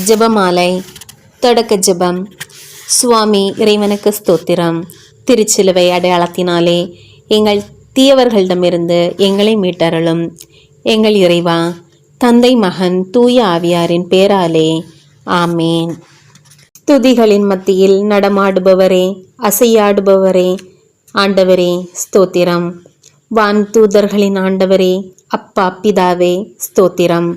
ஜெபமாலை. தொடக்க ஜெபம். சுவாமி இறைவனுக்கு ஸ்தோத்திரம். திருச்சிலுவை அடையாளத்தினாலே எங்கள் தீயவர்களிடமிருந்து எங்களை மீட்டருளும். எங்கள் இறைவா, தந்தை, மகன், தூய ஆவியாரின் பேராலே ஆமேன். துதிகளின் மத்தியில் நடமாடுபவரே, அசையாடுபவரே, ஆண்டவரே ஸ்தோத்திரம். வான் தூதர்களின் ஆண்டவரே, அப்பா பிதாவே ஸ்தோத்திரம்.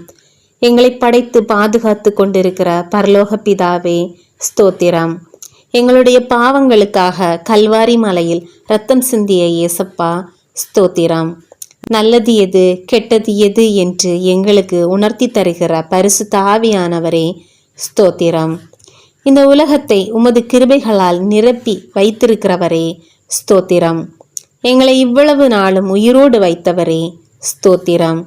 எங்களை படைத்து பாதுகாத்து கொண்டிருக்கிற பரலோக பிதாவே ஸ்தோத்திரம். எங்களுடைய பாவங்களுக்காக கல்வாரி மலையில் இரத்தம் சிந்திய இயேசப்பா ஸ்தோத்திரம். நல்லது எது கெட்டது எது என்று எங்களுக்கு உணர்த்தி தருகிற பரிசுத்த ஆவியானவரே ஸ்தோத்திரம். இந்த உலகத்தை உமது கிருபைகளால் நிரப்பி வைத்திருக்கிறவரே ஸ்தோத்திரம். எங்களை இவ்வளவு நாளும் உயிரோடு வைத்தவரே ஸ்தோத்திரம்.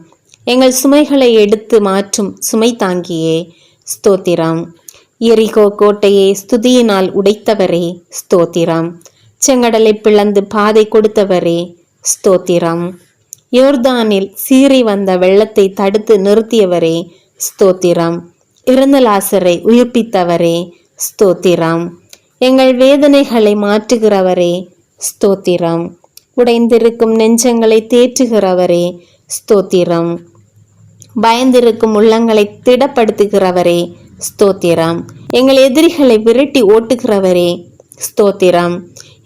எங்கள் சுமைகளை எடுத்து மாற்றும் சுமை தாங்கியே ஸ்தோத்திரம். எரிகோ கோட்டையை ஸ்துதியினால் உடைத்தவரே ஸ்தோத்திரம். செங்கடலை பிளந்து பாதை கொடுத்தவரே ஸ்தோத்திரம். யோர்தானில் சீறி வந்த வெள்ளத்தை தடுத்து நிறுத்தியவரே ஸ்தோத்திரம். இறந்த லாசரை உயிர்ப்பித்தவரே ஸ்தோத்திரம். எங்கள் வேதனைகளை மாற்றுகிறவரே ஸ்தோத்திரம். உடைந்திருக்கும் நெஞ்சங்களை தேற்றுகிறவரே ஸ்தோத்திரம். பயந்திருக்கும் உள்ளங்களை திடப்படுத்துகிறவரே ஸ்தோத்திரம். எங்கள் எதிரிகளை விரட்டி ஓட்டுகிறவரே ஸ்தோத்திரம்.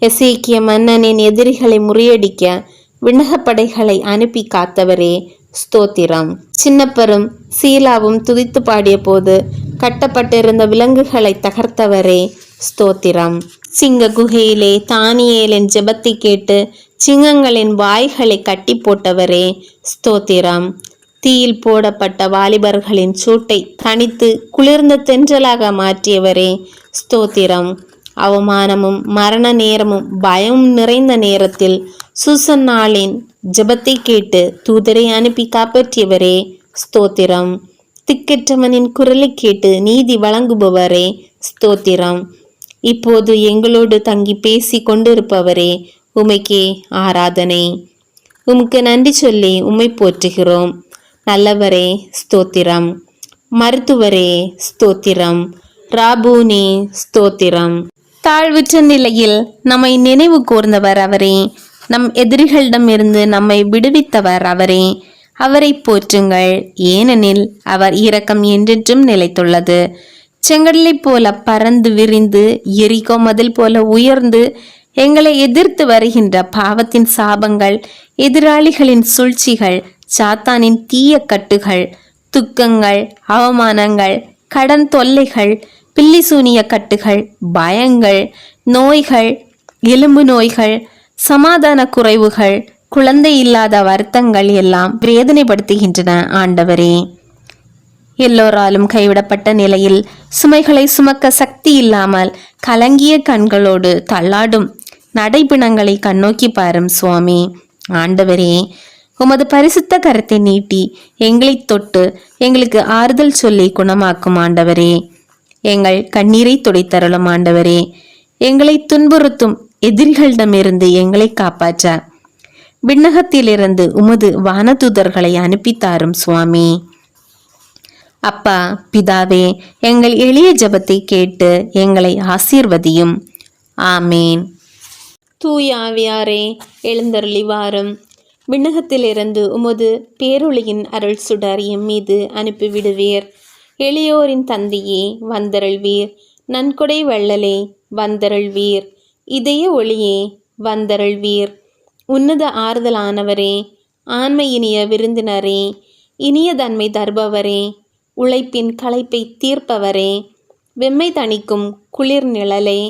எசேக்கியா மன்னனின் எதிரிகளை முறியடிக்க விண்ணகப்படைகளை அனுப்பி காத்தவரே ஸ்தோத்திரம். சின்னப்பரும் சீலாவும் துதித்து பாடிய போது கட்டப்பட்டிருந்த விலங்குகளை தகர்த்தவரே ஸ்தோத்திரம். சிங்க குகையிலே தானியேலின் ஜெபத்தை கேட்டு சிங்கங்களின் வாய்களை கட்டி போட்டவரே ஸ்தோத்திரம். தீயில் போடப்பட்ட வாலிபர்களின் சூட்டை தணித்து குளிர்ந்த தென்றலாக மாற்றியவரே ஸ்தோத்திரம். அவமானமும் மரண நேரமும் பயமும் நிறைந்த நேரத்தில் சூசன்னாளின் ஜெபத்தை கேட்டு தூதரை அனுப்பி காப்பாற்றியவரே ஸ்தோத்திரம். திக்கற்றவனின் குரலை கேட்டு நீதி வழங்குபவரே ஸ்தோத்திரம். இப்போது எங்களோடு தங்கி பேசி கொண்டிருப்பவரே உமைக்கே ஆராதனை. உமக்கு நன்றி சொல்லி உம்மை போற்றுகிறோம். நல்லவரே ஸ்தோத்திரம். மருத்துவரே ஸ்தோத்திரம். ராபூனே ஸ்தோத்திரம். தாழ்வுற்ற நிலையில் நம்மை நினைவு கூர்ந்தவர் அவரே. நம் எதிரிகளிடமிருந்து நம்மை விடுவித்தவர் அவரே. அவரை போற்றுங்கள், ஏனெனில் அவர் இரக்கம் என்றென்றும் நிலைத்துள்ளது. செங்கடலை போல பறந்து விரிந்து எரிகோ மதில் போல உயர்ந்து எங்களை எதிர்த்து வருகின்ற பாவத்தின் சாபங்கள், எதிராளிகளின் சூழ்ச்சிகள், சாத்தானின் தீய கட்டுகள், துக்கங்கள், அவமானங்கள், கடன் தொல்லைகள், பில்லிசூனிய கட்டுகள், பயங்கள், நோய்கள், எலும்பு நோய்கள், சமாதான குறைவுகள், குழந்தை இல்லாத வருத்தங்கள் எல்லாம் வேதனைப்படுத்துகின்றன. ஆண்டவரே, எல்லோராலும் கைவிடப்பட்ட நிலையில் சுமைகளை சுமக்க சக்தி இல்லாமல் கலங்கிய கண்களோடு தள்ளாடும் நடைபிணங்களை கண்ணோக்கி பாரும் சுவாமி. ஆண்டவரே, உமது பரிசுத்த கரத்தை நீட்டி எங்களை தொட்டு எங்களுக்கு ஆறுதல் சொல்லி குணமாக்கும் ஆண்டவரே. எங்கள் கண்ணீரை துடைத்தருளும் ஆண்டவரே. எங்களை துன்புறுத்தும் எதிரிகளிடமிருந்து எங்களை காப்பாற்ற விண்ணகத்திலிருந்து உமது வானதூதர்களை அனுப்பித்தாரும் சுவாமி. அப்பா பிதாவே, எங்கள் எளிய ஜெபத்தை கேட்டு எங்களை ஆசீர்வதியும். ஆமேன். தூய ஆவியாரே எழுந்தருளி வாரும். விண்ணகத்திலிருந்து உமது பேரொளியின் அருள் சுடர் எம் மீது அனுப்பிவிடுவீர். எளியோரின் தந்தையே வந்தருள்வீர். நன்கொடை வள்ளலே வந்தருள்வீர். இதய ஒளியே வந்தருள்வீர். உன்னத ஆறுதலானவரே, ஆண்மை இனிய விருந்தினரே, இனிய தன்மை தருபவரே, உழைப்பின் களைப்பை தீர்ப்பவரே, வெம்மை தணிக்கும் குளிர் நிழலே,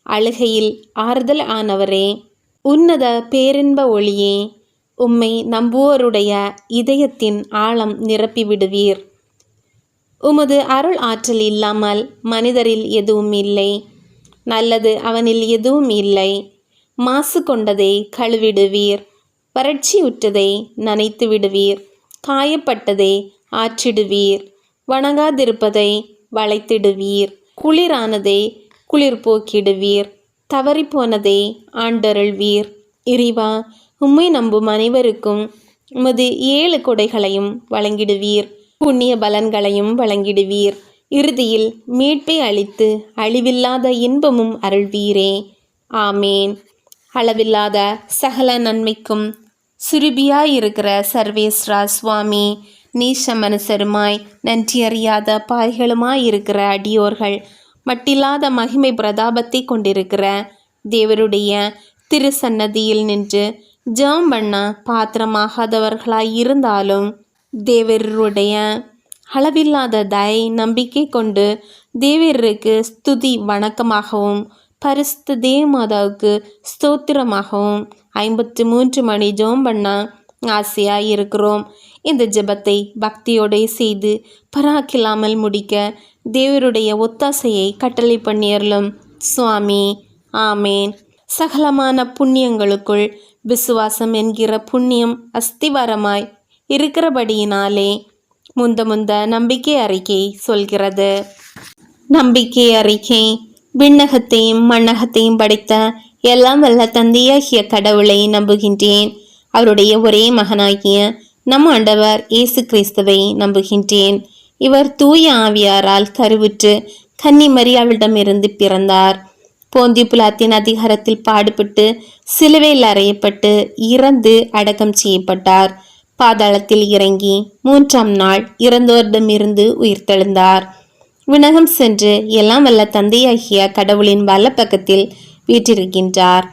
அழுகையில் ஆறுதல் ஆனவரே, உன்னத பேரின்ப ஒளியே, உம்மை நம்புவோருடைய இதயத்தின் ஆழம் நிரப்பிவிடுவீர். உமது அருள் ஆற்றல் இல்லாமல் மனிதரில் எதுவும் இல்லை. நல்லது அவனில் எதுவும் இல்லை. மாசு கொண்டதை கழுவிடுவீர். வறட்சியுற்றதை நனைத்து விடுவீர். காயப்பட்டதை ஆற்றிடுவீர். வணங்காதிருப்பதை வளைத்திடுவீர். குளிரானதை குளிர் போக்கிடுவீர். தவறிப்போனதை ஆண்டருள்வீர். இறைவா, உம்மை நம்பும் அனைவருக்கும் உமது 7 கொடைகளையும் வழங்கிடுவீர். புண்ணிய பலன்களையும் வழங்கிடுவீர். இறுதியில் மீட்பை அளித்து அழிவில்லாத இன்பமும் அருள்வீரே. ஆமேன். அளவில்லாத சகல நன்மைக்கும் சுருபியாயிருக்கிற சர்வேஸ்வரா சுவாமி, நீச மனுஷருமாய் நன்றியறியாத பாய்களுமாயிருக்கிற அடியோர்கள் மட்டில்லாத மகிமை பிரதாபத்தை கொண்டிருக்கிற தேவருடைய திருசன்னதியில் நின்று ஜெபம் பண்ண பாத்திரமாகாதவர்களாய் இருந்தாலும் தேவருடைய அளவில்லாத தயை நம்பிக்கை கொண்டு தேவருக்கு ஸ்துதி வணக்கமாகவும் பரிசுத்த தேவமாதாவுக்கு ஸ்தோத்திரமாகவும் 53 மணி ஜெபம் பண்ண ஆசையாக இருக்கிறோம். இந்த ஜெபத்தை பக்தியோடு செய்து பராக்கில்லாமல் முடிக்க தேவருடைய ஒத்தாசையை கட்டளை பண்ணியறலும் சுவாமி. ஆமேன். சகலமான புண்ணியங்களுக்குள் விசுவாசம் என்கிற புண்ணியம் அஸ்திவாரமாய் இருக்கிறபடியினாலே முந்த நம்பிக்கை அறிக்கை சொல்கிறது. நம்பிக்கை அறிக்கை. விண்ணகத்தையும் மண்ணகத்தையும் படைத்த எல்லாம் வல்ல தந்தையாகிய கடவுளை நம்புகின்றேன். அவருடைய ஒரே மகனாகிய நம் ஆண்டவர் இயேசு கிறிஸ்துவை நம்புகின்றேன். இவர் தூய ஆவியாரால் கருவுற்று கன்னி மரியாளிடமிருந்து பிறந்தார். போந்தியு பிலாத்தின் அதிகாரத்தில் பாடுபட்டு சிலுவையில் அறையப்பட்டு இறந்து அடக்கம் செய்யப்பட்டார். பாதாளத்தில் இறங்கி 3ஆம் நாள் இறந்தோரிடமிருந்து உயிர்த்தெழுந்தார். விண்ணகம் சென்று எல்லாம் வல்ல தந்தையாகிய கடவுளின் வலப்பக்கத்தில் வீற்றிருக்கின்றார்.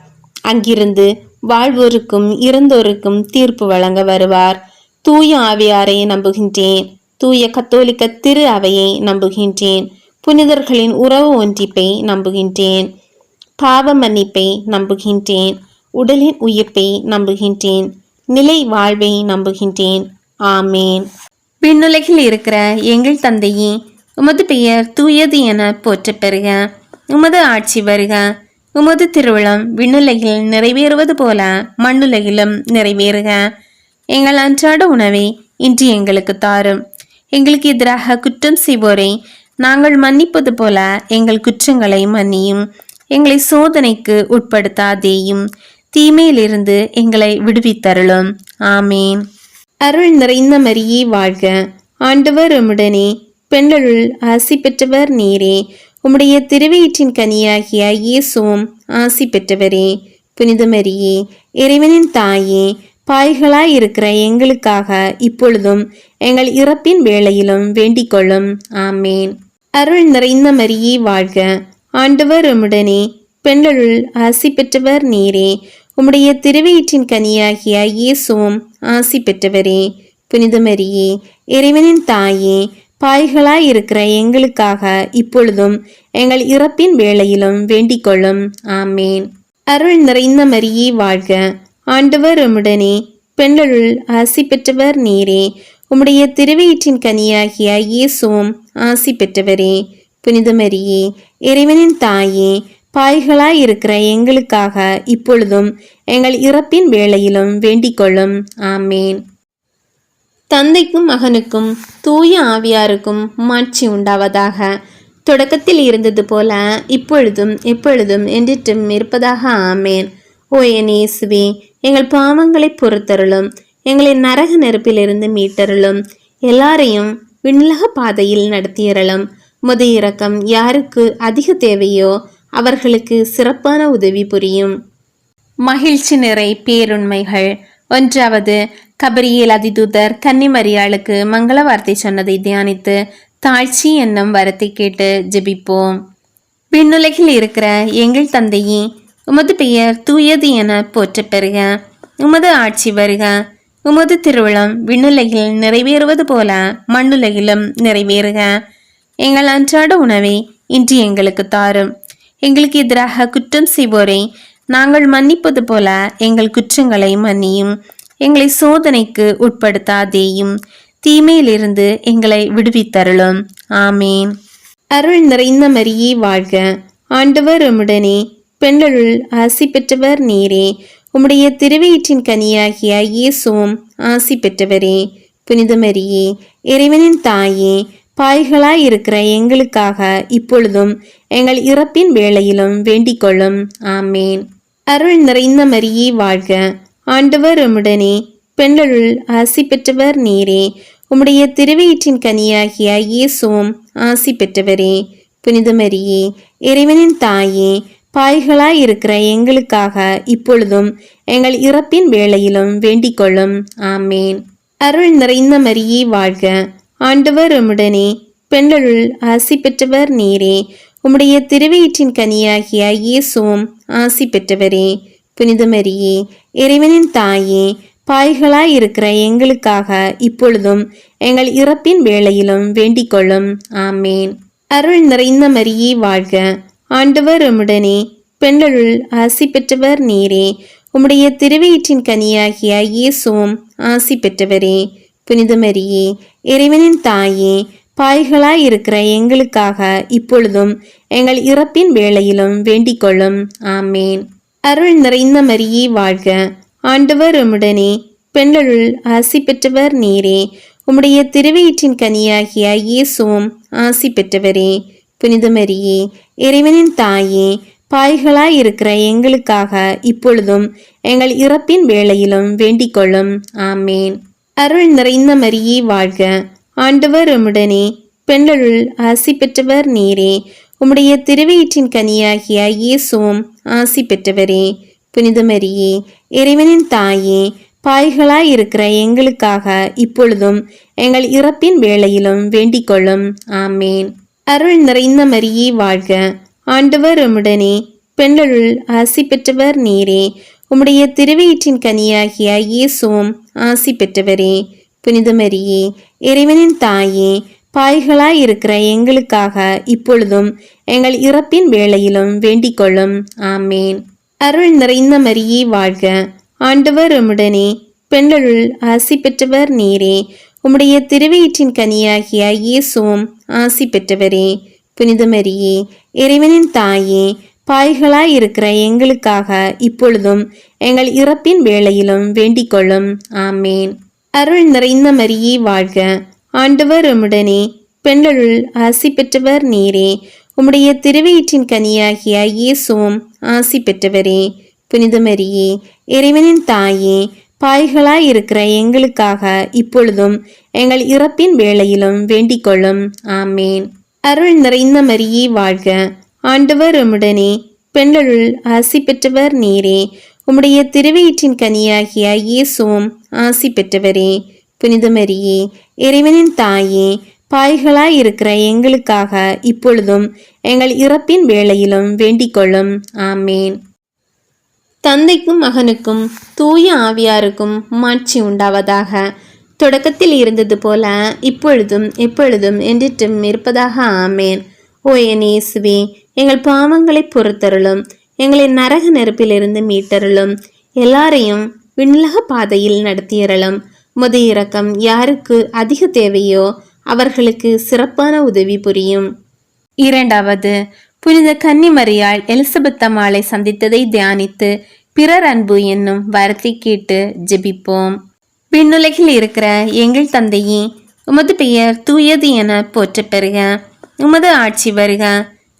அங்கிருந்து வாழ்வோருக்கும் இறந்தோருக்கும் தீர்ப்பு வழங்க வருவார். தூய ஆவியாரை நம்புகின்றேன். தூய கத்தோலிக்க திரு அவையை நம்புகின்றேன். புனிதர்களின் உறவு ஒன்றிப்பை நம்புகின்றேன். பாவ மன்னிப்பை நம்புகின்றேன். உடலின் உயிர்ப்பை நம்புகின்றேன். நிலை வாழ்வை நம்புகின்றேன். ஆமேன். விண்ணுலகில் இருக்கிற எங்கள் தந்தையே, உமது பெயர் தூயது என போற்ற பெறுக. உமது ஆட்சி வருக. உமது திருவுளம் விண்ணுலகில் நிறைவேறுவது போல மண்ணுலகிலும் நிறைவேறுக. எங்கள் அன்றாட உணவை இன்று எங்களுக்கு தாரும். எங்களுக்கு எதிராக குற்றம் செய்வோரை நாங்கள் மன்னிப்பது போல எங்கள் குற்றங்களை மன்னியும். எங்களை சோதனைக்கு உட்படுத்தாதேயும், தீமையிலிருந்து எங்களை விடுவித்தருளும். ஆமேன். அருள் நிறைந்த மரியே வாழ்க. ஆண்டவர் உம்முடனே, பெண்களுள் ஆசி பெற்றவர் நீரே. உம்முடைய திருவயிற்றின் கனியாகிய இயேசுவும் ஆசி பெற்றவரே. புனித மரியே, இறைவனின் தாயே, பாய்களாயிருக்கிற எங்களுக்காக இப்பொழுதும் எங்கள் இறப்பின் வேளையிலும் வேண்டிக் கொள்ளும். ஆமேன். அருள் நிறைந்த மரியே வாழ்க. ஆண்டவர் உம்முடனே, பெண்களுள் ஆசி பெற்றவர் நீரே. உம்முடைய திருவயிற்றின் கனியாகிய இயேசுவும் ஆசி பெற்றவரே. புனித மரியே, இறைவனின் தாயே, பாய்களாயிருக்கிற எங்களுக்காக இப்பொழுதும் எங்கள் இறப்பின் வேளையிலும் வேண்டிக் கொள்ளும். ஆமேன். அருள் நிறைந்த மரியே வாழ்க. ஆண்டவர் உம்முடனே, பெண்களுள் ஆசி பெற்றவர் நீரே. உம்முடைய திருவயிற்றின் கனியாகிய இயேசுவும் ஆசி பெற்றவரே. புனித மரியே, இறைவனின் தாயே, பாய்களாயிருக்கிற எங்களுக்காக இப்பொழுதும் எங்கள் இறப்பின் வேளையிலும் வேண்டிக் கொள்ளும். ஆமேன். தந்தைக்கும் மகனுக்கும் தூய ஆவியாருக்கும் மாட்சி உண்டாவதாக. தொடக்கத்தில் இருந்தது போல இப்பொழுதும் எப்பொழுதும் என்றிட்டும் இருப்பதாக. ஆமேன். ஓ என் இயேசுவே, எங்கள் பாவங்களை பொறுத்தருளும். எங்களை நரக நெருப்பிலிருந்து மீட்டருளும். எல்லாரையும் விண்ணுலக பாதையில் நடத்தியறலும். உமது இரக்கம் யாருக்கு அதிக தேவையோ அவர்களுக்கு சிறப்பான உதவி புரியும். மகிழ்ச்சி நிறை பேருண்மைகள். 1வது, கபிரியேல் அதிதூதர் கன்னிமரியாளுக்கு மங்கள வார்த்தை சொன்னதை தியானித்து தாழ்ச்சி என்னும் வரத்தை கேட்டு ஜெபிப்போம். விண்ணுலகில் இருக்கிற எங்கள் தந்தையே, உமது பெயர் தூயது என போற்ற பெறுக. உமது ஆட்சி வருக. உமது திருவுளம் விண்ணுலகில் நிறைவேறுவது போல மண்ணுலகிலும் நிறைவேறுக. எங்கள் அன்றாட உணவை இன்று எங்களுக்கு தாரும். எங்களுக்கு எதிராக குற்றம் செய்வோரை நாங்கள் மன்னிப்பது போல எங்கள் குற்றங்களை மன்னியும். எங்களை சோதனைக்கு உட்படுத்தாதேயும், தீமையிலிருந்து எங்களை விடுவித்தருளும். ஆமேன். அருள் நிறைந்த மரியே வாழ்க. ஆண்டவர் உம்முடனே, பெண்களுள் ஆசி பெற்றவர் நீரே. உம்முடைய திருவயிற்றின் கனியாகிய இயேசுவும் ஆசி பெற்றவரே. புனித மரியே, இறைவனின் தாயே, பாய்களாயிருக்கிற எங்களுக்காக இப்பொழுதும் எங்கள் இறப்பின் வேளையிலும் வேண்டிக் கொள்ளும். ஆமேன். அருள் நிறைந்த மரியே வாழ்க. ஆண்டவர் உம்முடனே, பெண்களுள் ஆசி பெற்றவர் நீரே. உம்முடைய திருவயிற்றின் கனியாகிய இயேசுவும் ஆசி பெற்றவரே. புனித மரியே, இறைவனின் தாயே, பாய்களாய் இருக்கிற எங்களுக்காக இப்பொழுதும் எங்கள் இறப்பின் வேளையிலும் வேண்டிக் கொள்ளும். ஆமேன். அருள் நிறைந்த மரியே வாழ்க, ஆண்டவர் உம்முடனே, பெண்களுள் ஆசி பெற்றவர் நீரே. உம்முடைய திருவயிற்றின் கனியாகிய இயேசுவும் ஆசி பெற்றவரே. புனித மரியே, இறைவனின் தாயே, பாய்களாய் இருக்கிற எங்களுக்காக இப்பொழுதும் எங்கள் இறப்பின் வேளையிலும் வேண்டிக் கொள்ளும். ஆமேன். அருள் நிறைந்த மரியே வாழ்க, ஆண்டவர் உம்முடனே, பெண்களுள் ஆசி பெற்றவர் நீரே. உம்முடைய திருவயிற்றின் கனியாகிய இயேசுவும் ஆசி பெற்றவரே. புனித மரியே, இறைவனின் தாயே, பாய்களாய் இருக்கிற எங்களுக்காக இப்பொழுதும் எங்கள் இறப்பின் வேளையிலும் வேண்டிக் கொள்ளும். ஆமேன். அருள் நிறைந்த மரியே வாழ்க, ஆண்டவர் உம்முடனே, பெண்களுள் ஆசி பெற்றவர் நீரே. உம்முடைய திருவயிற்றின் கனியாகிய இயேசுவும் ஆசி பெற்றவரே. புனித மரியே, இறைவனின் தாயே, பாய்களாய் இருக்கிற எங்களுக்காக இப்பொழுதும் எங்கள் இறப்பின் வேளையிலும் வேண்டிக் கொள்ளும். ஆமேன். அருள் நிறைந்த மரியே வாழ்க, ஆண்டவர் உம்முடனே, பெண்களுள் ஆசி பெற்றவர் நீரே. உம்முடைய திருவயிற்றின் கனியாகிய இயேசுவும் ஆசி பெற்றவரே. புனித மரியே, இறைவனின் தாயே, பாய்களாய் இருக்கிற எங்களுக்காக இப்பொழுதும் எங்கள் இறப்பின் வேளையிலும் வேண்டிக் கொள்ளும். ஆமேன். அருள் நிறைந்த மரியே வாழ்க, ஆண்டவர் உம்முடனே, பெண்களுள் ஆசி பெற்றவர் நீரே. உம்முடைய திருவயிற்றின் கனியாகிய இயேசுவும் ஆசி பெற்றவரே. புனித மரியே, இறைவனின் தாயே, பாய்களாய் இருக்கிற எங்களுக்காக இப்பொழுதும் எங்கள் இறப்பின் வேளையிலும் வேண்டிக் கொள்ளும். ஆமேன். அருள் நிறைந்த மரியே வாழ்க, ஆண்டவர் உம்முடனே, பெண்களுள் ஆசி பெற்றவர் நீரே. உம்முடைய திருவயிற்றின் கனியாகிய இயேசுவும் ஆசி பெற்றவரே. புனித மரியே, இறைவனின் தாயே, பாய்களாய் இருக்கிற எங்களுக்காக இப்பொழுதும் எங்கள் இறப்பின் வேளையிலும் வேண்டிக் கொள்ளும். ஆமேன். அருள் நிறைந்த மரியே வாழ்க, ஆண்டவர் உம்முடனே, பெண்களுள் ஆசி பெற்றவர் நீரே. உம்முடைய திருவயிற்றின் கனியாகிய இயேசுவும் ஆசி பெற்றவரே. புனித மரியே, இறைவனின் தாயே, பாய்களாய் இருக்கிற எங்களுக்காக இப்பொழுதும் எங்கள் இறப்பின் வேளையிலும் வேண்டிக் கொள்ளும். ஆமேன். அருள் நிறைந்த மரியே வாழ்க, ஆண்டவர் உம்முடனே, பெண்களுள் ஆசி பெற்றவர் நீரே. உம்முடைய திருவயிற்றின் கனியாகிய இயேசுவும் ஆசி பெற்றவரே. புனித மரியே, இறைவனின் தாயே, பாய்களாய் இருக்கிற எங்களுக்காக இப்பொழுதும் எங்கள் இறப்பின் வேளையிலும் வேண்டிக் கொள்ளும். ஆமேன். தந்தைக்கும் மகனுக்கும் தூய ஆவியாருக்கும் மாட்சி உண்டாவதாக. தொடக்கத்தில் இருந்தது போல இப்பொழுதும் எப்பொழுதும் என்றிட்டும் இருப்பதாக. ஆமேன். ஓ என் இயேசுவே, எங்கள் பாவங்களை பொறுத்தருளும், எங்களை நரக நெருப்பிலிருந்து மீட்டருளும், எல்லாரையும் விண்ணுலக பாதையில் நடத்தியறலும். முது இரக்கம் யாருக்கு அதிக தேவையோ அவர்களுக்கு சிறப்பான உதவி புரியும். இரண்டாவது, புனித கன்னிமரியாள் எலிசபெத் அம்மாளை சந்தித்ததை தியானித்து பிறர் அன்பு என்னும் வரத்தை கேட்டு ஜெபிப்போம். விண்ணுலகில் இருக்கிற எங்கள் தந்தையே, உமது பெயர் தூயது என போற்ற பெறுக. உமது ஆட்சி வருக.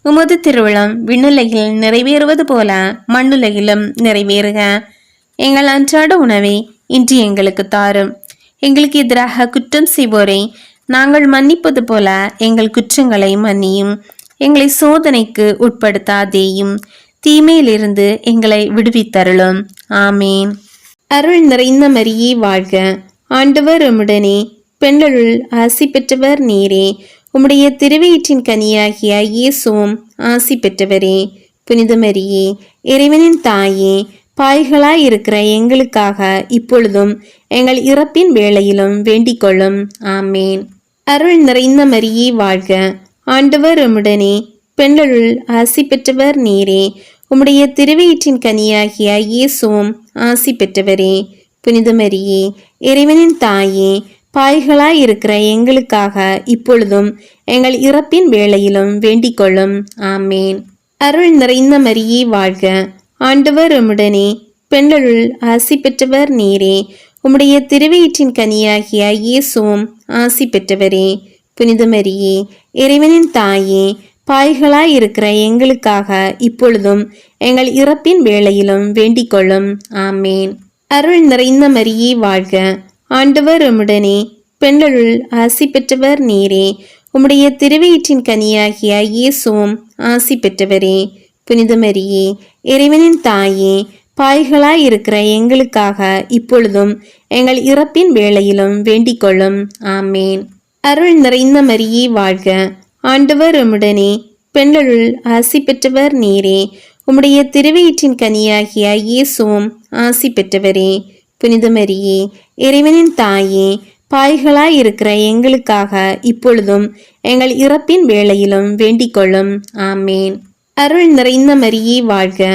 உமது திருவுளம் விண்ணுலகில் நிறைவேறுவது போல மண்ணுலகிலும் நிறைவேறுக. எங்கள் அன்றாட உணவை இன்று எங்களுக்கு தாரும். எங்களுக்கு எதிராக குற்றம் செய்வோரை நாங்கள் மன்னிப்பது போல எங்கள் குற்றங்களை மன்னியும். எங்களை சோதனைக்கு உட்படுத்தாதேயும், தீமையிலிருந்து எங்களை விடுவித்தருளும். ஆமேன். அருள் நிறைந்த மரியே வாழ்க, ஆண்டவர் உம்முடனே, பெண்களுள் ஆசி பெற்றவர் நீரே. உம்முடைய திருவயிற்றின் கனியாகிய இயேசுவும் ஆசி பெற்றவரே. புனித மரியே, இறைவனின் தாயே, பாய்களாய் இருக்கிற எங்களுக்காக இப்பொழுதும் எங்கள் இறப்பின் வேளையிலும் வேண்டிக் கொள்ளும். ஆமேன். அருள் நிறைந்த மரியே வாழ்க, ஆண்டவர் உம்முடனே, பெண்களுள் ஆசி பெற்றவர் நீரே. உம்முடைய திருவயிற்றின் கனியாகிய இயேசுவும் ஆசி பெற்றவரே. புனித மரியே, இறைவனின் தாயே, பாய்களாய் இருக்கிற எங்களுக்காக இப்பொழுதும் எங்கள் இறப்பின் வேளையிலும் வேண்டிக் கொள்ளும். ஆமேன். அருள் நிறைந்த மரியே வாழ்க, ஆண்டவர் உம்முடனே, பெண்களுள் ஆசி பெற்றவர் நீரே. உம்முடைய திருவயிற்றின் கனியாகிய இயேசுவும் ஆசி பெற்றவரே. புனித மரியே, இறைவனின் தாயே, பாய்களாய் இருக்கிற எங்களுக்காக இப்பொழுதும் எங்கள் இறப்பின் வேளையிலும் வேண்டிக் கொள்ளும். ஆமேன். அருள் நிறைந்த மரியே வாழ்க, ஆண்டவர் உம்முடனே, பெண்களுள் ஆசி பெற்றவர் நீரே. உம்முடைய திருவயிற்றின் கனியாகிய இயேசுவும் ஆசி பெற்றவரே. புனித மரியே, இறைவனின் தாயே, பாய்களாய் இருக்கிற எங்களுக்காக இப்பொழுதும் எங்கள் இறப்பின் வேளையிலும் வேண்டிக் கொள்ளும். ஆமேன். அருள் நிறைந்த மரியே வாழ்க, ஆண்டவர் உம்முடனே, பெண்களுள் ஆசி பெற்றவர் நீரே. உம்முடைய திருவயிற்றின் கனியாகிய இயேசுவும் ஆசி பெற்றவரே. புனித மரியே, இறைவனின் தாயே, பாய்களாய் இருக்கிற எங்களுக்காக இப்பொழுதும் எங்கள் இறப்பின் வேளையிலும் வேண்டிக் கொள்ளும். ஆமேன். அருள் நிறைந்த மரியே வாழ்க,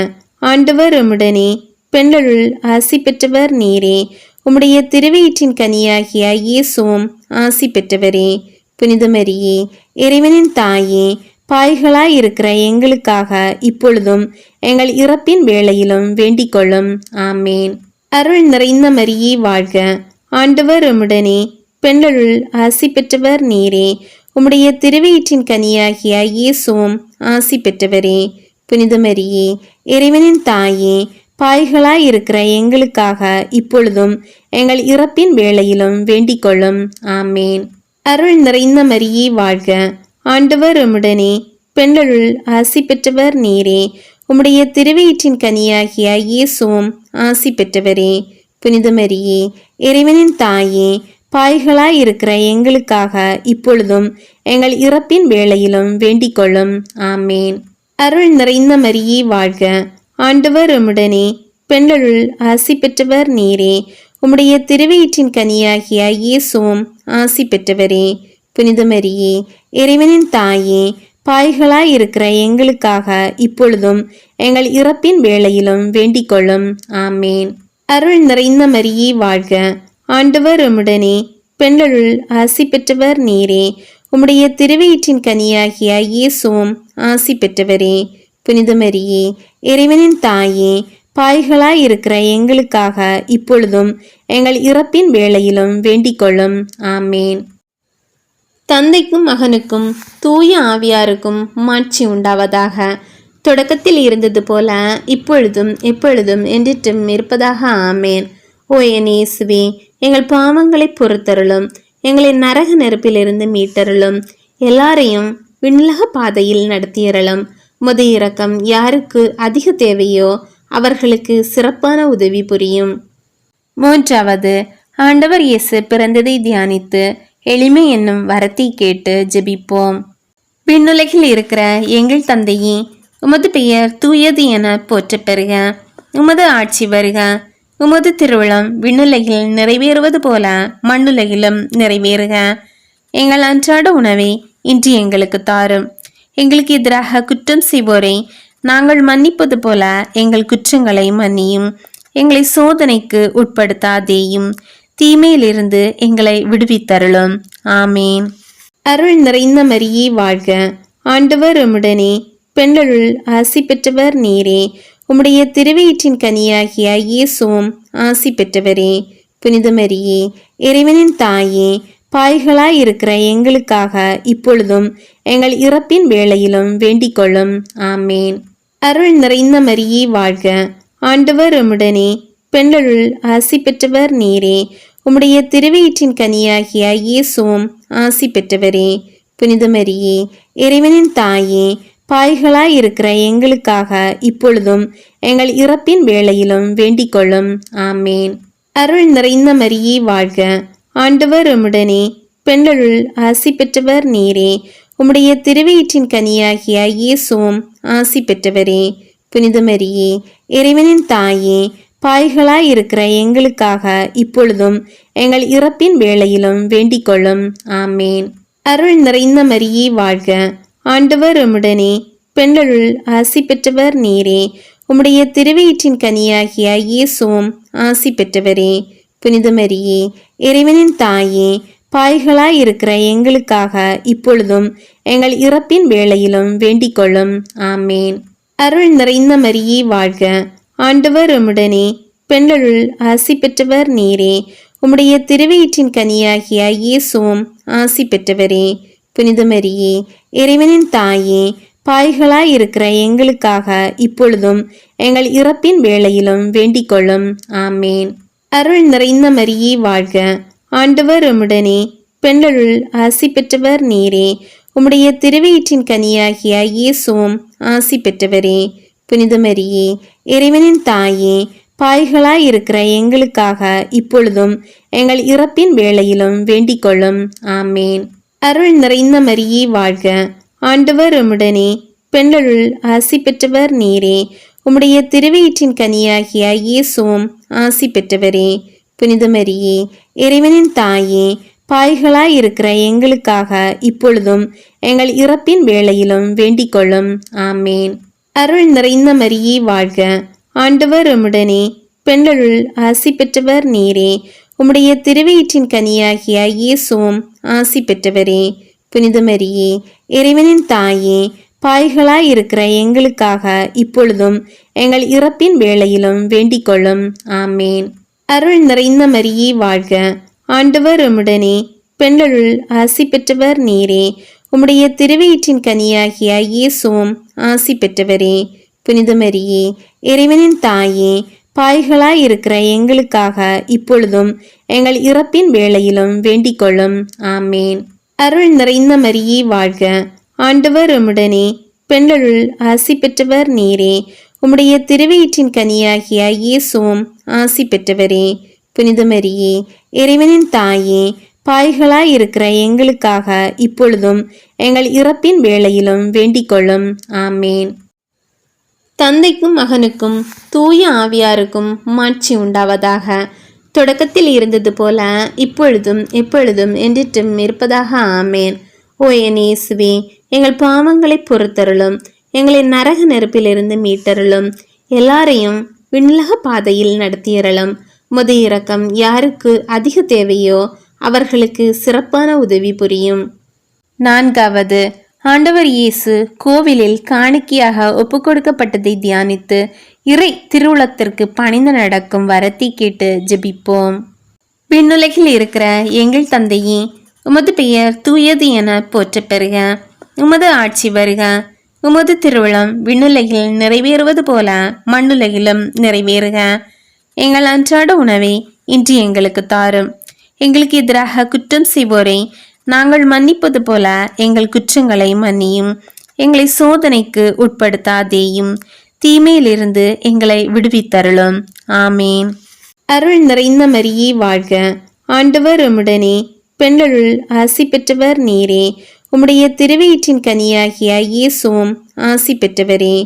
ஆண்டவர் உம்முடனே, பெண்களுள் ஆசி பெற்றவர் நீரே. உம்முடைய திருவயிற்றின் கனியாகிய இயேசுவும் ஆசி பெற்றவரே. புனித மரியே, இறைவனின் தாயே, பாய்களாய் இருக்கிற எங்களுக்காக இப்பொழுதும் எங்கள் இறப்பின் வேளையிலும் வேண்டிக் கொள்ளும். ஆமேன். அருள் நிறைந்த மரியே வாழ்க, ஆண்டவர் உம்முடனே, பெண்களுள் ஆசி பெற்றவர் நீரே. உம்முடைய திருவயிற்றின் கனியாகிய இயேசுவும் ஆசி பெற்றவரே. புனித மரியே, இறைவனின் தாயே, பாய்களாய் இருக்கிற எங்களுக்காக இப்பொழுதும் எங்கள் இறப்பின் வேளையிலும் வேண்டிக் கொள்ளும். ஆமேன். அருள் நிறைந்த மரியே வாழ்க, ஆண்டவர் உம்முடனே, பெண்களுள் ஆசி பெற்றவர் நீரே. உம்முடைய திருவயிற்றின் கனியாகிய இயேசுவும் ஆசி பெற்றவரே. புனித மரியே, இறைவனின் தாயே, பாய்களாய் இருக்கிற எங்களுக்காக இப்பொழுதும் எங்கள் இறப்பின் வேளையிலும் வேண்டிக் கொள்ளும். ஆமேன். அருள் நிறைந்த மரியே வாழ்க, ஆண்டவர் உம்முடனே, பெண்களுள் ஆசி பெற்றவர் நீரே. உம்முடைய திருவயிற்றின் கனியாகிய இயேசுவும் ஆசி பெற்றவரே. புனித மரியே, இறைவனின் தாயே, பாய்களாய் இருக்கிற எங்களுக்காக இப்பொழுதும் எங்கள் இறப்பின் வேளையிலும் வேண்டிக் கொள்ளும். ஆமேன். அருள் நிறைந்த மரியே வாழ்க, ஆண்டவர் உம்முடனே, பெண்களுள் ஆசி பெற்றவர் நீரே. உம்முடைய திருவயிற்றின் கனியாகிய இயேசுவும் ஆசி பெற்றவரே. புனித மரியே, இறைவனின் தாயே, பாய்களாய் இருக்கிற எங்களுக்காக இப்பொழுதும் எங்கள் இறப்பின் வேளையிலும் வேண்டிக் கொள்ளும். ஆமேன். தந்தைக்கும் மகனுக்கும் தூய ஆவியாருக்கும் மாட்சி உண்டாவதாக. தொடக்கத்தில் இருந்தது போல இப்பொழுதும் எப்பொழுதும் என்றிட்டும் இருப்பதாக. ஆமேன். ஓ என் இயேசுவே, எங்கள் பாவங்களை பொறுத்தருளும், எங்களை நரக நெருப்பிலிருந்து மீட்டருளும், எல்லாரையும் விண்ணுலக பாதையில் நடத்தியறலும். உமது இரக்கம் யாருக்கு அதிக தேவையோ அவர்களுக்கு சிறப்பான உதவி புரியும். மூன்றாவது, ஆண்டவர் இயேசு பிறந்ததை தியானித்து எளிமை என்னும் வரத்தை கேட்டு ஜெபிப்போம். விண்ணுலகில் இருக்கிற எங்கள் தந்தையே, உமது பெயர் தூயது என போற்ற பெறுக. உமது ஆட்சி வருக. உமது திருவுளம் விண்ணுலகில் நிறைவேறுவது போல மண்ணுலகிலும் நிறைவேறுக. எங்கள் அன்றாட உணவை இன்று எங்களுக்கு தாரும். எங்களுக்கு எதிராக குற்றம் செய்வோரை நாங்கள் மன்னிப்பது போல எங்கள் குற்றங்களை மன்னியும். எங்களை சோதனைக்கு உட்படுத்தாதேயும், தீமையிலிருந்து எங்களை விடுவித்தருளும். ஆமேன். அருள் நிறைந்த மரியே வாழ்க, ஆண்டவர் உம்முடனே, பெண்களுள் ஆசி பெற்றவர் நீரே. உம்முடைய திருவயிற்றின் கனியாகிய இயேசுவும் ஆசி பெற்றவரே. புனித மரியே, இறைவனின் தாயே, பாய்களாய் இருக்கிற எங்களுக்காக இப்பொழுதும் எங்கள் இறப்பின் வேளையிலும் வேண்டிக் கொள்ளும். ஆமேன். அருள் நிறைந்த மரியே வாழ்க, ஆண்டவர் உம்முடனே, பெண்களுள் ஆசி பெற்றவர் நீரே. உம்முடைய திருவயிற்றின் கனியாகிய இயேசுவும் ஆசி பெற்றவரே. புனித மரியே, இறைவனின் தாயே, பாய்களாய் இருக்கிற எங்களுக்காக இப்பொழுதும் எங்கள் இறப்பின் வேளையிலும் வேண்டிக் கொள்ளும். ஆமேன். அருள் நிறைந்த மரியே வாழ்க, ஆண்டவர் உம்முடனே, பெண்களுள் ஆசி பெற்றவர் நீரே. உம்முடைய திருவயிற்றின் கனியாகிய இயேசுவும் ஆசி பெற்றவரே. புனித மரியே, இறைவனின் தாயே, பாய்களாய் இருக்கிற எங்களுக்காக இப்பொழுதும் எங்கள் இறப்பின் வேளையிலும் வேண்டிக் கொள்ளும். ஆமேன். அருள் நிறைந்த மரியே வாழ்க, ஆண்டவர் உம்முடனே, பெண்களுள் ஆசி பெற்றவர் நீரே. உம்முடைய திருவயிற்றின் கனியாகிய இயேசுவும் ஆசி பெற்றவரே. புனித மரியே, இறைவனின் தாயே, பாய்களாய் இருக்கிற எங்களுக்காக இப்பொழுதும் எங்கள் இறப்பின் வேளையிலும் வேண்டிக் கொள்ளும். ஆமேன். அருள் நிறைந்த மரியே வாழ்க, ஆண்டவர் உம்முடனே, பெண்களுள் ஆசி பெற்றவர் நீரே. உம்முடைய திருவயிற்றின் கனியாகிய இயேசுவும் ஆசி பெற்றவரே. புனித மரியே, இறைவனின் தாயே, பாய்களாய் இருக்கிற எங்களுக்காக இப்பொழுதும் எங்கள் இறப்பின் வேளையிலும் வேண்டிக் கொள்ளும். ஆமேன். அருள் நிறைந்த மரியே வாழ்க, ஆண்டவர் உம்முடனே, பெண்களுள் ஆசி பெற்றவர் நீரே. உம்முடைய திருவயிற்றின் கனியாகிய இயேசுவும் ஆசி பெற்றவரே. புனித மரியே, இறைவனின் தாயே, பாய்களாயிருக்கிற எங்களுக்காக இப்பொழுதும் எங்கள் இறப்பின் வேளையிலும் வேண்டிக் கொள்ளும். ஆமேன். அருள் நிறைந்த மரியே வாழ்க, ஆண்டவர் உம்முடனே. பெண்களுள் ஆசி பெற்றவர் நீரே. உம்முடைய திருவயிற்றின் கனியாகிய இயேசுவும் ஆசி பெற்றவரே. புனித மரியே, இறைவனின் தாயே, பாய்களாயிருக்கிற எங்களுக்காக இப்பொழுதும் எங்கள் இறப்பின் வேளையிலும் வேண்டிக் கொள்ளும். ஆமேன். அருள் நிறைந்த மரியே வாழ்க, ஆண்டவர் உம்முடனே. பெண்களுள் ஆசி பெற்றவர் நீரே. உம்முடைய திருவயிற்றின் கனியாகிய இயேசுவும் ஆசி பெற்றவரே. புனித மரியே, இறைவனின் தாயே, பாய்களாயிருக்கிற எங்களுக்காக இப்பொழுதும் எங்கள் இறப்பின் வேளையிலும் வேண்டிக் கொள்ளும். ஆமேன். அருள் நிறைந்த மரியே வாழ்க, ஆண்டவர் உம்முடனே. பெண்களுள் ஆசி பெற்றவர் நீரே. உம்முடைய திருவயிற்றின் கனியாகிய இயேசுவும் ஆசி பெற்றவரே. புனித மரியே, இறைவனின் தாயே, பாய்களாயிருக்கிற எங்களுக்காக இப்பொழுதும் எங்கள் இறப்பின் வேளையிலும் வேண்டிக் கொள்ளும். ஆமேன். அருள் நிறைந்த மரியே வாழ்க, ஆண்டவர் உம்முடனே. பெண்களுள் ஆசி பெற்றவர் நீரே. உம்முடைய திருவயிற்றின் கனியாகிய இயேசுவும் ஆசி பெற்றவரே. புனித மரியே, இறைவனின் தாயே, பாய்களாயிருக்கிற எங்களுக்காக இப்பொழுதும் எங்கள் இறப்பின் வேளையிலும் வேண்டிக் கொள்ளும். ஆமேன். தந்தைக்கும் மகனுக்கும் தூய ஆவியாருக்கும் மாட்சி உண்டாவதாக. தொடக்கத்தில் இருந்தது போல இப்பொழுதும் எப்பொழுதும் என்றிட்டும் இருப்பதாக. ஆமேன். ஓ என் இயேசுவே, எங்கள் பாவங்களை பொறுத்தருளும். எங்களை நரக நெருப்பிலிருந்து மீட்டருளும். எல்லாரையும் விண்ணுலக பாதையில் நடத்தியறலும். முது இரக்கம் யாருக்கு அதிக தேவையோ அவர்களுக்கு சிறப்பான உதவி புரியும். 4வது, ஆண்டவர் இயேசு கோவிலில் காணிக்கையாக ஒப்புக்கொடுக்கப்பட்டதை தியானித்து இறை திருவுளத்திற்கு பணிந்து நடக்கும் வரத்தை கேட்டு ஜெபிப்போம். விண்ணுலகில் இருக்கிற எங்கள் தந்தையே, உமது பெயர் தூயது என போற்ற பெறுக. உமது ஆட்சி வருக. உமது திருவுளம் விண்ணுலகில் நிறைவேறுவது போல மண்ணுலகிலும் நிறைவேறுக. எங்கள் அன்றாட உணவை இன்று எங்களுக்கு தாரும். எங்களுக்கு எதிராக குற்றம் செய்வோரை நாங்கள் மன்னிப்பது போல எங்கள் குற்றங்களை மன்னியும். எங்களை சோதனைக்கு உட்படுத்தாதேயும், தீமையிலிருந்து எங்களை விடுவித்தருளும். ஆமேன். அருள் நிறைந்த மரியே வாழ்க, ஆண்டவர் உம்முடனே. பெண்களுள் ஆசி பெற்றவர் நீரே. உம்முடைய திருவயிற்றின் கனியாகிய இயேசுவும் ஆசி பெற்றவரே.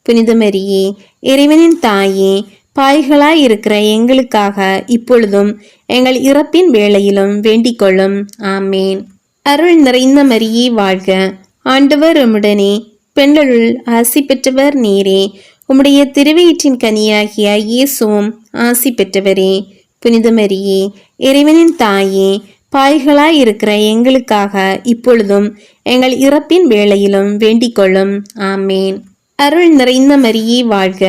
புனித மரியே, இறைவனின் தாயே, பாய்களாயிருக்கிற எங்களுக்காக இப்பொழுதும் எங்கள் இறப்பின் வேளையிலும் வேண்டிக் கொள்ளும். ஆமேன். அருள் நிறைந்த மரியே வாழ்க, ஆண்டவர் உம்முடனே. பெண்களுள் ஆசி பெற்றவர் நீரே. உம்முடைய திருவயிற்றின் கனியாகிய இயேசுவும் ஆசி பெற்றவரே. புனித மரியே, இறைவனின் தாயே, பாய்களாயிருக்கிற எங்களுக்காக இப்பொழுதும் எங்கள் இறப்பின் வேளையிலும் வேண்டிக் கொள்ளும். ஆமேன். அருள் நிறைந்த மரியே வாழ்க,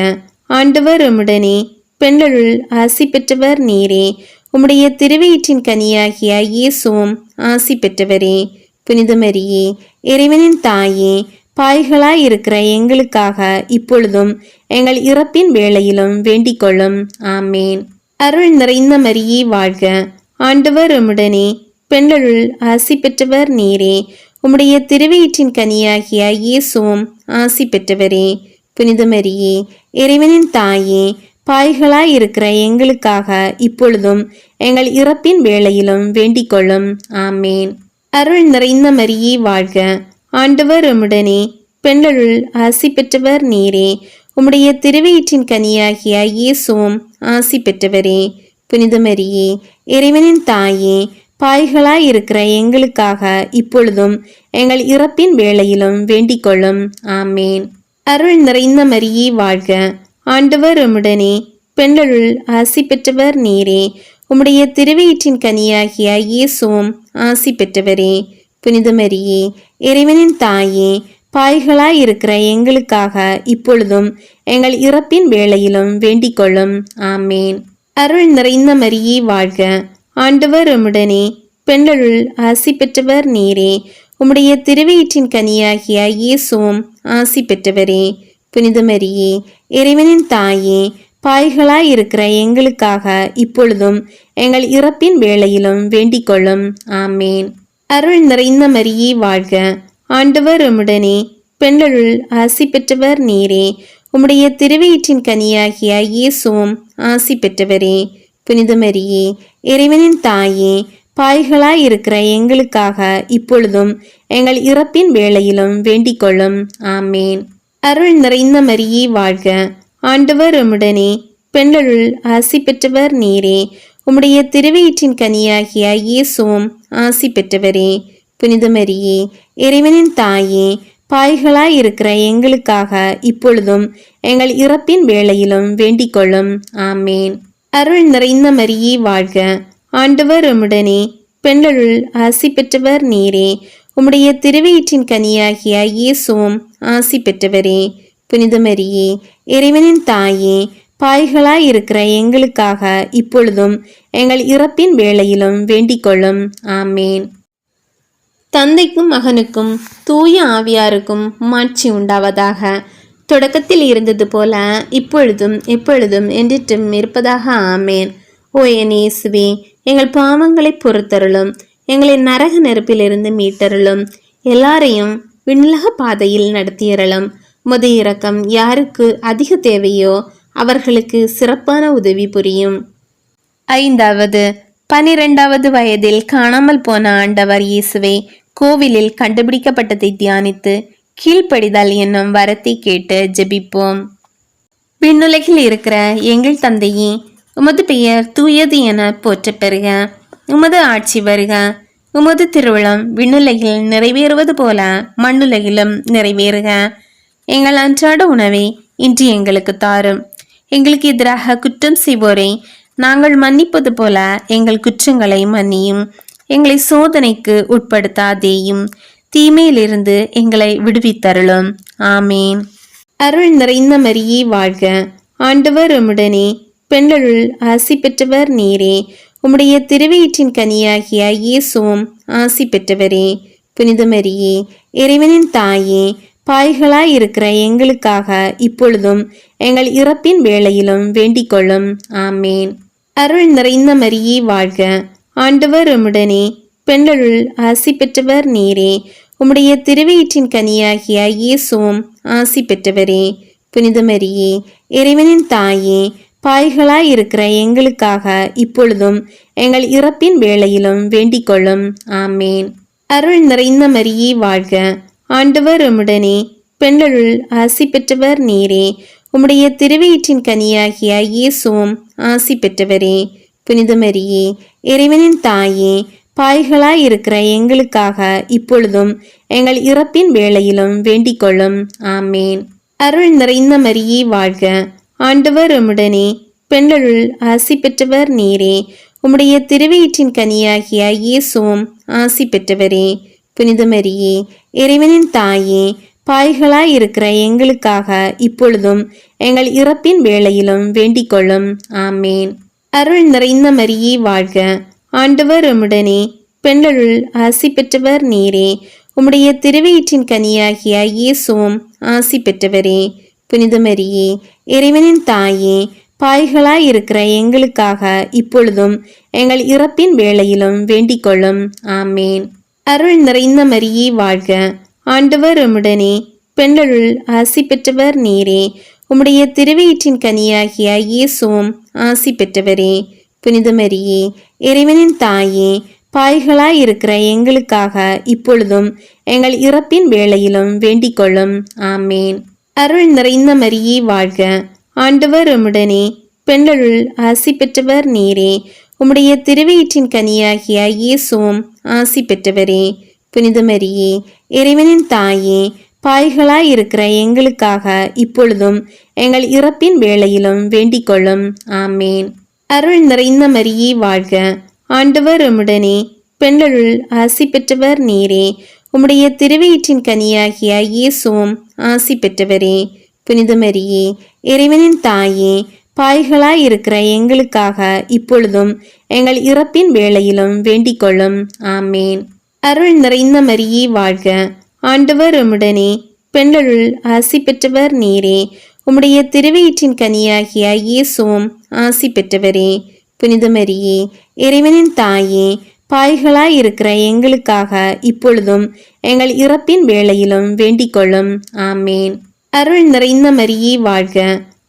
ஆண்டவர் உம்முடனே. பெண்களுள் ஆசி பெற்றவர் நீரே. உம்முடைய திருவயிற்றின் கனியாகிய இயேசுவும் ஆசி பெற்றவரே. புனித மரியே, இறைவனின் தாயே, பாய்களாயிருக்கிற எங்களுக்காக இப்பொழுதும் எங்கள் இறப்பின் வேளையிலும் வேண்டிக் கொள்ளும். ஆமேன். அருள் நிறைந்த மரியே வாழ்க, ஆண்டவர் உம்முடனே. பெண்களுள் ஆசி பெற்றவர் நீரே. உம்முடைய திருவயிற்றின் கனியாகிய இயேசுவும் ஆசி பெற்றவரே. புனித மரியே, இறைவனின் தாயே, பாய்களாயிருக்கிற எங்களுக்காக இப்பொழுதும் எங்கள் இறப்பின் வேளையிலும் வேண்டிக் கொள்ளும். ஆமேன். அருள் நிறைந்த மரியே வாழ்க, ஆண்டவர் உம்முடனே. பெண்களுள் ஆசி பெற்றவர் நீரே. உம்முடைய திருவயிற்றின் கனியாகிய இயேசுவும் ஆசி பெற்றவரே. புனித மரியே, இறைவனின் தாயே, பாய்களாயிருக்கிற எங்களுக்காக இப்பொழுதும் எங்கள் இறப்பின் வேளையிலும் வேண்டிக் கொள்ளும். ஆமேன். அருள் நிறைந்த மரியே வாழ்க, ஆண்டவர் உம்முடனே. பெண்களுள் ஆசி பெற்றவர் நீரே. உம்முடைய திருவயிற்றின் கனியாகிய இயேசுவும் ஆசி பெற்றவரே. புனித மரியே, இறைவனின் தாயே, பாய்களாயிருக்கிற எங்களுக்காக இப்பொழுதும் எங்கள் இறப்பின் வேளையிலும் வேண்டிக் கொள்ளும். ஆமேன். அருள் நிறைந்த மரியே வாழ்க, ஆண்டவர் உம்முடனே. பெண்களுள் ஆசி பெற்றவர் நீரே. உம்முடைய திருவயிற்றின் கனியாகிய இயேசுவும் ஆசி பெற்றவரே. புனித மரியே, இறைவனின் தாயே, பாய்களாயிருக்கிற எங்களுக்காக இப்பொழுதும் எங்கள் இறப்பின் வேளையிலும் வேண்டிக் கொள்ளும். ஆமேன். அருள் நிறைந்த மரியே வாழ்க, ஆண்டவர் உம்முடனே, பெண்களுள் ஆசி பெற்றவர் நீரே. உம்முடைய திருவயிற்றின் கனியாகிய இயேசுவும் ஆசி பெற்றவரே. புனித மரியே, இறைவனின் தாயே, பாய்களாயிருக்கிற எங்களுக்காக இப்பொழுதும் எங்கள் இறப்பின் வேளையிலும் வேண்டிக் கொள்ளும். ஆமேன். அருள் நிறைந்த மரியே வாழ்க, ஆண்டவர் உம்முடனே, பெண்களுள் ஆசி பெற்றவர் நீரே. உம்முடைய திருவயிற்றின் கனியாகிய இயேசுவும் ஆசி பெற்றவரே. புனித மரியே, இறைவனின் தாயே, பாய்களாயிருக்கிற எங்களுக்காக இப்பொழுதும் எங்கள் இறப்பின் வேளையிலும் வேண்டிக் கொள்ளும். ஆமேன். அருள் நிறைந்த மரியே வாழ்க, ஆண்டவர் உம்முடனே, பெண்களுள் ஆசி பெற்றவர் நீரே. உம்முடைய திருவயிற்றின் கனியாகிய இயேசுவும் ஆசி பெற்றவரே. புனித மரியே, இறைவனின் தாயே, பாய்களாயிருக்கிற எங்களுக்காக இப்பொழுதும் எங்கள் இறப்பின் வேளையிலும் வேண்டிக் கொள்ளும். ஆமேன். தந்தைக்கும் மகனுக்கும் தூய ஆவியாருக்கும் மாட்சி உண்டாவதாக. தொடக்கத்தில் இருந்தது போல இப்பொழுதும் எப்பொழுதும் என்றிட்டும் இருப்பதாக. ஆமேன். ஓ என் இயேசுவே, எங்கள் பாவங்களை பொறுத்தருளும், எங்களை நரக நெருப்பிலிருந்து மீட்டருளும், எல்லாரையும் விண்ணுலக பாதையில் நடத்தியறலும். உமது இரக்கம் யாருக்கு அதிக தேவையோ அவர்களுக்கு சிறப்பான உதவி புரியும். 5வது 12வது வயதில் காணாமல் போன ஆண்டவர் இயேசுவை கோவிலில் கண்டுபிடிக்கப்பட்டதை தியானித்து கீழ்ப்படிதல் என்னும் வரத்தை கேட்டு ஜெபிப்போம். விண்ணுலகில் இருக்கிற எங்கள் தந்தையே, உமது பெயர் தூயது என போற்ற பெறுக. உமது ஆட்சி வருக. உமது திருவுளம் விண்ணுலகில் நிறைவேறுவது போல மண்ணுலகிலும் நிறைவேறுக. எங்கள் அன்றாட உணவை இன்று எங்களுக்கு தாரும். எங்களுக்கு எதிராக குற்றம் செய்வோரை நாங்கள் மன்னிப்பது போல எங்கள் குற்றங்களை மன்னியும். எங்களை சோதனைக்கு உட்படுத்தாதேயும், தீமையிலிருந்து எங்களை விடுவித்தருளும். ஆமேன். அருள் நிறைந்த மரியே வாழ்க, ஆண்டவர் உம்முடனே, பெண்களுள் ஆசி பெற்றவர் நீரே. உம்முடைய திருவயிற்றின் கனியாகிய இயேசுவும் ஆசி பெற்றவரே. புனித மரியே, இறைவனின் தாயே, பாய்களாயிருக்கிற எங்களுக்காக இப்பொழுதும் எங்கள் இறப்பின் வேளையிலும் வேண்டிக் கொள்ளும். ஆமேன். அருள் நிறைந்த மரியே வாழ்க, ஆண்டவர் உம்முடனே, பெண்களுள் ஆசி பெற்றவர் நீரே. உம்முடைய திருவயிற்றின் கனியாகிய இயேசுவும் ஆசி பெற்றவரே. புனித மரியே, இறைவனின் தாயே, பாய்களாயிருக்கிற எங்களுக்காக இப்பொழுதும் எங்கள் இறப்பின் வேளையிலும் வேண்டிக் கொள்ளும். ஆமேன். அருள் நிறைந்த மரியே வாழ்க, ஆண்டவர் உம்முடனே, பெண்களுள் ஆசி பெற்றவர் நீரே. உம்முடைய திருவயிற்றின் கனியாகிய இயேசுவும் ஆசி பெற்றவரே. புனித மரியே, இறைவனின் தாயே, பாய்களாயிருக்கிற எங்களுக்காக இப்பொழுதும் எங்கள் இறப்பின் வேளையிலும் வேண்டிக் கொள்ளும். ஆமேன். அருள் நிறைந்த மரியே வாழ்க, ஆண்டவர் உம்முடனே, பெண்களுள் ஆசி பெற்றவர் நீரே. உம்முடைய திருவயிற்றின் கனியாகிய இயேசுவும் ஆசி பெற்றவரே. புனித மரியே, இறைவனின் தாயே, பாய்களாயிருக்கிற எங்களுக்காக இப்பொழுதும் எங்கள் இறப்பின் வேளையிலும் வேண்டிக் கொள்ளும். ஆமேன். அருள் நிறைந்த மரியே வாழ்க, ஆண்டவர் உம்முடனே, பெண்களுள் ஆசி பெற்றவர் நீரே. உம்முடைய திருவயிற்றின் கனியாகிய இயேசுவும் ஆசி பெற்றவரே. புனித மரியே, இறைவனின் தாயே, பாய்களாயிருக்கிற எங்களுக்காக இப்பொழுதும் எங்கள் இறப்பின் வேளையிலும் வேண்டிக் கொள்ளும். ஆமேன். அருள் நிறைந்த மரியே வாழ்க, ஆண்டவர் உம்முடனே, பெண்களுள் ஆசி பெற்றவர் நீரே. உம்முடைய திருவயிற்றின் கனியாகிய இயேசுவும் ஆசி பெற்றவரே. புனித மரியே, இறைவனின் தாயே, பாய்களாயிருக்கிற எங்களுக்காக இப்பொழுதும் எங்கள் இறப்பின் வேளையிலும் வேண்டிக் கொள்ளும். ஆமேன். அருள் நிறைந்த மரியே வாழ்க, ஆண்டவர் உம்முடனே, பெண்களுள் ஆசி பெற்றவர் நீரே. உம்முடைய திருவயிற்றின் கனியாகிய இயேசுவும் ஆசி பெற்றவரே. புனித மரியே, இறைவனின் தாயே, பாய்களாயிருக்கிற எங்களுக்காக இப்பொழுதும் எங்கள் இறப்பின் வேளையிலும் வேண்டிக் கொள்ளும். ஆமேன். அருள் நிறைந்த மரியே வாழ்க, ஆண்டவர் உம்முடனே, பெண்களுள் ஆசி பெற்றவர் நீரே. உம்முடைய திருவயிற்றின் கனியாகிய இயேசுவும் ஆசி பெற்றவரே. புனித மரியே, இறைவனின் தாயே, பாய்களாயிருக்கிற எங்களுக்காக இப்பொழுதும் எங்கள் இறப்பின் வேளையிலும் வேண்டிக் கொள்ளும். ஆமேன். அருள் நிறைந்த மரியே வாழ்க, ஆண்டவர் உம்முடனே, பெண்களுள் ஆசி பெற்றவர் நீரே. உம்முடைய திருவயிற்றின் கனியாகிய இயேசுவும் ஆசி பெற்றவரே. புனித மரியே, இறைவனின் தாயே, பாய்களாய் இருக்கிற எங்களுக்காக இப்பொழுதும் எங்கள் இறப்பின் வேளையிலும் வேண்டிக் கொள்ளும். ஆமேன். அருள் நிறைந்த மரியே வாழ்க,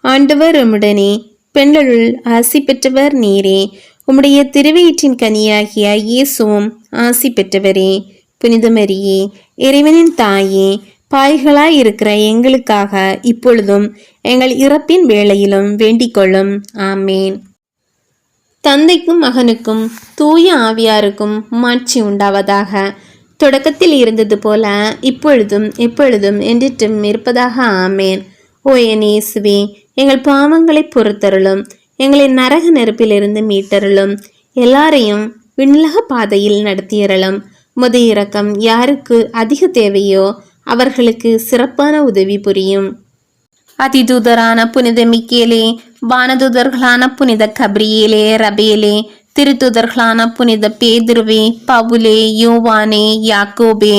ஆண்டவர் உம்முடனே, பெண்களுள் ஆசி பெற்றவர் நீரே. உம்முடைய திருவயிற்றின் கனியாகிய இயேசுவும் ஆசி பெற்றவரே. புனித மரியே, இறைவனின் தாயே, பாய்களாய் இருக்கிற எங்களுக்காக இப்பொழுதும் எங்கள் இறப்பின் வேளையிலும் வேண்டிக் கொள்ளும். ஆமேன். தந்தைக்கும் மகனுக்கும் தூய ஆவியாருக்கும் மாட்சி உண்டாவதாக. தொடக்கத்தில் இருந்தது போல இப்பொழுதும் எப்பொழுதும் என்றிட்டும் இருப்பதாக. ஆமேன். ஓ என் இயேசுவே, எங்கள் பாவங்களை பொறுத்தருளும், எங்களை நரக நெருப்பிலிருந்து மீட்டருளும், எல்லாரையும் விண்ணுலக பாதையில் நடத்தியறலும். உமது இரக்கம் யாருக்கு அதிக தேவையோ அவர்களுக்கு சிறப்பான உதவி புரியும். அதிதூதரான புனித மிக்கேலே, வானதூதர்களான புனித கப்ரியேலே, ரபேலே, திருத்தூதர்களான புனித பேதுருவே, பவுலே, யோவானே, யாக்கோபே,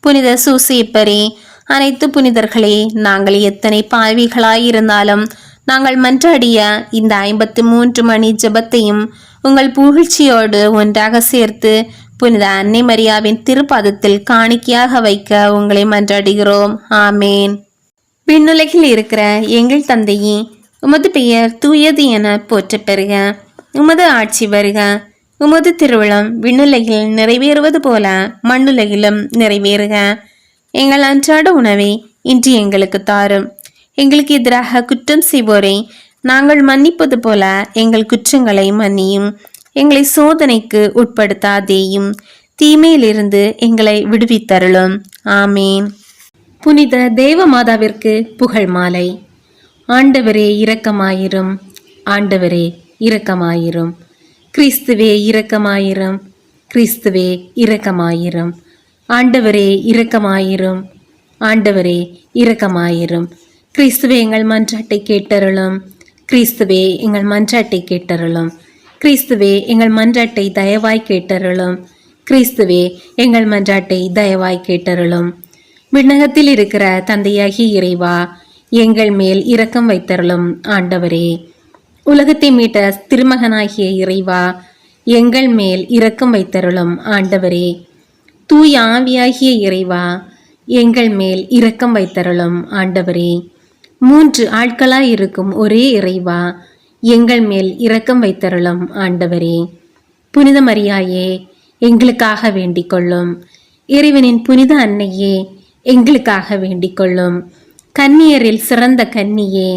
புனித சூசேப்பரே, அனைத்து புனிதர்களே, நாங்கள் எத்தனை பாவிகளாயிருந்தாலும் நாங்கள் மன்றாடிய இந்த 53 மணி ஜெபத்தையும் உங்கள் புகழ்ச்சியோடு ஒன்றாக சேர்த்து புனித அன்னை மரியாவின் திருப்பாதத்தில் காணிக்கையாக வைக்க உங்களை மன்றாடுகிறோம். ஆமேன். விண்ணுலகில் இருக்கிற எங்கள் தந்தையே, உமது பெயர் தூயது என போற்ற பெறுக. உமது ஆட்சி வருக. உமது திருவிழம் விண்ணுலகில் நிறைவேறுவது போல மண்ணுலகிலும் நிறைவேறுக. எங்கள் அன்றாட உணவை இன்று எங்களுக்கு தாரும். எங்களுக்கு எதிராக குற்றம் செய்வோரை நாங்கள் மன்னிப்பது போல எங்கள் குற்றங்களை மன்னியும். எங்களை சோதனைக்கு உட்படுத்தாதேயும், தீமையிலிருந்து எங்களை விடுவித்தருளும். ஆமேன். புனித தேவ மாதாவிற்கு புகழ் மாலை. ஆண்டவரே இரக்கமாயிரும், ஆண்டவரே இரக்கமாயிரும். கிறிஸ்துவே இரக்கமாயிரும், கிறிஸ்துவே இரக்கமாயிரும். ஆண்டவரே இரக்கமாயிரும், ஆண்டவரே இரக்கமாயிரும். கிறிஸ்துவே எங்கள் மன்றாட்டை கேட்டருளும், கிறிஸ்துவே எங்கள் மன்றாட்டை கேட்டருளும். கிறிஸ்துவே எங்கள் மன்றாட்டை தயவாய் கேட்டருளும், கிறிஸ்துவே எங்கள் மன்றாட்டை தயவாய் கேட்டருளும். விண்ணகத்தில் இருக்கிற தந்தையாகிய இறைவா, எங்கள் மேல் இரக்கம் வைத்தருளும். ஆண்டவரே, உலகத்தை மீட்ட திருமகனாகிய இறைவா, எங்கள் மேல் இரக்கம் வைத்தருளும். ஆண்டவரே, தூய ஆவியாகிய இறைவா, எங்கள் மேல் இரக்கம் வைத்தருளும். ஆண்டவரே, 3 ஆட்களாய் இருக்கும் ஒரே இறைவா, எங்கள் மேல் இரக்கம் வைத்தருளும். ஆண்டவரே, புனித மரியாயே, எங்களுக்காக வேண்டிக் கொள்ளும். இறைவனின் புனித அன்னையே, எங்களுக்காக வேண்டிக் கொள்ளும். கன்னியரில் சிறந்த கன்னியே,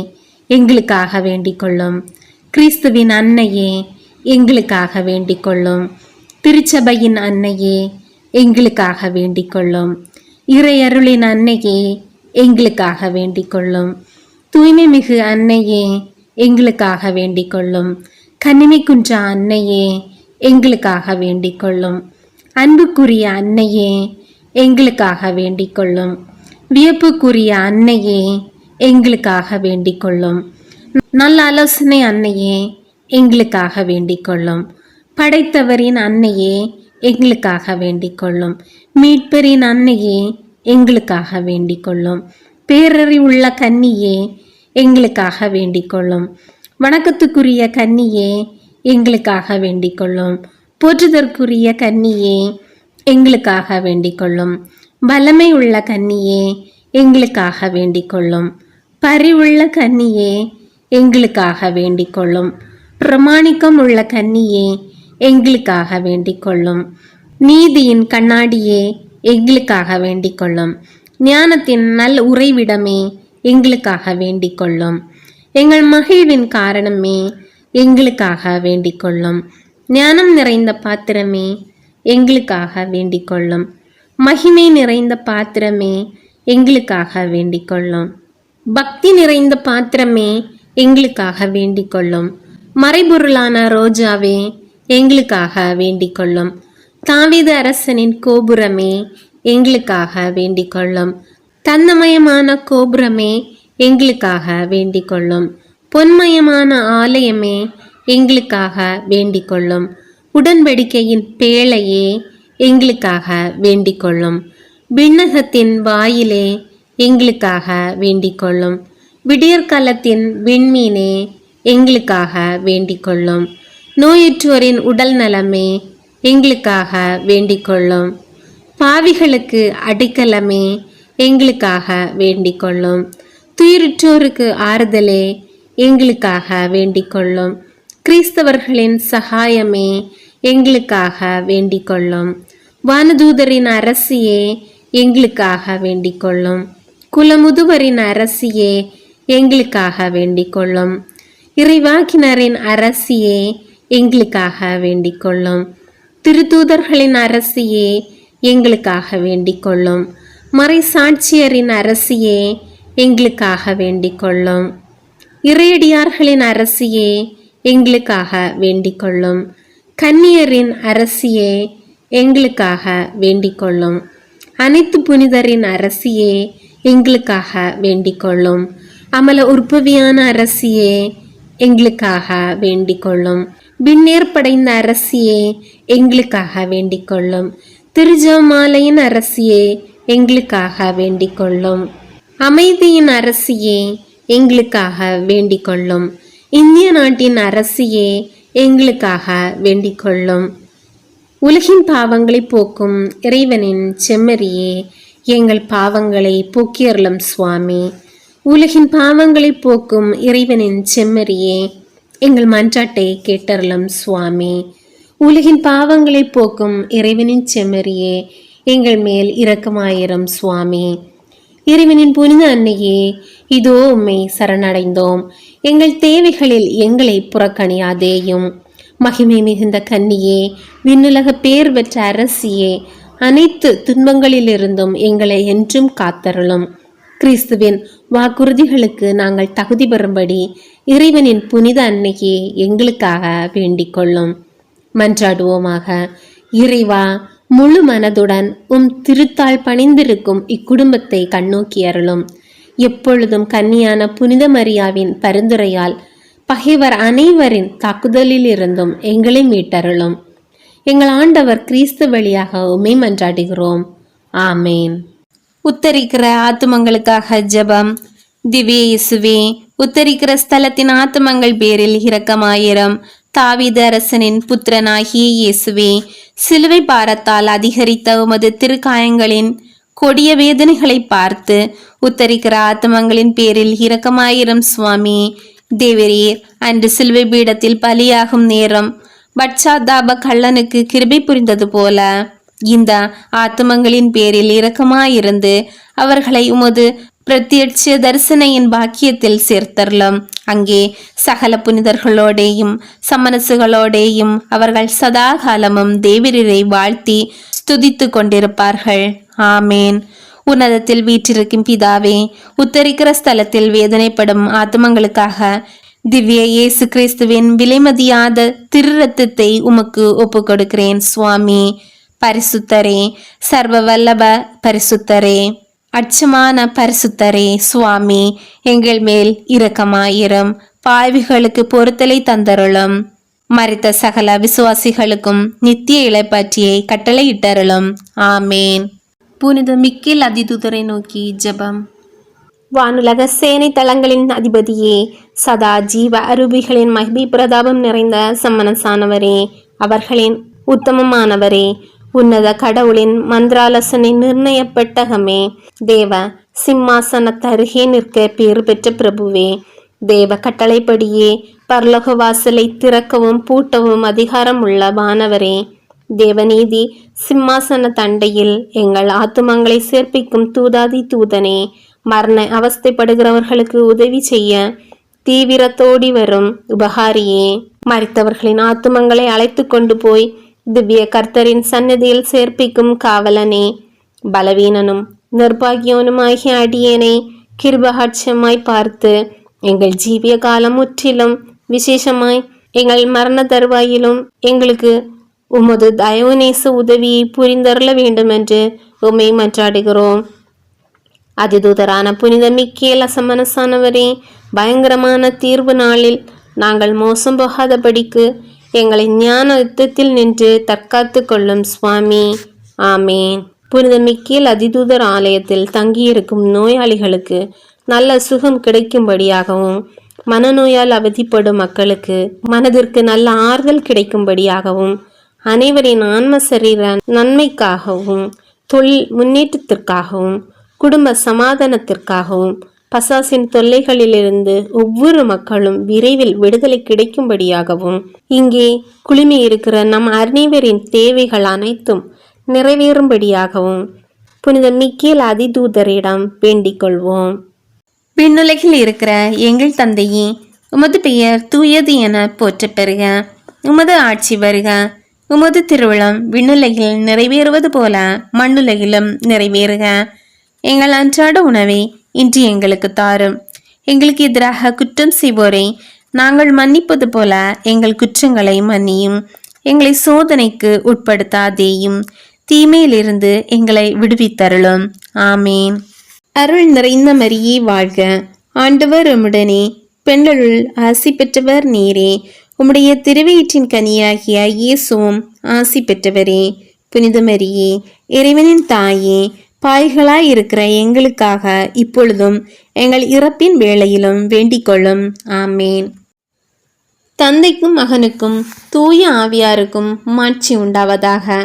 எங்களுக்காக வேண்டிக் கொள்ளும். கிறிஸ்துவின் அன்னையே, எங்களுக்காக வேண்டிக் கொள்ளும். திருச்சபையின் அன்னையே, எங்களுக்காக வேண்டிக் கொள்ளும். இறையருளின் அன்னையே, எங்களுக்காக வேண்டிக் கொள்ளும். தூய்மை மிகு அன்னையே, எங்களுக்காக வேண்டிக் கொள்ளும். கன்னிமை குன்ற அன்னையே, எங்களுக்காக வேண்டிக் கொள்ளும். அன்புக்குரிய அன்னையே, எங்களுக்காக வேண்டிக் கொள்ளும். வியப்புக்குரிய அன்னையே, எங்களுக்காக வேண்டிக் கொள்ளும். நல்ல ஆலோசனை அன்னையே, எங்களுக்காக வேண்டிக் கொள்ளும். படைத்தவரின் அன்னையே, எங்களுக்காக வேண்டிக் கொள்ளும். மீட்பரின் அன்னையே, எங்களுக்காக வேண்டிக் கொள்ளும். பேரறிவுள்ள கன்னியே, எங்களுக்காக வேண்டிக் கொள்ளும். வணக்கத்துக்குரிய கன்னியே, எங்களுக்காக வேண்டிக் கொள்ளும். போற்றுதற்குரிய கன்னியே, எங்களுக்காக வேண்டிக் கொள்ளும். வல்லமை உள்ள கன்னியே, எங்களுக்காக வேண்டிக் கொள்ளும். பரிவுள்ள கன்னியே, எங்களுக்காக வேண்டிக் கொள்ளும். பிரமாணிக்கம் உள்ள கன்னியே, எங்களுக்காக வேண்டிக் கொள்ளும். நீதியின் கண்ணாடியே, எங்களுக்காக வேண்டிக் கொள்ளும். ஞானத்தின் நல் உறைவிடமே, எங்களுக்காக வேண்டிக் கொள்ளும். எங்கள் மகிழ்வின் காரணமே, எங்களுக்காக வேண்டிக் கொள்ளும். ஞானம் நிறைந்த பாத்திரமே, எங்களுக்காக வேண்டிக் கொள்ளும். மகிமை நிறைந்த பாத்திரமே, எங்களுக்காக வேண்டிக் கொள்ளும். பக்தி நிறைந்த பாத்திரமே, எங்களுக்காக வேண்டிக் கொள்ளும். மறைபொருளான ரோஜாவே, எங்களுக்காக வேண்டிக் கொள்ளும். தாவீது அரசனின் கோபுரமே, எங்களுக்காக வேண்டிக் கொள்ளும். தன்னமயமான கோபுரமே, எங்களுக்காக வேண்டிக் கொள்ளும். பொன்மயமான ஆலயமே, எங்களுக்காக வேண்டிக் கொள்ளும். உடன்படிக்கையின் பேழையே, எங்களுக்காக வேண்டிக் கொள்ளும். விண்ணகத்தின் வாயிலே, எங்களுக்காக வேண்டிக் கொள்ளும். விடியற்காலத்தின் விண்மீனே, எங்களுக்காக வேண்டிக் கொள்ளும். நோயுற்றோரின் உடல் நலமே, எங்களுக்காக வேண்டிக் கொள்ளும். பாவிகளுக்கு அடைக்கலமே, எங்களுக்காக வேண்டிக் கொள்ளும். துயருற்றோருக்கு ஆறுதலே, எங்களுக்காக வேண்டிக் கொள்ளும். கிறிஸ்தவர்களின் சகாயமே, எங்களுக்காக வேண்டிக் கொள்ளும். வானதூதரின் அரசியே, எங்களுக்காக வேண்டிக் கொள்ளும். குலமுதுவரின் அரசியே, எங்களுக்காக வேண்டிக் கொள்ளும். இறைவாக்கினரின் அரசியே, எங்களுக்காக வேண்டிக் கொள்ளும். திருத்தூதர்களின் அரசியே, எங்களுக்காக வேண்டிக் கொள்ளும். மறை சாட்சியரின் அரசியே, எங்களுக்காக வேண்டிக் கொள்ளும். இறையடியார்களின் அரசியே, எங்களுக்காக வேண்டிக் கொள்ளும். கன்னியரின் அரசியே, எங்களுக்காக வேண்டிக் கொள்ளும். அனைத்து புனிதரின் அரசியே, எங்களுக்காக வேண்டிக் கொள்ளும். அமல உற்பவியான அரசியே, எங்களுக்காக வேண்டிக் கொள்ளும். விண்ணேற்படைந்த அரசியே, எங்களுக்காக வேண்டிக் கொள்ளும். திருஜமாலையின் அரசியே, எங்களுக்காக வேண்டிக் கொள்ளும். அமைதியின் அரசியே, எங்களுக்காக வேண்டிக் கொள்ளும். இந்திய நாட்டின் அரசியே, எங்களுக்காக வேண்டிக் கொள்ளும். உலகின் பாவங்களை போக்கும் இறைவனின் செம்மறியே, எங்கள் பாவங்களை போக்கியருளும் சுவாமி. உலகின் பாவங்களை போக்கும் இறைவனின் செம்மறியே, எங்கள் மன்றாட்டை கேட்டருளும் சுவாமி. உலகின் பாவங்களை போக்கும் இறைவனின் செம்மறியே, எங்கள் மேல் இரக்கமாயிரும் சுவாமி. இறைவனின் புனித அன்னையே, இதோ உம்மை சரணடைந்தோம். எங்கள் தேவைகளில் எங்களை புறக்கணியாதேயும். மகிமை மிகுந்த கன்னியே, விண்ணுலக பேர் பெற்ற அரசியே, அனைத்து துன்பங்களிலிருந்தும் எங்களை என்றும் காத்தருளும். கிறிஸ்துவின் வாக்குறுதிகளுக்கு நாங்கள் தகுதி பெறும்படி இறைவனின் புனித அன்னையே, எங்களுக்காக வேண்டிக் கொள்ளும். மன்றாடுவோமாக. இறைவா, முழு மனதுடன் திருத்தாள் பணிந்திருக்கும் இக்குடும்பத்தை கண்ணோக்கி அருளும். எப்பொழுதும் கன்னியான புனித மரியாவின் பரிந்துரையால் பகைவர் அனைவரின் தாக்குதலில் இருந்தும் எங்களை மீட்டருளும். எங்கள் ஆண்டவர் கிறிஸ்து வழியாக உம்மை மன்றாடுகிறோம். ஆமேன். உத்தரிக்கிற ஆத்துமங்களுக்காக ஜெபம். திவ்ய இயேசுவே, உத்தரிக்கிற ஸ்தலத்தின் ஆத்துமங்கள் பேரில் இரக்கமாயிரம். தாவீது அரசனின் புத்திரனாகிய இயேசுவே, சிலுவை பாரத்தால் அதிகரித்த உமது திருக்காயங்களின் கொடிய வேதனைகளை பார்த்து உத்தரிக்கிற ஆத்மங்களின் பேரில் இரக்கமாயிரம் சுவாமி. தேவரீர் அன்று சிலுவை பீடத்தில் பலியாகும் நேரம் பட்சாதாப கள்ளனுக்கு கிருபை புரிந்தது போல இந்த ஆத்மங்களின் பேரில் இரக்கமாயிருந்து அவர்களை உமது பிரத்யட்ச தரிசனையின் பாக்கியத்தில் சேர்த்தரலாம். அங்கே சகல புனிதர்களோடேயும் சமனசுகளோடேயும் அவர்கள் சதா காலமும் தேவரீரை வாழ்த்தி ஸ்துதித்து கொண்டிருப்பார்கள். ஆமேன். உன்னதத்தில் வீற்றிருக்கும் பிதாவே, உத்தரிக்கிற ஸ்தலத்தில் வேதனைப்படும் ஆத்மங்களுக்காக திவ்ய இயேசு கிறிஸ்துவின் விலைமதியாத திரு ரத்தத்தை உமக்கு ஒப்பு கொடுக்கிறேன் சுவாமி. பரிசுத்தரே, சர்வ வல்லப பரிசுத்தரே, அச்சமான பரிசுத்தரே சுவாமி, எங்கள் மேல் இரக்கமாயிரம். பாவிகளுக்கு பொறுத்தலை தந்தருளும். மரித்த சகல விசுவாசிகளுக்கும் நித்திய இளைப்பாற்றியை கட்டளையிட்டருளும். ஆமேன். புனித மிக்கேல் அதிதூதரை நோக்கி ஜெபம். வானுலக சேனை தளங்களின் அதிபதியே, சதா ஜீவ அரூபிகளின் மகிமை பிரதாபம் நிறைந்த சம்மனசானவரே, அவர்களின் உத்தமமானவரே, உன்னத கடவுளின் மந்திராலோசனை நிர்ணய பெட்டகமே, தேவ சிம்மாசனத்தருகே நிற்க பேறு பெற்ற பிரபுவே, தேவ கட்டளைப்படியே பரலோக வாசலை திறக்கவும் பூட்டவும் அதிகாரம் உள்ள வானவரே, தேவநீதி சிம்மாசன தண்டையில் எங்கள் ஆத்துமங்களை சேர்ப்பிக்கும் தூதாதி தூதனே, மரண அவஸ்தைப்படுகிறவர்களுக்கு உதவி செய்ய தீவிரத்தோடி வரும் உபகாரியே, மரித்தவர்களின் ஆத்துமங்களை அழைத்து கொண்டு போய் திவ்ய கர்த்தரின் சன்னதியில் சேர்ப்பிக்கும் காவலனே, பலவீனனும் நிர்பாகியோனுமாகிய அடியேனை கிருபகாட்சியமாய் பார்த்து எங்கள் ஜீவிய காலம் முற்றிலும் விசேஷமாய் எங்கள் மரண தருவாயிலும் எங்களுக்கு உமது தயவுநேச உதவியை புரிந்தருள வேண்டும் என்று உம்மை மன்றாடுகிறோம். அதிதூதரான புனித மிக்கேல் அசமனசானவரே, பயங்கரமான தீர்வு நாளில் நாங்கள் மோசம் போகாதபடிக்கு எங்களை ஞான யுத்தத்தில் நின்று தற்காத்து கொள்ளும் சுவாமி. ஆமேன். புனித மிக்கேல் அதிதூதர் ஆலயத்தில் தங்கியிருக்கும் நோயாளிகளுக்கு நல்ல சுகம் கிடைக்கும்படியாகவும், மனநோயால் அவதிப்படும் மக்களுக்கு மனதிற்கு நல்ல ஆறுதல் கிடைக்கும்படியாகவும், அனைவரின் ஆன்ம சரீர நன்மைக்காகவும், தொழில் முன்னேற்றத்திற்காகவும், குடும்ப சமாதானத்திற்காகவும், பசாசின் தொல்லைகளிலிருந்து ஒவ்வொரு மக்களும் விரைவில் விடுதலை கிடைக்கும்படியாகவும், இங்கே குழுமி இருக்கிற நம் அனைவரின் தேவைகள் அனைத்தும் நிறைவேறும்படியாகவும் புனித மிக்கேல் அதிதூதரிடம் வேண்டிக் கொள்வோம். விண்ணுலகில் இருக்கிற எங்கள் தந்தையே, உமது பெயர் தூயது என போற்றப் பெறுக. உமது ஆட்சி வருக. உமது திருவுளம் விண்ணுலகில் நிறைவேறுவது போல மண்ணுலகிலும் நிறைவேறுக. எங்கள் அன்றாட உணவை இன்று எங்களுக்கு தாரும். எங்களுக்கு எதிராக குற்றம் செய்வோரை நாங்கள் மன்னிப்பது போல எங்கள் குற்றங்களை மன்னியும். எங்களை சோதனைக்கு உட்படுத்தாதேயும், தீமையிலிருந்து எங்களை விடுவித்தருளும். ஆமேன். அருள் நிறைந்த மரியே வாழ்க. ஆண்டவர் உம்முடனே, பெண்களுள் ஆசி பெற்றவர் நீரே. உம்முடைய திருவயிற்றின் கனியாகிய இயேசுவும் ஆசி பெற்றவரே. புனித மரியே, இறைவனின் தாயே, பாய்களாய் இருக்கிற எங்களுக்காக இப்பொழுதும் எங்கள் இறப்பின் வேளையிலும் வேண்டிக் கொள்ளும். ஆமேன். தந்தைக்கும் மகனுக்கும் தூய ஆவியாருக்கும் மாட்சி உண்டாவதாக.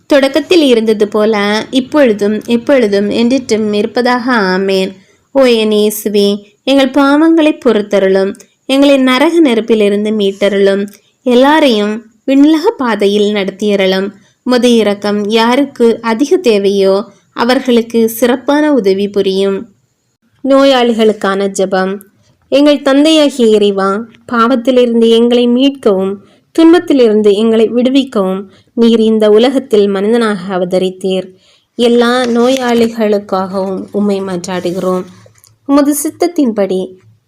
தொடக்கத்தில் இருந்தது போல இப்பொழுதும் எப்பொழுதும் என்றிட்டும் இருப்பதாக. ஆமேன். ஓ என் இயேசுவே, எங்கள் பாவங்களை பொறுத்தருளும். எங்களை நரக நெருப்பிலிருந்து மீட்டருளும். எல்லாரையும் விண்ணுலக பாதையில் நடத்தியறலும். உமது இரக்கம் யாருக்கு அதிக தேவையோ அவர்களுக்கு சிறப்பான உதவி புரியும். நோயாளிகளுக்கான ஜெபம். எங்கள் தந்தையாகிய இறைவா, பாவத்திலிருந்து எங்களை மீட்கவும் துன்பத்திலிருந்து எங்களை விடுவிக்கவும் நீர் இந்த உலகத்தில் மனிதனாக அவதரித்தீர். எல்லா நோயாளிகளுக்காகவும் உம்மை மன்றாடுகிறோம். உமது சித்தத்தின்படி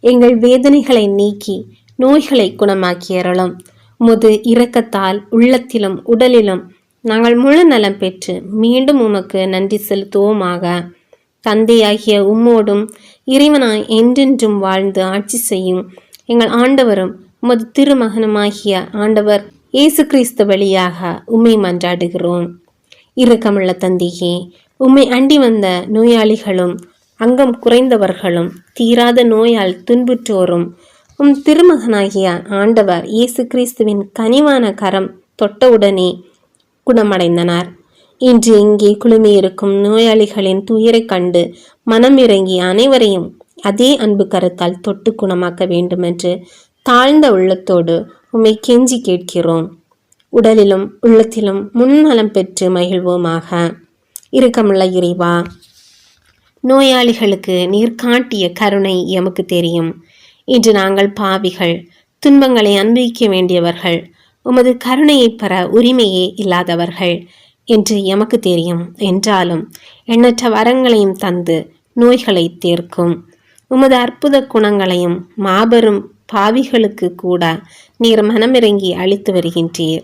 எங்கள் வேதனைகளை நீக்கி நோய்களை குணமாக்கியறலும். உமது இரக்கத்தால் உள்ளத்திலும் உடலிலும் நாங்கள் முழு நலம் பெற்று மீண்டும் உமக்கு நன்றி செலுத்துவோமாக. தந்தையாகிய உம்மோடும் இறைவனாய் என்றென்றும் வாழ்ந்து ஆட்சி செய்யும் எங்கள் ஆண்டவரும் உமது திருமகனுமாகிய ஆண்டவர் இயேசு கிறிஸ்து வழியாக உம்மை மன்றாடுகிறோம். இரக்கமுள்ள தந்தையே, உம்மை அண்டி வந்த நோயாளிகளும் அங்கம் குறைந்தவர்களும் தீராத நோயால் துன்புற்றோரும் உம் திருமகனாகிய ஆண்டவர் இயேசு கிறிஸ்துவின் கனிவான கரம் தொட்டவுடனே குணமடைந்தனர். இன்று இங்கே குழுமியிருக்கும் நோயாளிகளின் துயரை கண்டு மனம் இறங்கி அனைவரையும் அதே அன்பு கரத்தால் தொட்டு குணமாக்க வேண்டுமென்று தாழ்ந்த உள்ளத்தோடு உம்மை கெஞ்சி கேட்கிறோம். உடலிலும் உள்ளத்திலும் முன்னலம் பெற்று மகிழ்வோமாக. இரக்கமுள்ள இறைவா, நோயாளிகளுக்கு நீர் காட்டிய கருணை எமக்கு தெரியும். இன்று நாங்கள் பாவிகள், துன்பங்களை அனுபவிக்க வேண்டியவர்கள், உமது கருணையை பெற உரிமையே இல்லாதவர்கள் என்று எமக்கு தெரியும். என்றாலும் எண்ணற்ற வரங்களையும் தந்து நோய்களை தீர்க்கும் உமது அற்புத குணங்களையும் மாபெரும் பாவிகளுக்கு கூட நீர் மனமிறங்கி அளித்து வருகின்றீர்.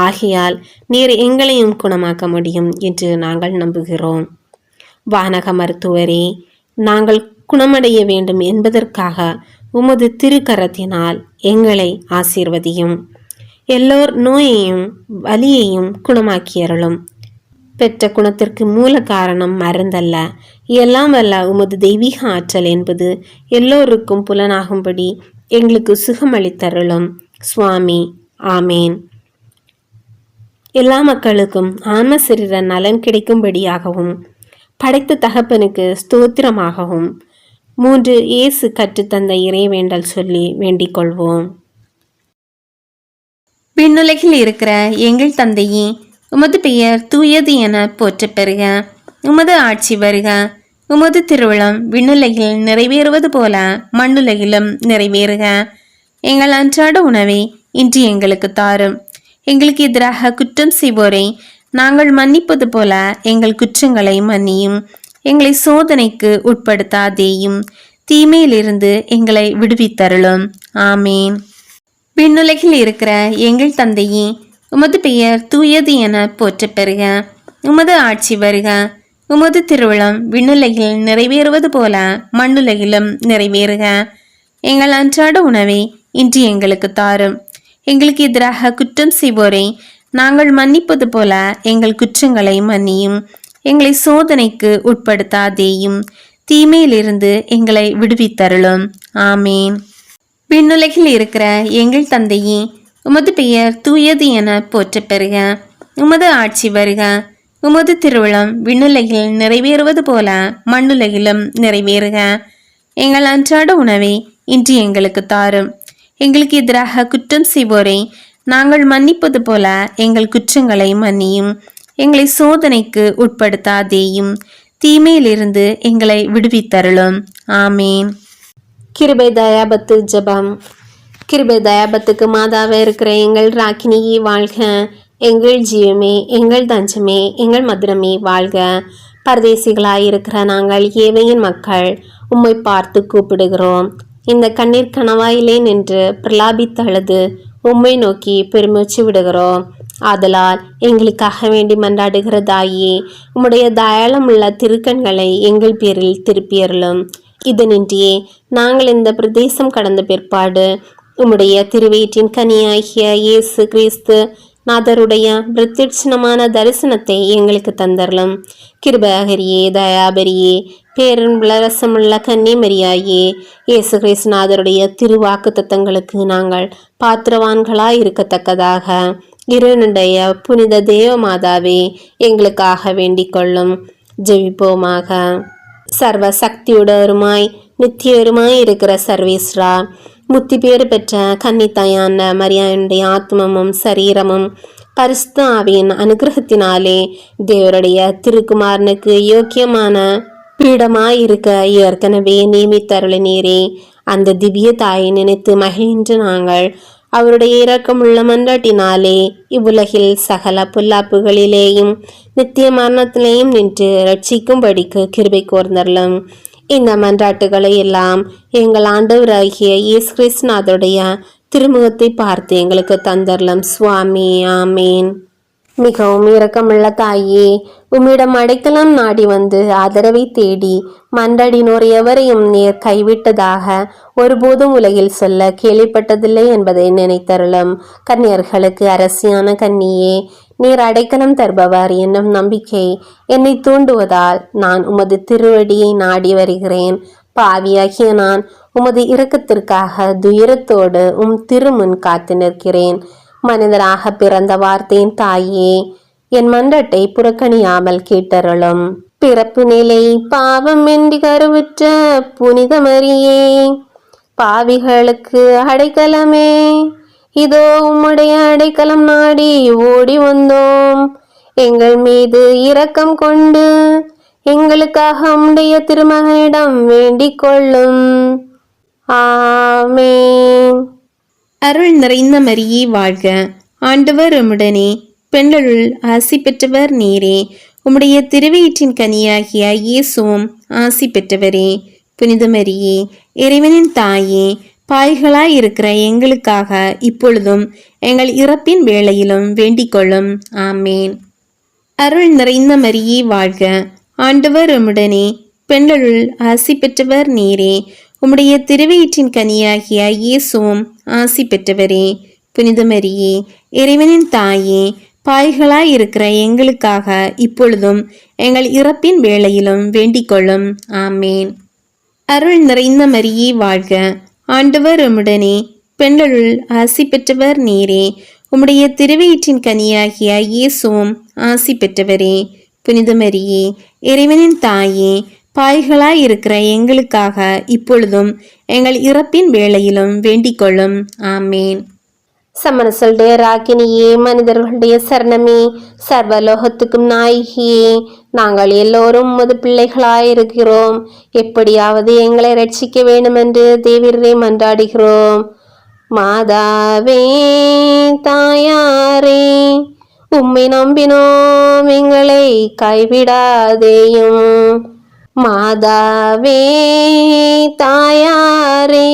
ஆகையால் நீர் எங்களையும் குணமாக்க முடியும் என்று நாங்கள் நம்புகிறோம். வானக மருத்துவரே, நாங்கள் குணமடைய வேண்டும் என்பதற்காக உமது திருக்கரத்தினால் எங்களை ஆசீர்வதியும். எல்லோர் நோயையும் வலியையும் குணமாக்கியறலும். பெற்ற குணத்திற்கு மூல காரணம் மருந்தல்ல, எல்லாம் வல்ல உமது தெய்வீக ஆற்றல் என்பது எல்லோருக்கும் புலனாகும்படி எங்களுக்கு சுகமளித்தருளும். சுவாமி. ஆமேன். எல்லா மக்களுக்கும் ஆன்ம சரீர நலன் கிடைக்கும்படியாகவும் படைத்த தகப்பனுக்கு ஸ்தோத்திரமாகவும் 3 இயேசு கற்றுத்தந்த இறைவேண்டல் சொல்லி வேண்டிக் கொள்வோம். விண்ணுலகில் இருக்கிற எங்கள் தந்தையே, உமது பெயர் தூயது என போற்றப் பெறுக. உமது ஆட்சி வருக. உமது திருவுளம் விண்ணுலகில் நிறைவேறுவது போல மண்ணுலகிலும் நிறைவேறுக. எங்கள் அன்றாட உணவை இன்று எங்களுக்கு தாரும். எங்களுக்கு எதிராக குற்றம் செய்வோரை நாங்கள் மன்னிப்பது போல எங்கள் குற்றங்களை மன்னியும். எங்களை சோதனைக்கு உட்படுத்தாதேயும், தீமையிலிருந்து எங்களை விடுவித்தருளும். ஆமேன். விண்ணுலகில் இருக்கிற எங்கள் தந்தையே, உமது பெயர் தூயது என போற்றப் பெறுக. உமது ஆட்சி வருக. உமது திருவுளம் விண்ணுலகில் நிறைவேறுவது போல மண்ணுலகிலும் நிறைவேறுக. எங்கள் அன்றாட உணவை இன்று எங்களுக்கு தாரும். எங்களுக்கு எதிராக குற்றம் செய்வோரை நாங்கள் மன்னிப்பது போல எங்கள் குற்றங்களை மன்னியும். எங்களை சோதனைக்கு உட்படுத்தாதேயும், தீமையிலிருந்து எங்களை விடுவித்தருளும். ஆமேன். விண்ணுலகில் இருக்கிற எங்கள் தந்தையே, உமது பெயர் தூயது என போற்றப் பெறுக. உமது ஆட்சி வருக. உமது திருவிழம் விண்ணுலகில் நிறைவேறுவது போல மண்ணுலகிலும் நிறைவேறுக. எங்கள் அன்றாட உணவை இன்று எங்களுக்கு தாரும். எங்களுக்கு எதிராக குற்றம் செய்வோரை நாங்கள் மன்னிப்பது போல எங்கள் குற்றங்களை மன்னியும். எங்களை சோதனைக்கு உட்படுத்தாதேயும், தீமையிலிருந்து எங்களை விடுவித்தருளும். ஆமேன். கிருபை தயாபத்து ஜெபம். கிருபை தயாபத்துக்கு மாதாவே இருக்கிற எங்கள் ராக்கினியே வாழ்க. எங்கள் ஜீவமே, எங்கள் தஞ்சமே, எங்கள் மதுரமே வாழ்க. பரதேசிகளாயிருக்கிற நாங்கள் ஏவையின் மக்கள் உம்மை பார்த்து கூப்பிடுகிறோம். இந்த கண்ணீர் கணவாயிலே நின்று பிரலாபித்தழுது உம்மை நோக்கி பெருமூச்சு விடுகிறோம். ஆதலால் எங்களுக்காக வேண்டி மன்றாடுகிற தாயே, உம்முடைய தயாளமுள்ள திருக்கண்களை எங்கள் பேரில் திருப்பியருளும். இதனின்றியே நாங்கள் இந்த பிரதேசம் கடந்த பிற்பாடு உம்முடைய திருவயிற்றின் கனியாகிய இயேசு கிறிஸ்து நாதருடைய பிரத்யட்சணமான தரிசனத்தை எங்களுக்கு தந்தரலும். கிருபாகரியே, தயாபரியே, பேரன்புள்ள ரசமுள்ள கன்னிமரியாயே, இயேசு கிறிஸ்துநாதருடைய திருவாக்கு தத்தங்களுக்கு நாங்கள் பாத்திரவான்களாய் இருக்கத்தக்கதாக இருனுடைய புனித தேவ மாதாவே எங்களுக்காக வேண்டிக் கொள்ளும். ஜெபிப்போமாக. சர்வ சக்தியுடருமாய் நித்தியருமாய் இருக்கிற சர்வேஸ்வரா, முத்தி பேறு பெற்ற கன்னித்தாயான மரியானுடைய ஆத்மமும் சரீரமும் பரிசுத்த ஆவியின் அனுகிரகத்தினாலே தேவருடைய திருக்குமாரனுக்கு யோக்கியமான பீடமாயிருக்க ஏற்கனவே நியமித்தருளினீரே. அந்த திவ்ய தாயை நினைத்து மகிழ்ந்து நாங்கள் அவருடைய இரக்கமுள்ள மன்றாட்டினாலே இவ்வுலகில் சகல புல்லாப்புகளிலேயும் நித்திய மரணத்திலேயும் நின்று ரட்சிக்கும்படிக்கு கிருபை கோர்ந்தரலும். இந்த மன்றாட்டுகளை எல்லாம் எங்கள் ஆண்டவராகிய இயேசு கிறிஸ்துநாதருடைய திருமுகத்தை பார்த்து எங்களுக்கு தந்தரலும் சுவாமி. ஆமேன். மிகவும் இரக்கமுள்ள தாயே, உம்மிடம் அடைக்கலம் நாடி வந்து ஆதரவை தேடி மன்றாடினோர் எவரையும் நீர் கைவிட்டதாக ஒருபோதும் உலகில் சொல்ல கேள்விப்பட்டதில்லை என்பதை நினைத்தருளும். கன்னியர்களுக்கு அரசியான கன்னியே, நீர் அடைக்கலம் தருபவர் என்னும் நம்பிக்கை என்னை தூண்டுவதால் நான் உமது திருவடியை நாடி வருகிறேன். பாவியாகிய நான் உமது இரக்கத்திற்காக துயரத்தோடு திருமுன் காத்து நிற்கிறேன். மனிதராக பிறந்த வார்த்தையின் தாயே, என் மன்றட்டை புறக்கணியாமல் கேட்டருளும். பிறப்பு நிலை பாவம் என்று கருவுற்ற புனித மரியே, பாவிகளுக்கு அடைக்கலமே, இதோ உம்முடைய அடைக்கலம் நாடி ஓடி வந்தோம். எங்கள் மீது இரக்கம் கொண்டு எங்களுக்காக உம்முடைய திருமகனிடம் வேண்டிக் கொள்ளும். ஆமேன். அருள் நிறைந்த மரியே வாழ்க. ஆண்டவர் உம்முடனே, பெண்களுள் ஆசி பெற்றவர் நீரே. உம்முடைய திருவயிற்றின் கனியாகிய இயேசுவும் ஆசி பெற்றவரே. புனித மரியே, இறைவனின் தாயே, பாய்களாய் இருக்கிற எங்களுக்காக இப்பொழுதும் எங்கள் இறப்பின் வேளையிலும் வேண்டிக் கொள்ளும். ஆமேன். அருள் நிறைந்த மரியே வாழ்க. ஆண்டவர் உம்முடனே, பெண்களுள் ஆசி பெற்றவர் நீரே. உம்முடைய திருவயிற்றின் கனியாகிய இயேசுவும் ஆசி பெற்றவரே. புனித மரியே, இறைவனின் தாயே, பாய்களாய் இருக்கிற எங்களுக்காக இப்பொழுதும் எங்கள் இறப்பின் வேளையிலும் வேண்டிக் கொள்ளும். ஆமேன். அருள் நிறைந்த மரியே வாழ்க. ஆண்டவர் உம்முடனே, பெண்களுள் ஆசி பெற்றவர் நீரே. உம்முடைய திருவயிற்றின் கனியாகிய இயேசுவும் ஆசி பெற்றவரே. புனித மரியே, இறைவனின் தாயே, பாய்களாய் இருக்கிற எங்களுக்காக இப்பொழுதும் எங்கள் இறப்பின் வேளையிலும் வேண்டிக் கொள்ளும். ஆமேன். சமரசலுடைய ராக்கினியே, மனிதர்களுடைய சரணமே, சர்வலோகத்துக்கும் நாயகியே, நாங்கள் எல்லோரும் உமது பிள்ளைகளாயிருக்கிறோம். எப்படியாவது எங்களை ரட்சிக்க வேண்டுமென்று தேவரே மன்றாடுகிறோம். மாதாவே, தாயாரே, உம்மை நம்பினோம், எங்களை கைவிடாதேயும். மாதாவே, தாயாரே,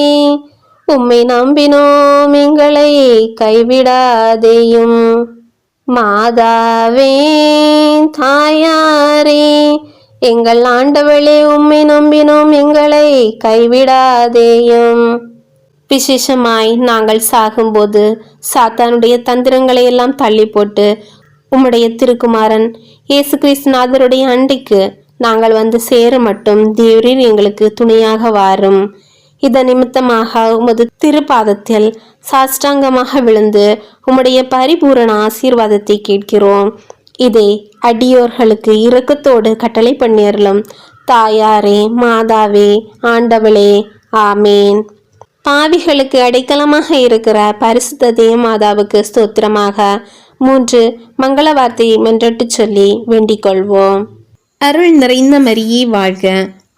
உம்மை நம்பினோம், எங்களை கைவிடாதேயும். மாதாவே, தாயாரே, எங்கள் ஆண்டவளே, உம்மை நம்பினோம், எங்களை கைவிடாதேயும். விசேஷமாய் நாங்கள் சாகும்போது சாத்தானுடைய தந்திரங்களை எல்லாம் தள்ளி போட்டு உம்முடைய திருக்குமாரன் இயேசு கிறிஸ்துநாதருடைய அண்டைக்கு நாங்கள் வந்து சேர மட்டும் தேவரீர் எங்களுக்கு துணையாக வாரும். இதன் நிமித்தமாக உமது திருப்பாதத்தில் சாஷ்டாங்கமாக விழுந்து உம்முடைய பரிபூரண ஆசீர்வாதத்தை கேட்கிறோம். இதை அடியோர்களுக்கு இரக்கத்தோடு கட்டளை பண்ணியருளும். தாயாரே, மாதாவே, ஆண்டவளே, ஆமேன். பாவிகளுக்கு அடைக்கலமாக இருக்கிற பரிசுத்த தேவமாதாவுக்கு ஸ்தோத்திரமாக 3 மங்கள வார்த்தையை மன்றட்டு சொல்லி வேண்டிக் கொள்வோம். அருள் நிறைந்த மரியே வாழ்க,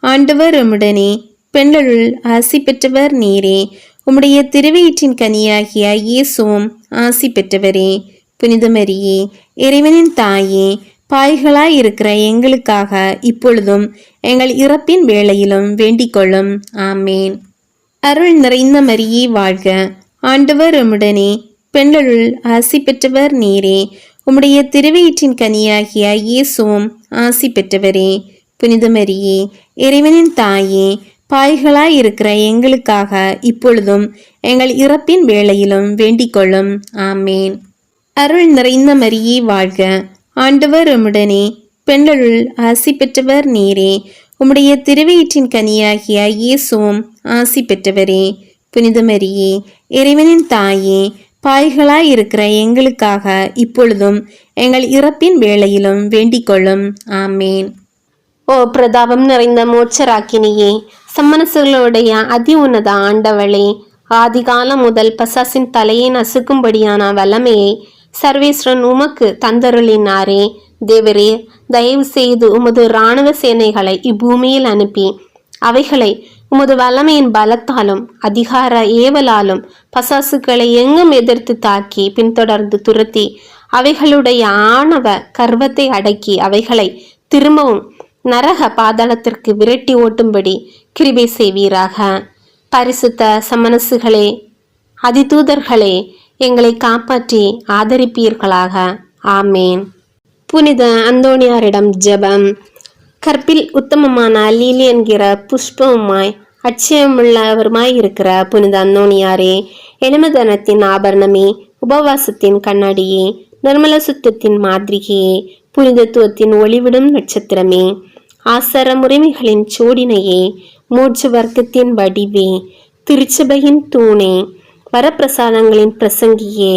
ஆண்டவர் உம்முடனே, பெண்களுள் ஆசி பெற்றவர் நீரே. உம்முடைய திருவயிற்றின் கனியாகிய இயேசுவும் ஆசி பெற்றவரே. புனித மரியே, இறைவனின் தாயே, பாய்களாய் இருக்கிற எங்களுக்காக இப்பொழுதும் எங்கள் இறப்பின் வேளையிலும் வேண்டிக் கொள்ளும். ஆமேன். அருள் நிறைந்த மரியே வாழ்க, ஆண்டவர் உம்முடனே, பெண்களுள் ஆசி பெற்றவர் நீரே. உம்முடைய திருவயிற்றின் கனியாகிய இயேசுவும் ஆசி பெற்றவரே. புனித மரியே, இறைவனின் தாயே, பாய்களாய் இருக்கிற எங்களுக்காக இப்பொழுதும் எங்கள் இறப்பின் வேளையிலும் வேண்டிக் கொள்ளும். ஆமேன். அருள் நிறைந்த மரியே வாழ்க, ஆண்டவர் உம்முடனே, பெண்களுள் ஆசி பெற்றவர் நீரே. உம்முடைய திருவயிற்றின் கனியாகிய இயேசுவும் ஆசி பெற்றவரே. புனித மரியே, இறைவனின் தாயே, பாய்களாய் இருக்கிற எங்களுக்காக இப்பொழுதும் எங்கள் இறப்பின் வேளையிலும் வேண்டிக் கொள்ளும். ஆமேன். ஓ பிரதாபம் நிறைந்த மோட்சராக்கினியே, சம்மனசுகளுடைய அதி உன்னத ஆண்டவளே, ஆதிகாலம் முதல் பசாசின் தலையை நசுக்கும்படியான வல்லமையை சர்வேஸ்வரன் உமக்கு தந்தருளினாரே. தேவரே, தயவு செய்து உமது இராணுவ சேனைகளை இப்பூமியில் அனுப்பி அவைகளை உமது வல்லமையின் பலத்தாலும் அதிகார ஏவலாலும் பசாசுக்களை எங்கும் எதிர்த்து தாக்கி பின்தொடர்ந்து துரத்தி அவைகளுடைய ஆணவ கர்வத்தை அடக்கி அவைகளை திரும்பவும் நரக பாதாளத்திற்கு விரட்டி ஓட்டும்படி கிருபை செய்வீராக. பரிசுத்த சமனசுகளே, அதிதூதர்களே, எங்களை காப்பாற்றி ஆதரிப்பீர்களாக. ஆமேன். புனித அந்தோணியாரிடம் ஜெபம். கற்பில் உத்தமமான லீலி என்கிற புஷ்பவுமாய் அட்சயமுள்ளவருமாய் இருக்கிற புனித அந்தோணியாரே, எளிமதனத்தின் ஆபரணமே, உபவாசத்தின் கண்ணாடியே, நிர்மல சுத்தத்தின் மாதிரிகையே, புனிதத்துவத்தின் ஒளிவிடும் நட்சத்திரமே, ஆசர முறைமைகளின் சோடினையே, மூச்சு வர்க்கத்தின் வடிவே, திருச்சபையின் தூணே, வரப்பிரசாதங்களின் பிரசங்கியே,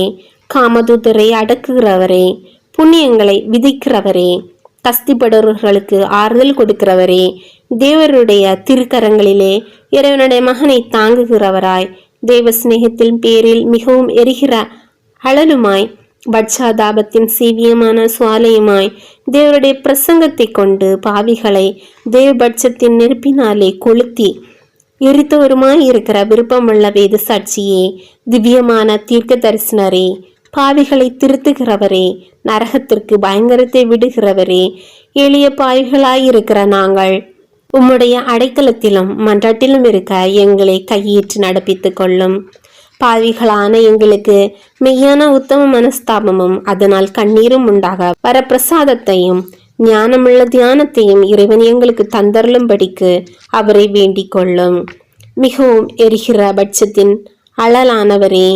காமதூதரை அடக்குகிறவரே, புண்ணியங்களை விதிக்கிறவரே, கஸ்திப்படுறவர்களுக்கு ஆறுதல் கொடுக்கிறவரே, தேவருடைய திருக்கரங்களிலே இறைவனுடைய மகனை தாங்குகிறவராய், தேவ சிநேகத்தின் பேரில் மிகவும் எரிகிற அழலுமாய், பட்சாதாபத்தின் சீவியமான சுவாலையுமாய், தேவருடைய பிரசங்கத்தை கொண்டு பாவிகளை தேவபட்சத்தின் நெருப்பினாலே கொளுத்தி எரித்தவருமாய் இருக்கிற விருப்பமுள்ள வேத சாட்சியே, திவ்யமான தீர்க்க தரிசனரே, பாவிகளை திருத்துகிறவரே, நரகத்திற்கு பயங்கரத்தை விடுகிறவரே, எளிய பாவிகளாயிருக்கிற நாங்கள் உம்முடைய அடைக்கலத்திலும் மன்றாட்டிலும் இருக்க எங்களை கையேற்று நடப்பித்து கொள்ளும். பாவிகளான எங்களுக்கு மெய்யான உத்தம மனஸ்தாபமும் அதனால் கண்ணீரும் உண்டாக வரப்பிரசாதத்தையும் ஞானமுள்ள தியானத்தையும் இறைவன் எங்களுக்கு தந்தருளும்படிக்கு அவரை வேண்டிக் கொள்ளும். மிகவும் எரிகிற பட்சத்தின் அழலானவரே,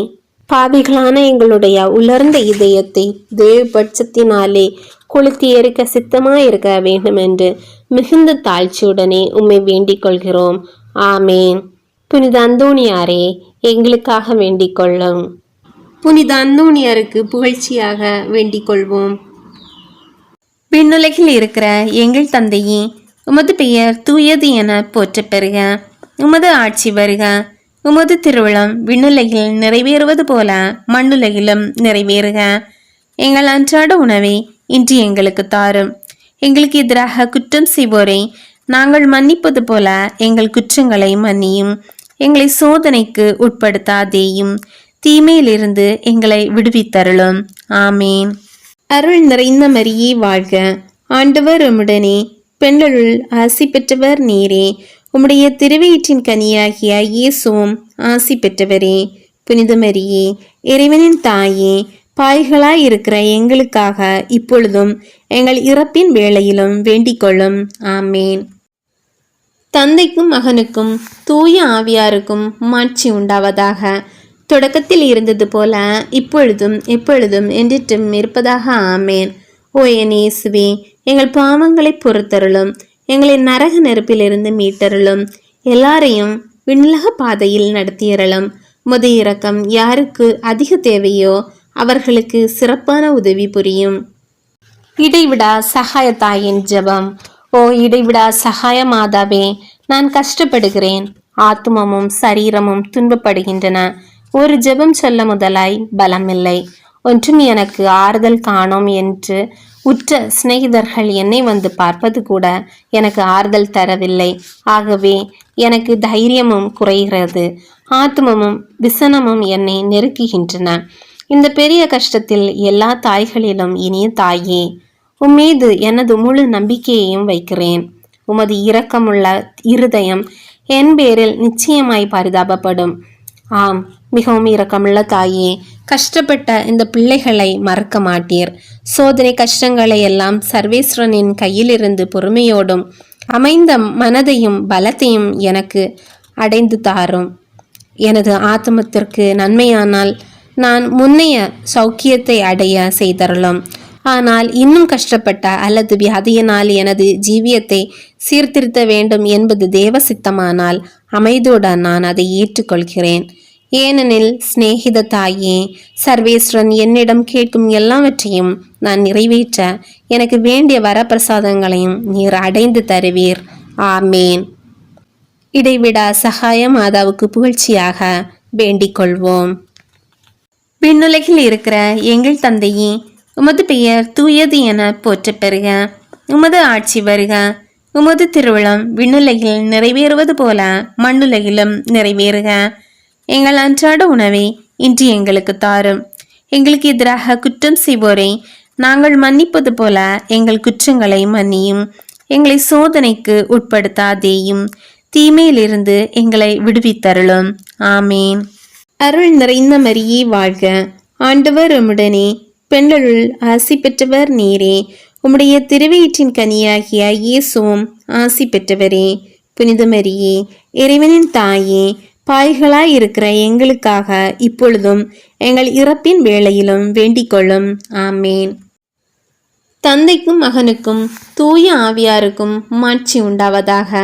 பாவிகளான எங்களுடைய உலர்ந்த இதயத்தை தேவபட்சத்தினாலே கொளுத்தி எரிக்க சித்தமாயிருக்க வேண்டும் என்று மிகுந்த தாழ்ச்சியுடனே உம்மை வேண்டிக் கொள்கிறோம். ஆமேன். புனித அந்தோணியாரே, எங்களுக்காக வேண்டிக் கொள்ளும். புனித அந்தோணியாருக்கு புகழ்ச்சியாக வேண்டிக் கொள்வோம். விண்ணுலகில் இருக்கிற எங்கள் தந்தையே, உமது பெயர் தூயது என போற்றப் பெறுக. உமது ஆட்சி வருக. உமது திருவிழம் விண்ணுலகில் நிறைவேறுவது போல மண்ணுலகிலும் நிறைவேறுக. எங்கள் அன்றாட உணவை இன்று எங்களுக்கு தாரும். எங்களுக்கு எதிராக குற்றம் செய்வோரை நாங்கள் மன்னிப்பது போல எங்கள் குற்றங்களை மன்னியும். எங்களை சோதனைக்கு உட்படுத்தாதேயும், தீமையிலிருந்து எங்களை விடுவித்தருளும். ஆமேன். அருள் நிறைந்த மரியே வாழ்க, ஆண்டவர் உம்முடனே, பெண்களுள் ஆசி பெற்றவர் நீரே. உம்முடைய திருவயிற்றின் கனியாகிய இயேசுவும் ஆசி பெற்றவரே. புனித மரியே, இறைவனின் தாயே, பாய்களாய் இருக்கிற எங்களுக்காக இப்பொழுதும் எங்கள் இறப்பின் வேளையிலும் வேண்டிக் கொள்ளும். ஆமேன். தந்தைக்கும் மகனுக்கும் தூய ஆவியாருக்கும் மாட்சி உண்டாவதாக. தொடக்கத்தில் இருந்தது போல இப்பொழுதும் எப்பொழுதும் என்றிட்டும் இருப்பதாக. ஆமேன். ஓ என் இயேசுவே, எங்கள் பாவங்களை பொறுத்தருளும். எங்களை நரக நெருப்பிலிருந்து மீட்டருளும். எல்லாரையும் விண்ணுலக பாதையில் நடத்தியறலும். உமது இரக்கம் யாருக்கு அதிக தேவையோ அவர்களுக்கு சிறப்பான உதவி புரியும். இடைவிடா சகாய தாயின் ஜெபம். ஓ இடைவிடா சகாய மாதாவே, நான் கஷ்டப்படுகிறேன். ஆத்துமமும் சரீரமும் துன்பப்படுகின்றன. ஒரு ஜெபம் சொல்ல முதலாய் பலமில்லை. ஒன்றும் எனக்கு ஆறுதல் காணோம் என்று உற்ற சிநேகிதர்கள் என்னை வந்து பார்ப்பது கூட எனக்கு ஆறுதல் தரவில்லை. ஆகவே எனக்கு தைரியமும் குறைகிறது. ஆத்துமமும் விசனமும் என்னை நெருக்குகின்றன. இந்த பெரிய கஷ்டத்தில் எல்லா தாய்களிலும் இனிய தாயே, உம்மீது எனது முழு நம்பிக்கையையும் வைக்கிறேன். உமது இரக்கமுள்ள இருதயம் என் பேரில் நிச்சயமாய் பரிதாபப்படும். ஆம், மிகவும் இரக்கமுள்ள தாயே, கஷ்டப்பட்ட இந்த பிள்ளைகளை மறக்க மாட்டீர். சோதனை கஷ்டங்களை எல்லாம் சர்வேஸ்வரனின் கையிலிருந்து பொறுமையோடும் அமைந்த மனதையும் பலத்தையும் எனக்கு அடைந்து தாரும். எனது ஆத்மத்திற்கு நன்மையானால் நான் முன்னைய சௌக்கியத்தை அடைய செய்தரலும். ஆனால் இன்னும் கஷ்டப்பட்ட அல்லது வியாதியினால் எனது ஜீவியத்தை சீர்திருத்த வேண்டும் என்பது தேவ சித்தமானால் அமைதியுடன் நான் அதை ஏற்றுக்கொள்கிறேன். ஏனெனில் சிநேகித தாயே, சர்வேஸ்வரன் என்னிடம் கேட்கும் எல்லாவற்றையும் நான் நிறைவேற்ற எனக்கு வேண்டிய வரப்பிரசாதங்களையும் நீர் அடைந்து தருவீர். ஆமேன். இடைவிடா சகாய மாதாவுக்கு புகழ்ச்சியாக வேண்டிக் கொள்வோம். விண்ணுலகில் இருக்கிற எங்கள் தந்தையே, உமது பெயர் தூயது என போற்றப் பெறுக. உமது ஆட்சி வருக. உமது திருவிழம் விண்ணுலகில் நிறைவேறுவது போல மண்ணுலகிலும் நிறைவேறுக. எங்கள் அன்றாட உணவை இன்று எங்களுக்கு தாரும். எங்களுக்கு எதிராக குற்றம் செய்வோரை நாங்கள் மன்னிப்பது போல எங்கள் குற்றங்களை மன்னியும். எங்களை சோதனைக்கு உட்படுத்தாதேயும், தீமையிலிருந்து எங்களை விடுவித்தருளும். ஆமேன். அருள் நிறைந்த மரியே வாழ்க. ஆண்டவர் உம்முடனே, பெண்களுள் ஆசி பெற்றவர் நீரே. உம்முடைய திருவயிற்றின் கனியாகிய இயேசுவும் ஆசி பெற்றவரே. புனித மரியே, இறைவனின் தாயே, பாய்களாய் இருக்கிற எங்களுக்காக இப்பொழுதும் எங்கள் இறப்பின் வேளையிலும் வேண்டிக் கொள்ளும். ஆமேன். தந்தைக்கும் மகனுக்கும் தூய ஆவியாருக்கும் மாட்சி உண்டாவதாக.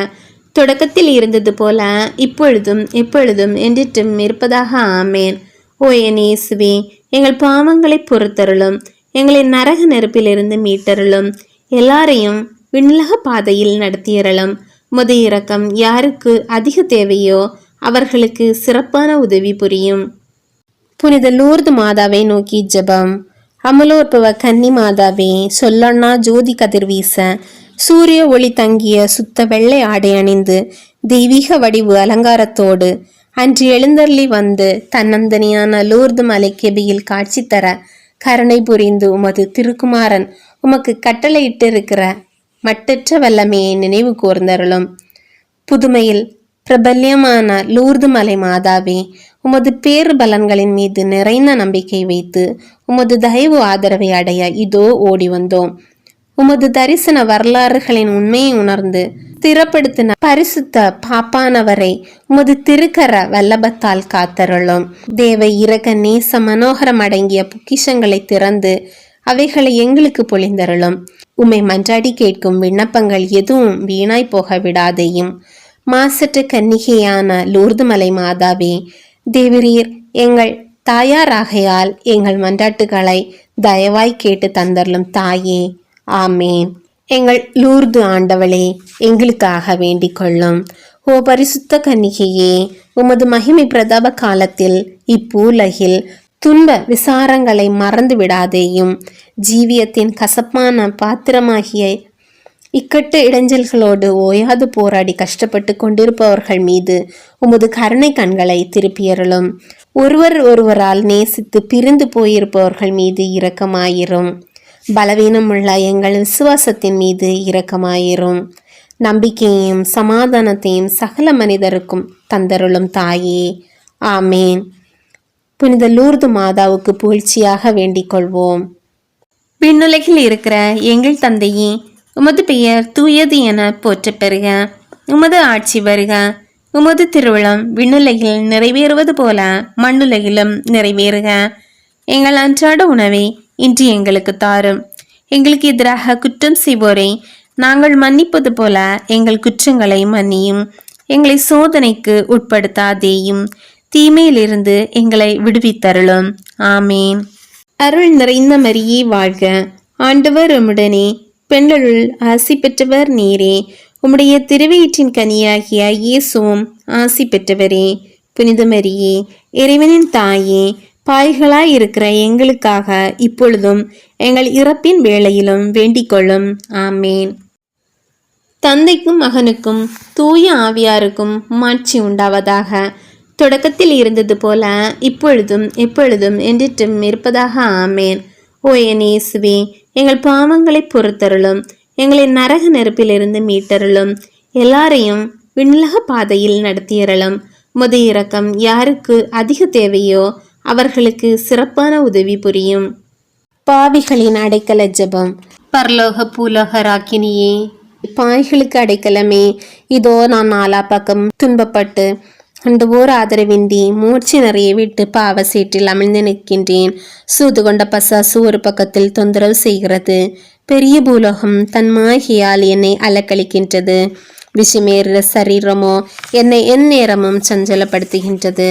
தொடக்கத்தில் இருந்தது போல இப்பொழுதும் எப்பொழுதும் என்றிட்டும் இருப்பதாக. ஆமேன். ஓ என் இயேசுவே, எங்கள் பாவங்களை பொறுத்தருளும். எங்களை நரக நெருப்பிலிருந்து மீட்டருளும். எல்லாரையும் விண்ணுலக பாதையில் நடத்தியறலும். உமது இரக்கம் யாருக்கு அதிக தேவையோ அவர்களுக்கு சிறப்பான உதவி புரியும். புனித லூர்து மாதாவை நோக்கி ஜெபம். அமலோற்பவ கன்னி மாதாவே, சொல்லொன்னா ஜோதி கதிர்வீச சூரிய ஒளி தங்கிய சுத்த வெள்ளை ஆடை அணிந்து தெய்வீக வடிவு அலங்காரத்தோடு அன்று எழுந்தருளி வந்து தன்னந்தனியான லூர்து மலைக்கெபியில் காட்சி தர கருணை புரிந்து உமது திருக்குமாரன் உமக்கு கட்டளையிட்டிருக்கிற மட்டற்ற வல்லமையை நினைவு கூர்ந்தருளும். புதுமையில் பிரபல்யமான லூர்து மலை மாதாவே, உமது பேறு பலன்களின் மீது நிறைந்த நம்பிக்கை வைத்து உமது தயவு ஆதரவை அடைய இதோ ஓடி வந்தோம். உமது தரிசன வரலாறுகளின் உண்மையை உணர்ந்து ஸ்திரப்படுத்தின பரிசுத்த பாப்பானவரை உமது திருக்கர வல்லபத்தால் காத்தருளும். தேவ இரக்க நேச மனோகரம் அடங்கிய பொக்கிஷங்களை திறந்து அவைகளை எங்களுக்கு பொழிந்தருளும். உம்மை மன்றாடி கேட்கும் விண்ணப்பங்கள் எதுவும் வீணாய் போக விடாதையும். மாசற்ற கன்னிகையான லூர்து மலை மாதாவே, தேவரீர் எங்கள் தாயாராகையால் எங்கள் மன்றாட்டுகளை தயவாய் கேட்டு தந்தருளும் தாயே. ஆமேன். எங்கள் லூர்து ஆண்டவளே, எங்களுக்காக வேண்டிக் கொள்ளும். ஓ பரிசுத்த கன்னிகையே, உமது மகிமை பிரதாப காலத்தில் இப்பூலகில் துன்ப விசாரங்களை மறந்து விடாதேயும். ஜீவியத்தின் கசப்பான பாத்திரமாகிய இக்கட்டு இடைஞ்சல்களோடு ஓயாது போராடி கஷ்டப்பட்டு கொண்டிருப்பவர்கள் மீது உமது கருணை கண்களை திருப்பியருளும். ஒருவரால் நேசித்து பிரிந்து போயிருப்பவர்கள் மீது இரக்கமாயிரும். பலவீனமுள்ள எங்கள் விசுவாசத்தின் மீது இரக்கமாயிரும். நம்பிக்கையையும் சமாதானத்தையும் சகல மனிதருக்கும் தந்தருளும் தாயே. ஆமேன். புனித லூர்து மாதாவுக்கு புகழ்ச்சியாக வேண்டிக் கொள்வோம். விண்ணுலகில் இருக்கிற எங்கள் தந்தையே, உமது பெயர் தூயது என போற்றப் பெறுக. உமது ஆட்சி வருக. உமது திருவிழம் விண்ணுலகில் நிறைவேறுவது போல மண்ணுலகிலும் நிறைவேறுக. எங்கள் அன்றாட உணவை இன்று எங்களுக்கு தாரும். எங்களுக்கு எதிராக குற்றம் செய்வோரை நாங்கள் மன்னிப்பது போல எங்கள் குற்றங்களை மன்னியும். எங்களை சோதனைக்கு உட்படுத்தாதேயும், தீமையிலிருந்து எங்களை விடுவித்தருளும். ஆமேன். அருள் நிறைந்த மரியே வாழ்க, ஆண்டவர் உம்முடனே, பெண்களுள் ஆசி பெற்றவர் நீரே. உம்முடைய திருவயிற்றின் கனியாகிய இயேசுவும் ஆசி பெற்றவரே. புனித மரியே, இறைவனின் தாயே, பாய்களாய் இருக்கிற எங்களுக்காக இப்பொழுதும் எங்கள் இறப்பின் வேளையிலும் வேண்டிக் கொள்ளும். ஆமேன். தந்தைக்கும் மகனுக்கும் தூய ஆவியாருக்கும் மாட்சி உண்டாவதாக. தொடக்கத்தில் இருந்தது போல இப்பொழுதும் எப்பொழுதும் என்றிட்டும் இருப்பதாக. ஆமேன். ஓ என் இயேசுவே, எங்கள் பாவங்களை பொறுத்தருளும், எங்களை நரக நெருப்பிலிருந்து மீட்டருளும், எல்லாரையும் விண்ணுலக பாதையில் நடத்தியறலும். முது இரக்கம் யாருக்கு அதிக தேவையோ அவர்களுக்கு சிறப்பான உதவி புரியும். பாவிகளின் அடைக்கல ஜெபம். பரலோக பூலோக ராக்கினியே, பாய்களுக்கு அடைக்கலமே, இதோ நான் நாலா பக்கம் துன்பப்பட்டு அண்டு ஓர் ஆதரவின்றி மூச்சு நிறைய விட்டு பாவ சேற்றில் அமிழ்ந்து நிற்கின்றேன். சூது கொண்ட பசாசு ஒரு பக்கத்தில் தொந்தரவு செய்கிறது. பெரிய பூலோகம் தன் மாகியால் என்னை அலக்களிக்கின்றது. விஷமேற சரீரமோ என்னை எந்நேரமும் சஞ்சலப்படுத்துகின்றது.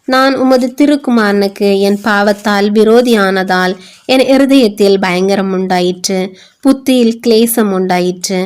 நான் உமது திருக்குமாரனுக்கு என் பாவத்தால் விரோதியானதால் என் இருதயத்தில் பயங்கரம் உண்டாயிற்று, புத்தியில் கிளேசம் உண்டாயிற்று.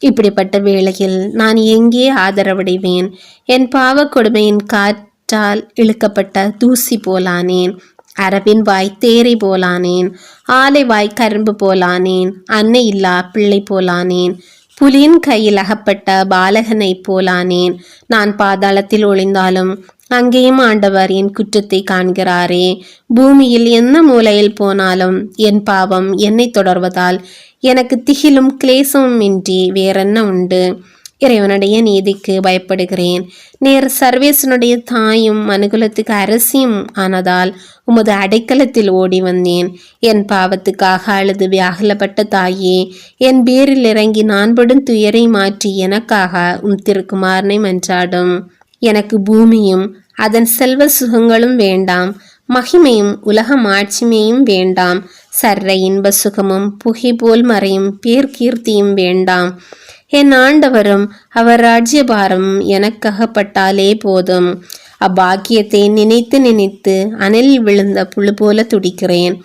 இப்படிப்பட்ட வேளையில் நான் எங்கே ஆதரவடைவேன்? என் பாவ கொடுமையின் காற்றால் இழுக்கப்பட்ட தூசி போலானேன். அரபின் வாய் தேரை போலானேன். ஆலை வாய் கரும்பு போலானேன். அன்னை இல்லா பிள்ளை போலானேன். புலியின் கையில் அகப்பட்ட பாலகனை போலானேன். நான் பாதாளத்தில் ஒளிந்தாலும் அங்கேயும் ஆண்டவர் என் குற்றத்தை காண்கிறாரே. பூமியில் எந்த மூலையில் போனாலும் என் பாவம் என்னை தொடர்வதால் எனக்கு திகிலும் கிளேசமும் இன்றி வேறென்ன உண்டு? இறைவனுடைய நீதிக்கு பயப்படுகிறேன். நேர் சர்வேசனுடைய தாயும் மனுகுலத்துக்கு அரசியும் ஆனதால் உமது அடைக்கலத்தில் ஓடி வந்தேன். என் பாவத்துக்காக அழுது வியாகுலப்பட்ட தாயே, என் பேரில் இறங்கி நான் படும் துயரை மாற்றி எனக்காக திருக்குமாரனை மன்றாடும். எனக்கு பூமியும் அதன் செல்வ சுகங்களும் வேண்டாம், மகிமையும் உலக மாட்சிமையும் வேண்டாம், சர்ற இன்ப சுகமும் புகை போல் மறையும் பேர்கீர்த்தியும் வேண்டாம். என் ஆண்டவரும் அவர் ராஜ்யபாரமும் எனக்ககப்பட்டாலே போதும். அப்பாக்கியத்தை நினைத்து நினைத்து அனலில் விழுந்த புழு போல துடிக்கிறேன்.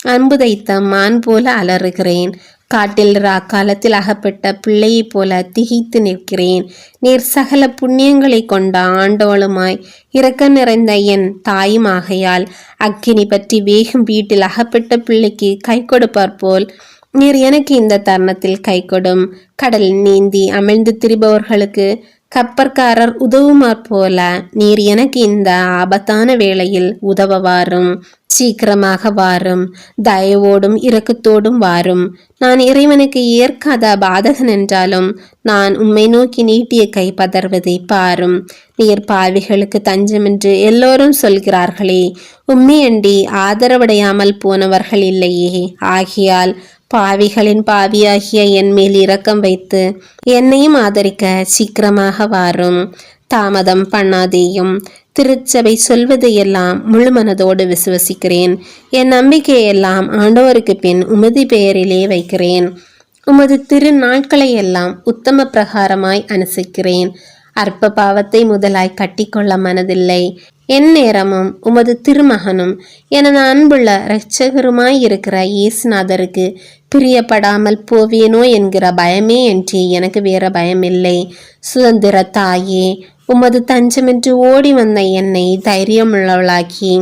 அன்பு தைத்த மான் போல அலறுகிறேன். காட்டில் காலத்தில் அகப்பட்ட பிள்ளையைப் போல திகைத்து நிற்கிறேன். நீர் சகல புண்ணியங்களை கொண்ட ஆண்டவளுமாய் இரக்க நிறைந்த என் தாயும் ஆகையால் அக்கினி பற்றி வேகும் வீட்டில் அகப்பட்ட பிள்ளைக்கு கை கொடுப்பார் போல் நீர் எனக்கு இந்த தருணத்தில் கை கொடும். கடல் நீந்தி அமிழ்ந்து திரிபவர்களுக்கு கப்பற்காரர் உதவுமாற் போல நீர் எனக்கு இந்த ஆபத்தான வேளையில் உதவ வாரும். சீக்கிரமாக வாரும். தயவோடும் இரக்கத்தோடும் வாரும். நான் இறைவனுக்கு ஏற்காத பாதகன் என்றாலும் நான் உம்மை நோக்கி நீட்டிய கை பதறுவதை பாரும். நீர் பாவிகளுக்கு தஞ்சமென்று எல்லோரும் சொல்கிறார்களே, உம்மையண்டி ஆதரவடையாமல் போனவர்கள் இல்லையே. ஆகியால் பாவிகளின் பாவியாகிய என் மேல் இரக்கம் வைத்து என்னையும் ஆதரிக்க சீக்கிரமாக வாரும். தாமதம் பண்ணாதேயும். திருச்சபை சொல்வதையெல்லாம் முழு மனதோடு விசுவசிக்கிறேன். என் நம்பிக்கையெல்லாம் ஆண்டவருக்கு பின் உமது பெயரிலே வைக்கிறேன். உமது திருநாட்களை எல்லாம் உத்தம பிரகாரமாய் அனுசரிக்கிறேன். அற்ப பாவத்தை முதலாய் கட்டிக்கொள்ள மனதில்லை. என் நேரமும் உமது திருமகனும் எனது அன்புள்ள இரட்சகருமாய் இருக்கிற இயேசுநாதருக்கு பிரியப்படாமல் போவேனோ என்கிற பயமே என்று எனக்கு வேற பயமில்லை. சுதந்திர தாயே, உமது தஞ்சமென்று ஓடி வந்த என்னை தைரியமுள்ளவளாக்கி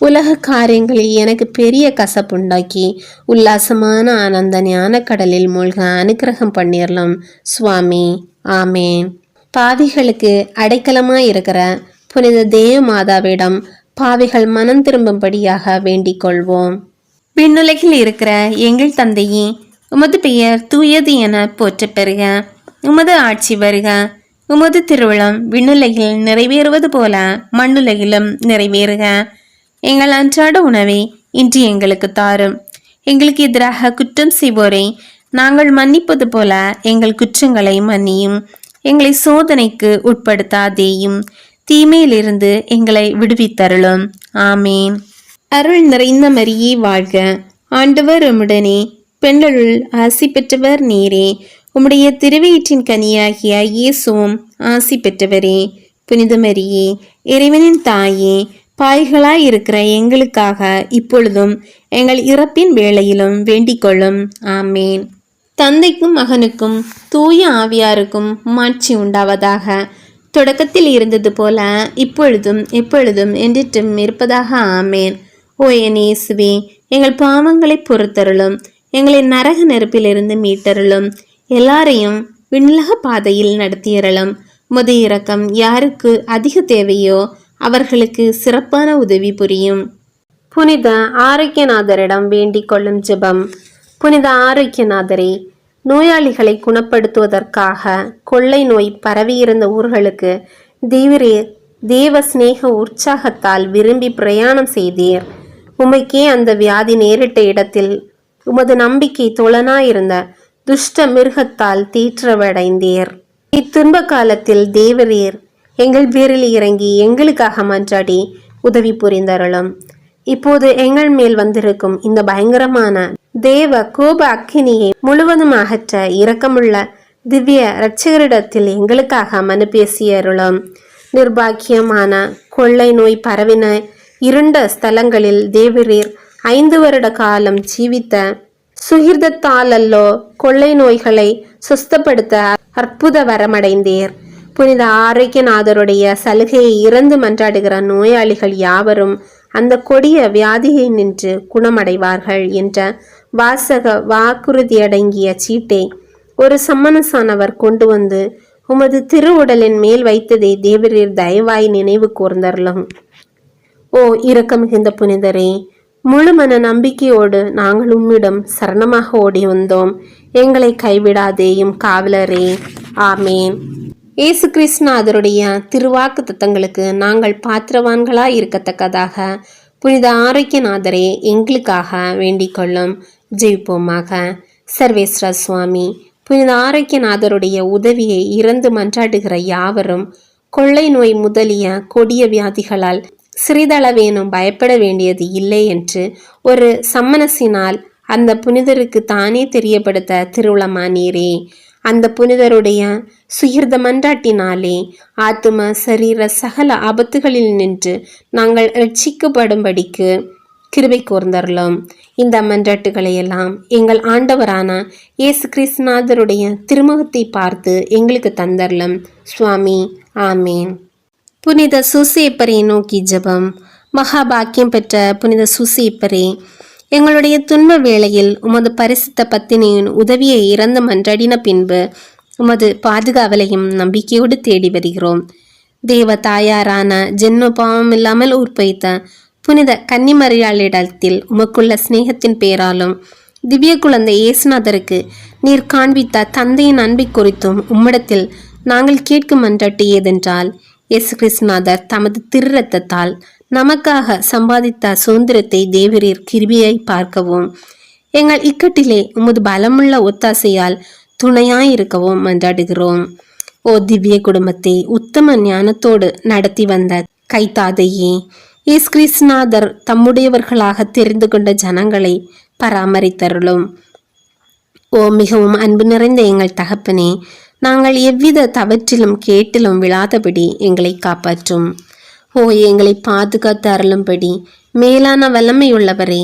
உலக காரியங்களில் எனக்கு பெரிய கசப்புண்டாக்கி உல்லாசமான ஆனந்த ஞான கடலில் மூழ்க அனுக்கிரகம் பண்ணிடலாம் சுவாமி. ஆமேன். பாவிகளுக்கு அடைக்கலமாய் இருக்கிற புனித தேவ மாதாவிடம் பாவிகள் மனம் திரும்பும்படியாக வேண்டிக் கொள்வோம். விண்ணுலகில் இருக்கிற எங்கள் தந்தையே, உமது பெயர் தூயது என போற்ற பெறுக. உமது ஆட்சி வருக. உமது திருவிழம் விண்ணுலகில் நிறைவேறுவது போல மண்ணுலகிலும் நிறைவேறுக. எங்கள் அன்றாட உணவை இன்று எங்களுக்கு தாரும். எங்களுக்கு எதிராக குற்றம் செய்வோரை நாங்கள் மன்னிப்பது போல எங்கள் குற்றங்களை மன்னியும். எங்களை சோதனைக்கு உட்படுத்தாதேயும், தீமையிலிருந்து எங்களை விடுவித்தருளும். ஆமேன். அருள் நிறைந்த மரியே வாழ்க, ஆண்டவர் உம்முடனே, பெண்களுள் ஆசி பெற்றவர் நீரே. உம்முடைய திருவயிற்றின் கனியாகிய இயேசுவும் ஆசி பெற்றவரே. புனித மரியே, இறைவனின் தாயே, பாய்களாய் இருக்கிற எங்களுக்காக இப்பொழுதும் எங்கள் இறப்பின் வேளையிலும் வேண்டிக் கொள்ளும். ஆமேன். தந்தைக்கும் மகனுக்கும் தூய ஆவியாருக்கும் மாட்சி உண்டாவதாக. தொடக்கத்தில் இருந்தது போல இப்பொழுதும் எப்பொழுதும் என்றிட்டும் இருப்பதாக. ஆமேன். ஓ என் இயேசுவே, எங்கள் பாவங்களை பொறுத்தருளும், எங்களை நரக நெருப்பிலிருந்து மீட்டருளும், எல்லாரையும் விண்ணுலக பாதையில் நடத்தியறலும். உமது இரக்கம் யாருக்கு அதிக தேவையோ அவர்களுக்கு சிறப்பான உதவி புரியும். புனித ஆரோக்கியநாதரிடம் வேண்டிக் கொள்ளும் ஜெபம். புனித ஆரோக்கியநாதரே, நோயாளிகளை குணப்படுத்துவதற்காக கொள்ளை நோய் பரவியிருந்த ஊர்களுக்கு தேவ சிநேக உற்சாகத்தால் விரும்பி பிரயாணம் செய்தீர். உமைக்கே அந்த வியாதி நேரிட்ட இடத்தில் உமது நம்பிக்கை தொழனாயிருந்த துஷ்ட மிருகத்தால் தீற்றவடைந்தீர். இத்துன்ப காலத்தில் தேவரீர் எங்கள் பேரில் இறங்கி எங்களுக்காக மன்றாடி உதவி புரிந்தருளும். இப்போது எங்கள் மேல் வந்திருக்கும் இந்த பயங்கரமான தேவ கோப அக்கினியை முழுவதும் அகற்ற இரக்கமுள்ள திவ்ய இரட்சகரிடத்தில் எங்களுக்காக மனு பேசியருளும். நிர்பாக்கியமான கொள்ளை நோய் பரவின இருண்ட ஸ்தலங்களில் தேவரீர் 5 வருட காலம் ஜீவித்த சுகிர்தத்தாலல்லோ கொள்ளை நோய்களை சுஸ்தப்படுத்த அற்புத வரமடைந்தீர். புனித ஆரோக்கியநாதருடைய சலுகையை இறந்து மன்றாடுகிற நோயாளிகள் யாவரும் அந்த கொடிய வியாதியை நின்று குணமடைவார்கள் என்ற வாசக வாக்குறுதியடங்கிய சீட்டை ஒரு சம்மனசானவர் கொண்டு வந்து உமது திருவுடலின் மேல் வைத்ததை தேவரீர் தயவாய் நினைவு கூர்ந்தருளும். ஓ இரக்கம் மிகுந்த புனிதரே, முழு மன நம்பிக்கையோடு நாங்கள் உம்மிடம் சரணமாக ஓடி வந்தோம். எங்களை கைவிடாதேயும் காவலரே. ஆமேன். இயேசு கிறிஸ்துநாதருடைய திருவாக்கு தத்தங்களுக்கு நாங்கள் பாத்திரவான்களாய் இருக்கத்தக்கதாக புனித ஆரோக்கியநாதரே எங்களுக்காக வேண்டிக் கொள்ளும். ஜெயிப்போமாக. சர்வேஸ்வர சுவாமி, புனித ஆரோக்கியநாதருடைய உதவியை இறந்து மன்றாடுகிற யாவரும் கொள்ளை நோய் முதலிய கொடிய வியாதிகளால் சிறிதளவேனும் பயப்பட வேண்டியது இல்லை என்று ஒரு சம்மனசினால் அந்த புனிதருக்கு தானே தெரியப்படுத்த திருவுளமானீரே. அந்த புனிதருடைய சுகிர்த மன்றாட்டினாலே ஆத்தும சரீர சகல ஆபத்துகளில் நின்று நாங்கள் ரட்சிக்கப்படும்படிக்கு கிருபை கூர்ந்தருளும். இந்த மன்றாட்டுகளை எல்லாம் எங்கள் ஆண்டவரான இயேசு கிறிஸ்துநாதருடைய திருமுகத்தை பார்த்து எங்களுக்கு தந்தருளும் சுவாமி. ஆமேன். புனித சூசேப்பரை நோக்கி ஜெபம். மகாபாக்கியம் பெற்ற புனித சூசேப்பரே, எங்களுடைய துன்ப வேளையில் உமது பரிசுத்த பத்தினியின் உதவியை இறந்து மன்றாடின பின்பு உமது பாதுகாவலையும் நம்பிக்கையோடு தேடி வருகிறோம். தேவ தாயாரான ஜென்ம பாவம் இல்லாமல் உற்பவித்த புனித கன்னிமரியாளிடத்தில் உமக்குள்ள சிநேகத்தின் பேராலும் திவ்ய குழந்தை இயேசுநாதருக்கு நீர் காண்பித்த தந்தையின் அன்பை குறித்தும் உம்மிடத்தில் நாங்கள் கேட்கும் மன்றாட்டு ஏதென்றால், இயேசு கிறிஸ்துநாதர் தமது திருரத்தத்தால் நமக்காக சம்பாதித்த சுதந்திரத்தை தேவரீர் கிருபையாய் பார்க்கவும், எங்கள் இக்கட்டிலே உமது பலமுள்ள ஒத்தாசையால் துணையாயிருக்கவும் மன்றாடுகிறோம். ஓ திவ்ய குடும்பத்தை உத்தம ஞானத்தோடு நடத்தி வந்த கைத்தாதையே, இயேசு கிறிஸ்துநாதர் தம்முடையவர்களாக தெரிந்து கொண்ட ஜனங்களை பராமரித்தருளும். ஓ மிகவும் அன்பு நிறைந்த எங்கள் தகப்பனே, நாங்கள் எவ்வித தவற்றிலும் கேட்டிலும் விழாதபடி எங்களை காப்பாற்றும். ஓ எங்களை பாதுகாத்து அருளும்படி மேலான வல்லமையுள்ளவரே,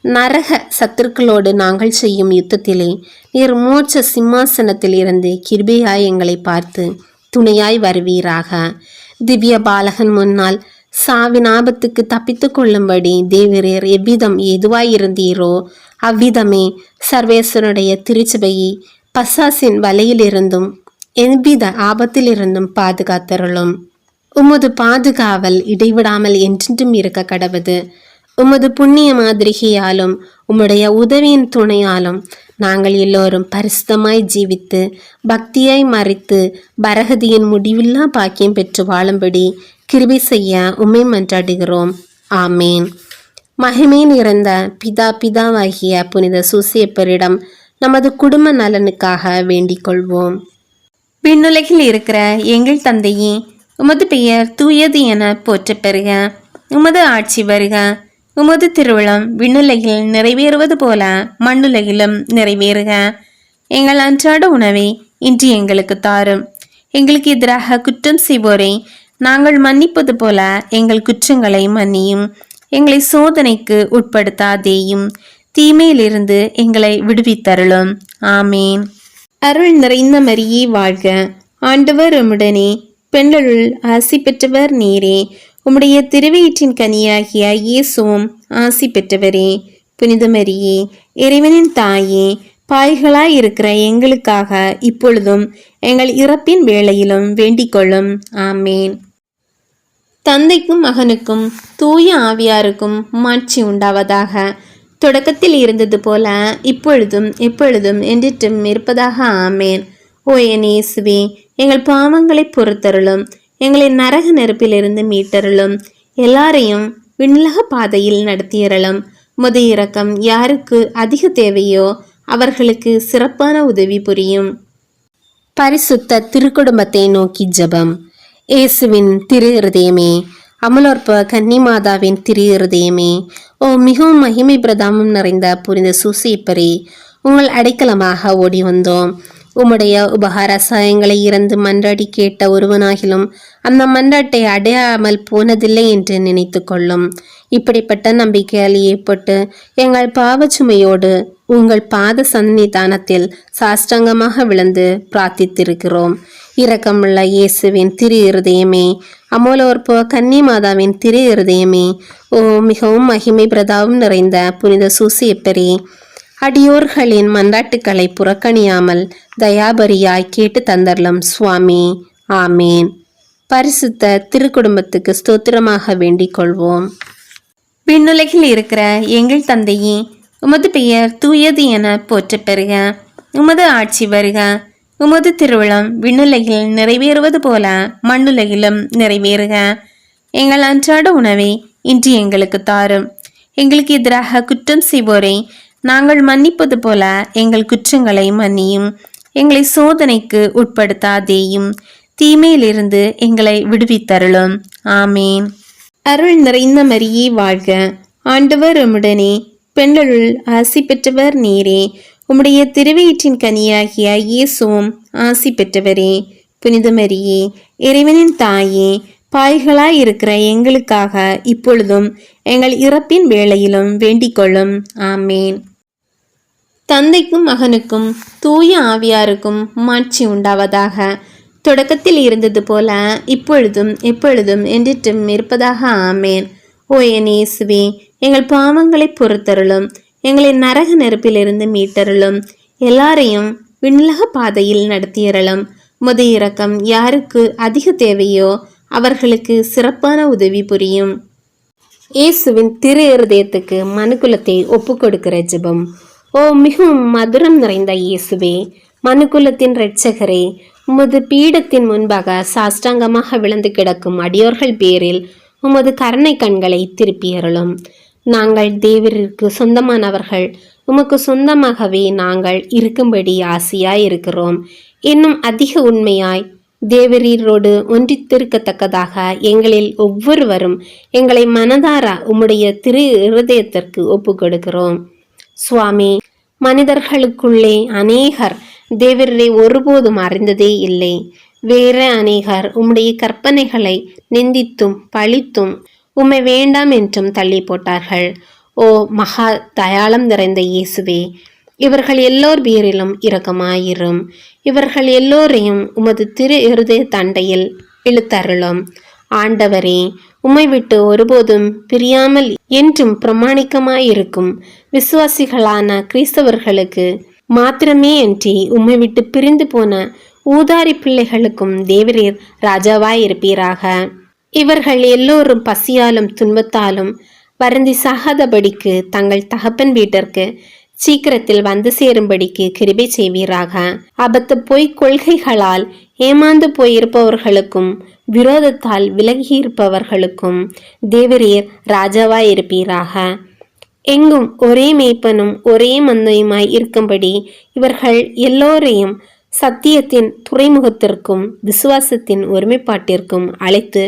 நரக சத்துருக்களோடு நாங்கள் செய்யும் யுத்தத்திலே நீர் மோட்ச சிம்மாசனத்தில் இருந்து கிருபையாய் எங்களை பார்த்து துணையாய் வருவீராக. திவ்ய பாலகன் முன்னால் சாவின் ஆபத்துக்கு தப்பித்து கொள்ளும்படி தேவரீர் எவ்விதம் எதுவாயிருந்தீரோ அவ்விதமே சர்வேஸ்வரனுடைய திருச்சபையை பசாசின் வலையிலிருந்தும் எவ்வித ஆபத்திலிருந்தும் பாதுகாத்தருளும். உமது பாதுகாவல் இடைவிடாமல் என்றென்றும் இருக்க கடவுது. உமது புண்ணிய மாதிரிகையாலும் உம்முடைய உதவியின் துணையாலும் நாங்கள் எல்லோரும் பரிசுத்தமாய் ஜீவித்து பக்தியாய் மறித்து பரகதியின் முடிவில்லா பாக்கியம் பெற்று வாழும்படி கிருபை செய்ய உம்மை மன்றாடுகிறோம். ஆமேன். மகிமை நிறைந்த பிதாவாகிய புனித சூசேப்பரிடம் நமது குடும்ப நலனுக்காக வேண்டிக் கொள்வோம். விண்ணுலகில் இருக்கிற எங்கள் தந்தையே, உமது பெயர் தூயது என போற்றப் பெறுக. உமது ஆட்சி வருக. உமது திருவுளம் விண்ணுலகில் நிறைவேறுவது போல மண்ணுலகிலும் நிறைவேறுக. எங்கள் அன்றாட உணவை இன்று எங்களுக்கு தாரும். எங்களுக்கு எதிராக குற்றம் செய்வோரை நாங்கள் மன்னிப்பது போல எங்கள் குற்றங்களை மன்னியும். எங்களை சோதனைக்கு உட்படுத்தாதேயும், தீமையிலிருந்து எங்களை விடுவித்தருளும். ஆமேன். அருள் நிறைந்த மரியே வாழ்க, ஆண்டவர் உம்முடனே, பெண்களுள் ஆசி பெற்றவர் நீரே. உம்முடைய திருவயிற்றின் கனியாகிய இயேசுவும் ஆசி பெற்றவரே. புனித மரியே, இறைவனின் தாயே, பாய்களாய் இருக்கிற எங்களுக்காக இப்பொழுதும் எங்கள் இறப்பின் வேளையிலும் வேண்டிக் கொள்ளும். ஆமேன். தந்தைக்கும் மகனுக்கும் தூய ஆவியாருக்கும் மாட்சி உண்டாவதாக. தொடக்கத்தில் இருந்தது போல இப்பொழுதும் எப்பொழுதும் என்றிட்டும் இருப்பதாக. ஆமேன். ஓ என் இயேசுவே, எங்கள் பாவங்களை பொறுத்தருளும், எங்களை நரக நெருப்பிலிருந்து மீட்டருளும், எல்லாரையும் விண்ணுலக பாதையில் நடத்தியறலும். முத இரக்கம் யாருக்கு அதிக தேவையோ அவர்களுக்கு சிறப்பான உதவி புரியும். பரிசுத்த திருக்குடும்பத்தை நோக்கி ஜெபம். இயேசுவின் திரு இருதயமே, அமலோற்ப கன்னிமாதாவின் திரு இருதயமே, ஓ மிகவும் மகிமை பிரதாமம் நிறைந்த புனித சூசையப்பரே, உங்கள் அடைக்கலமாக ஓடி வந்தோம். உம்முடைய உபகார சாயங்களை இறந்து மன்றாடி கேட்ட ஒருவனாகிலும் அந்த மன்றாட்டை அடையாமல் போனதில்லை என்று நினைத்து கொள்ளும். இப்படிப்பட்ட நம்பிக்கையால் ஏற்பட்டு எங்கள் பாவச்சுமையோடு உங்கள் பாத சன்னிதானத்தில் சாஷ்டாங்கமாக விழுந்து பிரார்த்தித்திருக்கிறோம். இரக்கமுள்ள இயேசுவின் திரு இருதயமே, அமோலோற்போ கன்னிமாதாவின் திரு இருதயமே, ஓ மிகவும் மகிமை பிரதாபம் நிறைந்த புனித சூசையப்பரே, அடியோர்களின் மன்றாட்டுக்களை புறக்கணியாமல் தயாபரியாய் கேட்டு தந்தரலாம் சுவாமி. ஆமேன். பரிசுத்த திருக்குடும்பத்துக்கு ஸ்தோத்திரமாக வேண்டிக் கொள்வோம். விண்ணுலகில் இருக்கிற எங்கள் தந்தையே, உமது பெயர் தூயது என போற்றப் பெறுக. உமது ஆட்சி வருக. உமது திருவிழம் விண்ணுலகில் நிறைவேறுவது போல மண்ணுலகிலும் நிறைவேறுக. எங்கள் அன்றாட உணவை இன்று எங்களுக்கு தாரும். எங்களுக்கு எதிராக குற்றம் செய்வோரை நாங்கள் மன்னிப்பது போல எங்கள் குற்றங்களை மன்னியும். எங்களை சோதனைக்கு உட்படுத்தாதேயும், தீமையிலிருந்து எங்களை விடுவித்தருளும். ஆமேன். அருள் நிறைந்த மரியே வாழ்க, ஆண்டவர் உம்முடனே, பெண்களுள் ஆசி பெற்றவர் நீரே. உம்முடைய திருவயிற்றின் கனியாகிய இயேசுவும் ஆசி பெற்றவரே. புனித மரியே, இறைவனின் தாயே, பாய்களாய் இருக்கிற எங்களுக்காக இப்பொழுதும் எங்கள் இறப்பின் வேளையிலும் வேண்டிக் கொள்ளும். ஆமேன். தந்தைக்கும் மகனுக்கும் தூய ஆவியாருக்கும் மாட்சி உண்டாவதாக. தொடக்கத்தில் இருந்தது போல இப்பொழுதும் எப்பொழுதும் என்றிட்டும் இருப்பதாக. ஆமேன். ஓ என் இயேசுவே, எங்கள் பாவங்களை பொறுத்தருளும், எங்களை நரக நெருப்பிலிருந்து மீட்டருளும், எல்லாரையும் விண்ணுலக பாதையில் நடத்தியறலும். முத இரக்கம் யாருக்கு அதிக தேவையோ அவர்களுக்கு சிறப்பான உதவி புரியும். இயேசுவின் திரு இருதயத்துக்கு மனுக்குலத்தை ஒப்பு கொடுக்கிற ஜெபம். ஓ மிகவும் மதுரம் நிறைந்த இயேசுவே, மனுக்குலத்தின் இரட்சகரே, உமது பீடத்தின் முன்பாக சாஷ்டாங்கமாக விழுந்து கிடக்கும் அடியோர்கள் பேரில் உமது கருணை கண்களை திருப்பியருளும். நாங்கள் தேவரிற்கு சொந்தமானவர்கள், உமக்கு சொந்தமாகவே நாங்கள் இருக்கும்படி ஆசையாய் இருக்கிறோம். இன்னும் அதிக உண்மையாய் தேவரீரோடு ஒன்றித்திருக்கத்தக்கதாக எங்களில் ஒவ்வொருவரும் எங்களை மனதார உம்முடைய திரு இருதயத்திற்கு ஒப்பு கொடுக்கிறோம். சுவாமி, மனிதர்களுக்குள்ளே அநேகர் தேவரை ஒருபோதும் அறிந்ததே இல்லை. வேற அநேகர் உம்முடைய கற்பனைகளை நிந்தித்தும் பழித்தும் உம்மை வேண்டாம் என்றும் தள்ளி போட்டார்கள். ஓ மகா தயாளம் நிறைந்த இயேசுவே, இவர்கள் எல்லோர் பேரிலும் இரக்கமாயிரும். இவர்கள் எல்லோரையும் உமது திரு இருதய தண்டையில் இழுத்தருளும். ஆண்டவரே, உம்மை விட்டு ஒருபோதும் பிரியாமல் என்றும் பிரமாணிக்கமாயிருக்கும் விசுவாசிகளான கிறிஸ்தவர்களுக்கு மாத்திரமே அன்றி உம்மை விட்டு பிரிந்து போன ஊதாரி பிள்ளைகளுக்கும் தேவரீர் ராஜாவாயிருப்பீராக. இவர்கள் எல்லோரும் பசியாலும் துன்பத்தாலும் வருந்தி சாகாதபடிக்கு தங்கள் தகப்பன் வீட்டிற்கு சீக்கிரத்தில் வந்து சேரும்படிக்கு கிருபை செய்வீராக. அபத்த பொய்க் கொள்கைகளால் ஏமாந்து போயிருப்பவர்களுக்கும் விரோதத்தால் விலகியிருப்பவர்களுக்கும் தேவரீர் ராஜாவாயிருப்பீராக. எங்கும் ஒரே மேய்ப்பனும் ஒரே மந்தையுமாய் இருக்கும்படி இவர்கள் எல்லோரையும் சத்தியத்தின் துறைமுகத்திற்கும் விசுவாசத்தின் ஒருமைப்பாட்டிற்கும் அழைத்து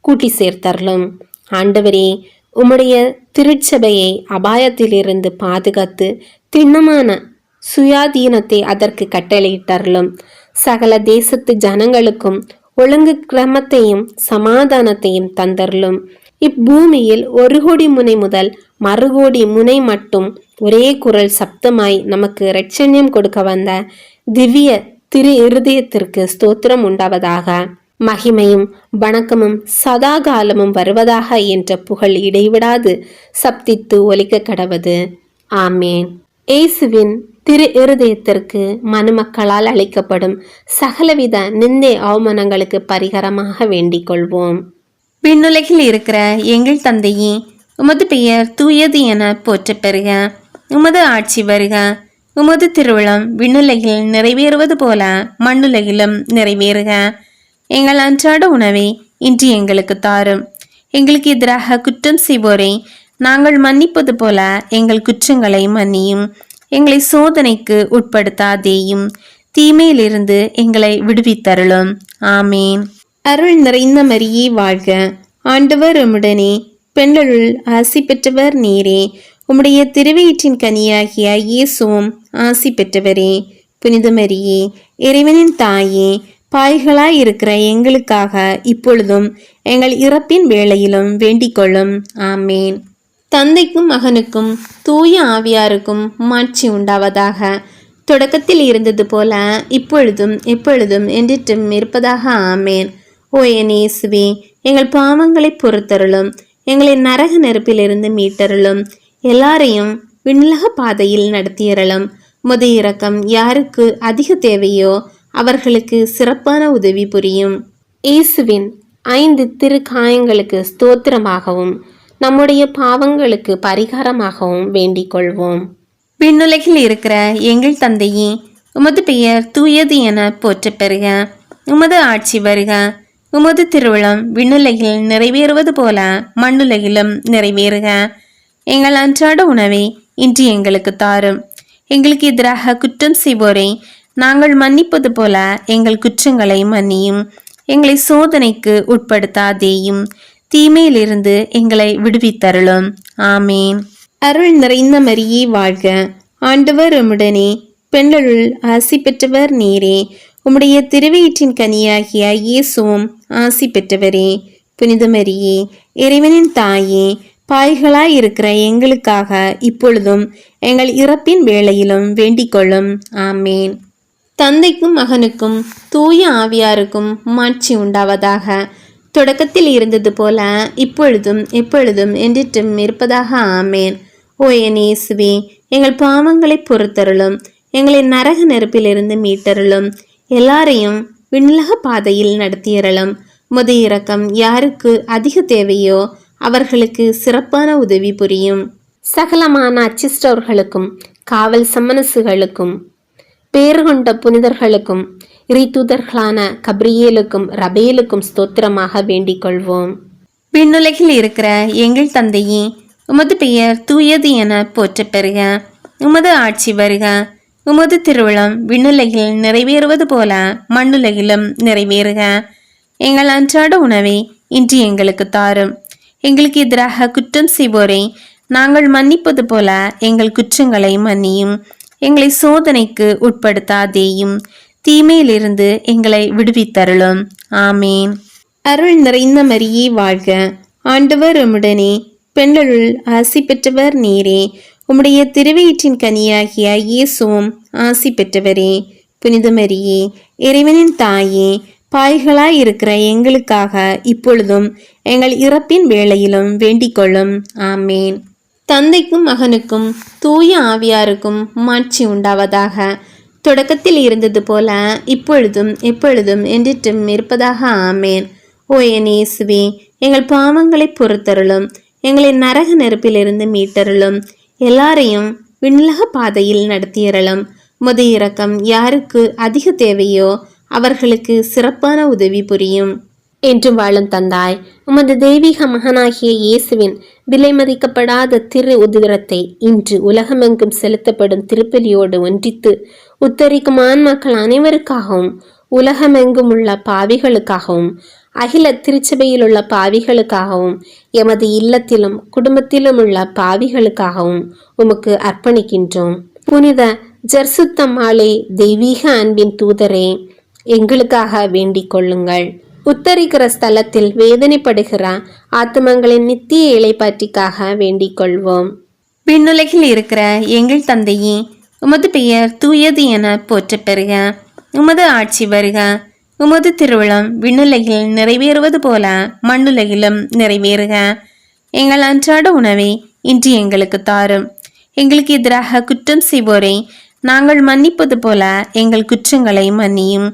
கூட்டி சேர்த்தரலும். ஆண்டவரே, உம்முடைய திருச்சபையை அபாயத்திலிருந்து பாதுகாத்து திண்ணமான சுயாதீனத்தை அதற்கு கட்டளையிட்டார்களும். சகல தேசத்து ஜனங்களுக்கும் ஒழுங்கு கிரமத்தையும் சமாதானத்தையும் தந்தருளும். இப்பூமியில் 1,000,000 முனை முதல் 1,00,000,000 முனை மட்டும் ஒரே குரல் சப்தமாய் நமக்கு இரட்சண்யம் கொடுக்க வந்த திவ்ய திரு இருதயத்திற்கு ஸ்தோத்திரம் உண்டாவதாக. மகிமையும் வணக்கமும் சதாகாலமும் வருவதாக என்ற புகழ் இடைவிடாது சப்தித்து ஒலிக்க கடவது. ஆமேன். இயேசுவின் திரு இருதயத்திற்கு மனுமக்களால் அளிக்கப்படும் சகலவித நிந்தை அவமானங்களுக்கு பரிகாரமாக வேண்டிக் கொள்வோம். விண்ணுலகில் இருக்கிற எங்கள் தந்தையே, உமது பெயர் தூயது என போற்றப் பெறுக. உமது ஆட்சி வருக. உமது திருவுளம் விண்ணுலகில் நிறைவேறுவது போல மண்ணுலகிலும் நிறைவேறுக. எங்கள் அன்றாட உணவை இன்று எங்களுக்கு தாரும். எங்களுக்கு எதிராக குற்றம் செய்வோரை நாங்கள் மன்னிப்பது போல எங்கள் குற்றங்களை மன்னியும். எங்களை சோதனைக்கு உட்படுத்தாதேயும், தீமையிலிருந்து எங்களை விடுவித்தருளும். ஆமேன். அருள் நிறைந்த மரியே வாழ்க. ஆண்டவர் உம்முடனே, பெண்களுள் ஆசி பெற்றவர் நீரே. உம்முடைய திருவயிற்றின் கனியாகிய இயேசுவும் ஆசி பெற்றவரே. புனித மரியே, இறைவனின் தாயே, பாய்களாய் இருக்கிற எங்களுக்காக இப்பொழுதும் எங்கள் இறப்பின் வேளையிலும் வேண்டிக் கொள்ளும். ஆமேன். தந்தைக்கும் மகனுக்கும் தூய ஆவியாருக்கும் மாட்சி உண்டாவதாக. தொடக்கத்தில் இருந்தது போல இப்பொழுதும் எப்பொழுதும் என்றிட்டும் இருப்பதாக. ஆமேன். ஓ என் இயேசுவே, எங்கள் பாவங்களை பொறுத்தருளும். எங்களை நரக நெருப்பிலிருந்து மீட்டருளும். எல்லாரையும் விண்ணுலக பாதையில் நடத்தியறலும். முது இரக்கம் யாருக்கு அதிக தேவையோ அவர்களுக்கு சிறப்பான உதவி புரியும். இயேசுவின் 5 திருக்காயங்களுக்கு ஸ்தோத்திரமாகவும் நம்முடைய பாவங்களுக்கு பரிகாரமாகவும் வேண்டிக் கொள்வோம். விண்ணுலகில் இருக்கிற எங்கள் தந்தையே, உமது பெயர் தூயது என போற்றப் பெறுக. உமது ஆட்சி வருக. உமது திருவுளம் விண்ணுலகில் நிறைவேறுவது போல மண்ணுலகிலும் நிறைவேறுக. எங்கள் அன்றாட உணவை இன்று எங்களுக்கு தாரும். எங்களுக்கு எதிராக குற்றம் செய்வோரை நாங்கள் மன்னிப்பது போல எங்கள் குற்றங்களை மன்னியும். எங்களை சோதனைக்கு உட்படுத்தாதேயும், தீமையிலிருந்து எங்களை விடுவித்தருளும். ஆமேன். அருள் நிறைந்த மரியே வாழ்க. ஆண்டவர் உம்முடனே, பெண்களுள் ஆசி பெற்றவர் நீரே. உம்முடைய திருவயிற்றின் கனியாகிய இயேசுவும் ஆசி பெற்றவரே. புனித மரியே, இறைவனின் தாயே, பாய்களாய் இருக்கிற எங்களுக்காக இப்பொழுதும் எங்கள் இறப்பின் வேளையிலும் வேண்டிக் கொள்ளும். ஆமேன். தந்தைக்கும் மகனுக்கும் தூய ஆவியாருக்கும் மாட்சி உண்டாவதாக. தொடக்கத்தில் இருந்தது போல இப்பொழுதும் எப்பொழுதும் என்றிட்டும் இருப்பதாக. ஆமேன். ஓ என் இயேசுவே, எங்கள் பாவங்களை பொறுத்தருளும். எங்களை நரக நெருப்பிலிருந்து மீட்டருளும். எல்லாரையும் விண்ணுலக பாதையில் நடத்தியறலும். முது இரக்கம் யாருக்கு அதிக தேவையோ அவர்களுக்கு சிறப்பான உதவி புரியும். சகலமான அச்சிஸ்டர்களுக்கும் காவல் சம்மனசுகளுக்கும் பேறு கொண்ட புனிதர்களுக்கும் இறைத்தூதர்களான கப்ரியேலுக்கும் ரபேலுக்கும் ஸ்தோத்திரமாக வேண்டிக் கொள்வோம். விண்ணுலகில் இருக்கிற எங்கள் தந்தையே, உமது பெயர் தூயது என போற்றப் பெறுக. உமது ஆட்சி வருக. உமது திருவுளம் விண்ணுலகில் நிறைவேறுவது போல மண்ணுலகிலும் நிறைவேறுக. எங்கள் அன்றாட உணவை இன்று எங்களுக்கு தாரும். எங்களுக்கு எதிராக குற்றம் செய்வோரை நாங்கள் மன்னிப்பது போல எங்கள் குற்றங்களை மன்னியும். எங்களை சோதனைக்கு உட்படுத்தாதேயும், தீமையிலிருந்து எங்களை விடுவித்தருளும். ஆமேன். அருள் நிறைந்த மரியே வாழ்க. ஆண்டவர் உம்முடனே, பெண்களுள் ஆசி பெற்றவர் நீரே. உம்முடைய திருவயிற்றின் கனியாகிய இயேசுவும் ஆசி பெற்றவரே. புனித மரியே, இறைவனின் தாயே, பாய்களாய் இருக்கிற எங்களுக்காக இப்பொழுதும் எங்கள் இறப்பின் வேளையிலும் வேண்டிக் கொள்ளும். ஆமேன். தந்தைக்கும் மகனுக்கும் தூய ஆவியாருக்கும் மாட்சி உண்டாவதாக. தொடக்கத்தில் இருந்தது போல இப்பொழுதும் எப்பொழுதும் என்றிட்டும் இருப்பதாக. ஆமேன். ஓ என் இயேசுவே, எங்கள் பாவங்களை பொறுத்தருளும். எங்களை நரக நெருப்பிலிருந்து மீட்டருளும். எல்லாரையும் விண்ணுலக பாதையில் நடத்தியறலும். முது இரக்கம் யாருக்கு அதிக தேவையோ அவர்களுக்கு சிறப்பான உதவி புரியும். என்றும் வாழும் தந்தாய், உமது தெய்வீக மகனாகிய இயேசுவின் விலை மதிக்கப்படாத திரு உதிரத்தை இன்று உலகமெங்கும் செலுத்தப்படும் திருப்பலியோடு ஒன்றித்து உத்தரிக்கும் ஆன்மக்கள் அனைவருக்காகவும், உலகமெங்கும் உள்ள பாவிகளுக்காகவும், அகில திருச்சபையில் உள்ள பாவிகளுக்காகவும், எமது இல்லத்திலும் குடும்பத்திலும் உள்ள பாவிகளுக்காகவும் உமக்கு அர்ப்பணிக்கின்றோம். புனித ஜர்சுத்தம்மாளே, தெய்வீக அன்பின் தூதரே, எங்களுக்காக வேண்டிக் கொள்ளுங்கள். உத்தரிக்கிற ஸ்தலத்தில் வேதனைப்படுகிற ஆத்துமங்களின் நித்திய இளைப்பாற்றிக்காக வேண்டிக் கொள்வோம். விண்ணுலகில் இருக்கிற எங்கள் தந்தையே, உமது பெயர் தூயது என போற்றப் பெறுக. உமது ஆட்சி வருக. உமது திருவிழம் விண்ணுலகில் நிறைவேறுவது போல மண்ணுலகிலும் நிறைவேறுக. எங்கள் அன்றாட உணவை இன்று எங்களுக்கு தாரும். எங்களுக்கு எதிராக குற்றம் செய்வோரை நாங்கள் மன்னிப்பது போல எங்கள் குற்றங்களை மன்னியும்.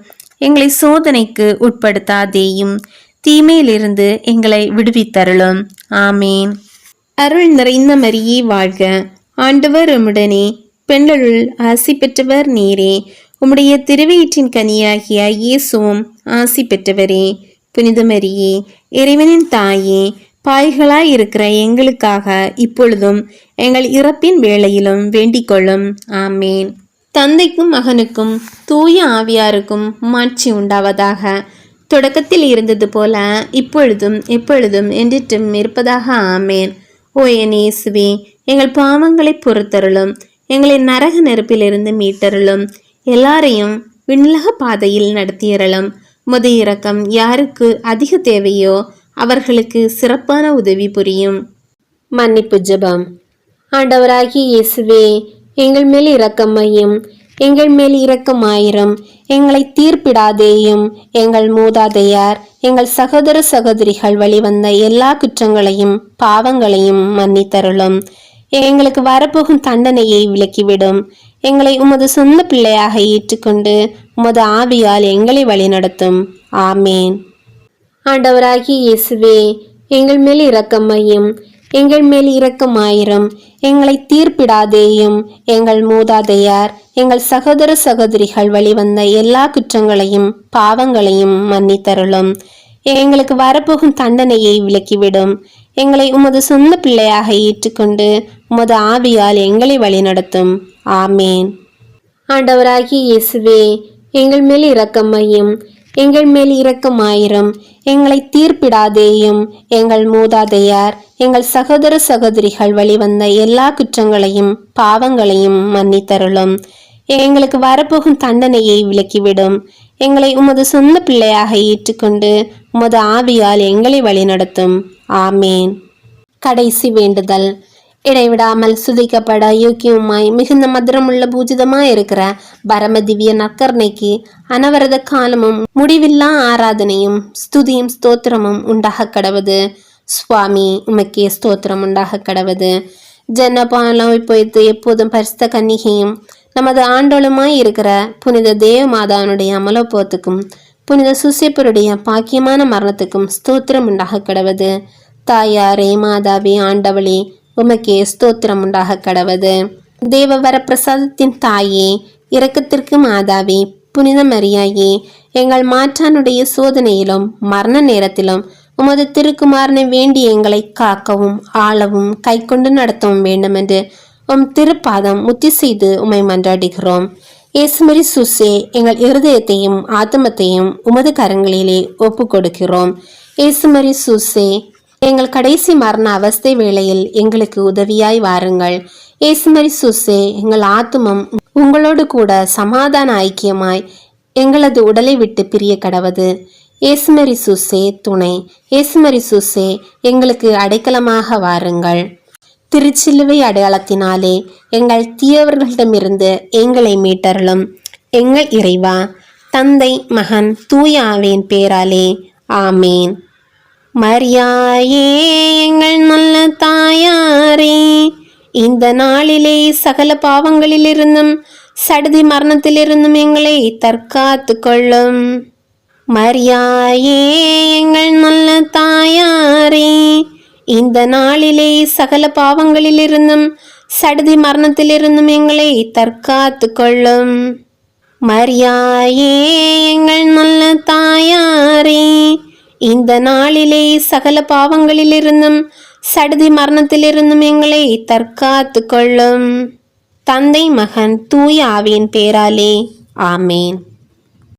எங்களை சோதனைக்கு உட்படுத்தாதேயும், தீமையிலிருந்து எங்களை விடுவித்தருளும். ஆமேன். அருள் நிறைந்த மரியே வாழ்க. ஆண்டவர் உம்முடனே, பெண்களுள் ஆசி பெற்றவர் நீரே. உம்முடைய திருவயிற்றின் கனியாகிய இயேசுவும் ஆசி பெற்றவரே. புனித மரியே, இறைவனின் தாயே, பாய்களாய் இருக்கிற எங்களுக்காக இப்பொழுதும் எங்கள் இறப்பின் வேளையிலும் வேண்டிக் கொள்ளும். ஆமேன். தந்தைக்கும் மகனுக்கும் தூய ஆவியாருக்கும் மாட்சி உண்டாவதாக. தொடக்கத்தில் இருந்தது போல இப்பொழுதும் எப்பொழுதும் என்றிட்டும் இருப்பதாக. ஆமேன். ஓ என் இயேசுவே, எங்கள் பாவங்களை பொறுத்தருளும். எங்களை நரக நெருப்பிலிருந்து மீட்டருளும். எல்லாரையும் விண்ணுலக பாதையில் நடத்தியறலும். உமது இரக்கம் யாருக்கு அதிக தேவையோ அவர்களுக்கு சிறப்பான உதவி புரியும். மன்னிப்பு ஜெபம். ஆண்டவராகிய இயேசுவே, எங்கள் மேல் இரக்கமையும், எங்கள் மேல் இரக்கமாயிரும். எங்களை தீர்ப்பிடாதேயும். எங்கள் மூதாதையார், எங்கள் சகோதர சகோதரிகள் வழிவந்த எல்லா குற்றங்களையும் பாவங்களையும் மன்னித்தருளும். எங்களுக்கு வரப்போகும் தண்டனையை விலக்கிவிடும். எங்களை உமது சொந்த பிள்ளையாக ஏற்றுக்கொண்டு உமது ஆவியால் எங்களை வழிநடத்தும். ஆமேன். ஆண்டவராகிய இயேசுவே, எங்கள் மேல் இரக்கமையும், எங்கள் மேல் இரக்கமாயிரும். எங்களை தீர்ப்பிடாதேயும். எங்கள் மூதாதையார், எங்கள் சகோதர சகோதரிகள் வழிவந்த எல்லா குற்றங்களையும் பாவங்களையும் மன்னித்தருளும். எங்களுக்கு வரப்போகும் தண்டனையை விலக்கிவிடும். எங்களை உமது சொந்த பிள்ளையாக ஏற்றுக்கொண்டு உமது ஆவியால் எங்களை வழிநடத்தும். ஆமேன். ஆண்டவராகிய இயேசுவே, எங்கள் மேல் இரக்கமையும், எங்கள் மேல் இரக்கமாயிரும். எங்களை தீர்ப்பிடாதேயும். எங்கள் மூதாதையார், எங்கள் சகோதர சகோதரிகள் வழிவந்த எல்லா குற்றங்களையும் பாவங்களையும் மன்னித்தருளும். எங்களுக்கு வரப்போகும் தண்டனையை விலக்கிவிடும். எங்களை உமது சொந்த பிள்ளையாக ஏற்றுக்கொண்டு உமது ஆவியால் எங்களை வழிநடத்தும். ஆமேன். கடைசி வேண்டுதல். இடைவிடாமல் சுதிக்கப்பட யோக்கியமாய் மிகுந்த மதுரமுள்ள பூஜிதமாய் இருக்கிற பரம திவ்ய நற்கருணைக்கு அனவரத காலமும் முடிவில்லா ஆராதனையும் ஸ்துதியும் ஸ்தோத்திரமும் உண்டாக கடவது. சுவாமி, உமக்கே ஸ்தோத்திரம் உண்டாக கடவது. ஜனபாலம் பொய்த்து எப்போதும் பரிசுத்த கன்னிகையும் நமது ஆண்டோளுமாய் இருக்கிற புனித தேவ மாதானுடைய அமலோப்போத்துக்கும் புனித சுசேப்பருடைய பாக்கியமான மரணத்துக்கும் ஸ்தோத்திரம் உண்டாக கடவது. தாயாரே, மாதாவே, ஆண்டவளே, உமக்கே ஸ்தோத்திரம் உண்டாக கடவது. தேவ வரப்பிரசாதத்தின் தாயே, இரக்கத்திற்கு மாதாவே, புனித மரியாயே, எங்கள் மாற்றானுடைய சோதனையிலும் மரண நேரத்திலும் உமது திருக்குமாரனை வேண்டி எங்களை காக்கவும் ஆளவும் கை கொண்டு நடத்தவும் வேண்டுமென்று உம் திருப்பாதம் முத்தி செய்து உமை மன்றாடுகிறோம். இயேசுமரி சுசே, எங்கள் இருதயத்தையும் ஆத்மத்தையும் உமது கரங்களிலே ஒப்பு கொடுக்கிறோம். இயேசுமரி சுசே, எங்கள் கடைசி மரண அவஸ்தை வேளையில் எங்களுக்கு உதவியாய் வாருங்கள். இயேசுமரி சுசே, எங்கள் ஆத்துமம் உங்களோடு கூட சமாதான ஐக்கியமாய் எங்களது உடலை விட்டு பிரிய கடவது. இயேசுமரி சுசே துணை. இயேசுமரி சுசே, எங்களுக்கு அடைக்கலமாக வாருங்கள். திருச்சிலுவை அடையாளத்தினாலே எங்கள் தீயவர்களிடமிருந்து எங்களை மீட்டருளும். எங்கள் இறைவா, தந்தை, மகன், தூய ஆவியின் பேராலே. ஆமேன். மரியாயே, எங்கள் நல்ல தாயாரே, இந்த நாளிலே சகல பாவங்களிலிருந்தும் சடுதி மரணத்திலிருந்தும் எங்களை தற்காத்து கொள்ளும். மரியாயே, எங்கள் நல்ல தாயாரே, இந்த நாளிலே சகல பாவங்களிலிருந்தும் சடுதி மரணத்திலிருந்தும் எங்களை தற்காத்து கொள்ளும். மரியாயே, எங்கள் நல்ல தாயாரே, இந்த நாளிலே சகல பாவங்களிலிருந்தும் சடுதி மரணத்திலிருந்தும் எங்களை தற்காத்து கொள்ளும். தந்தை, மகன், தூய ஆவியின் பேராலே. ஆமேன்.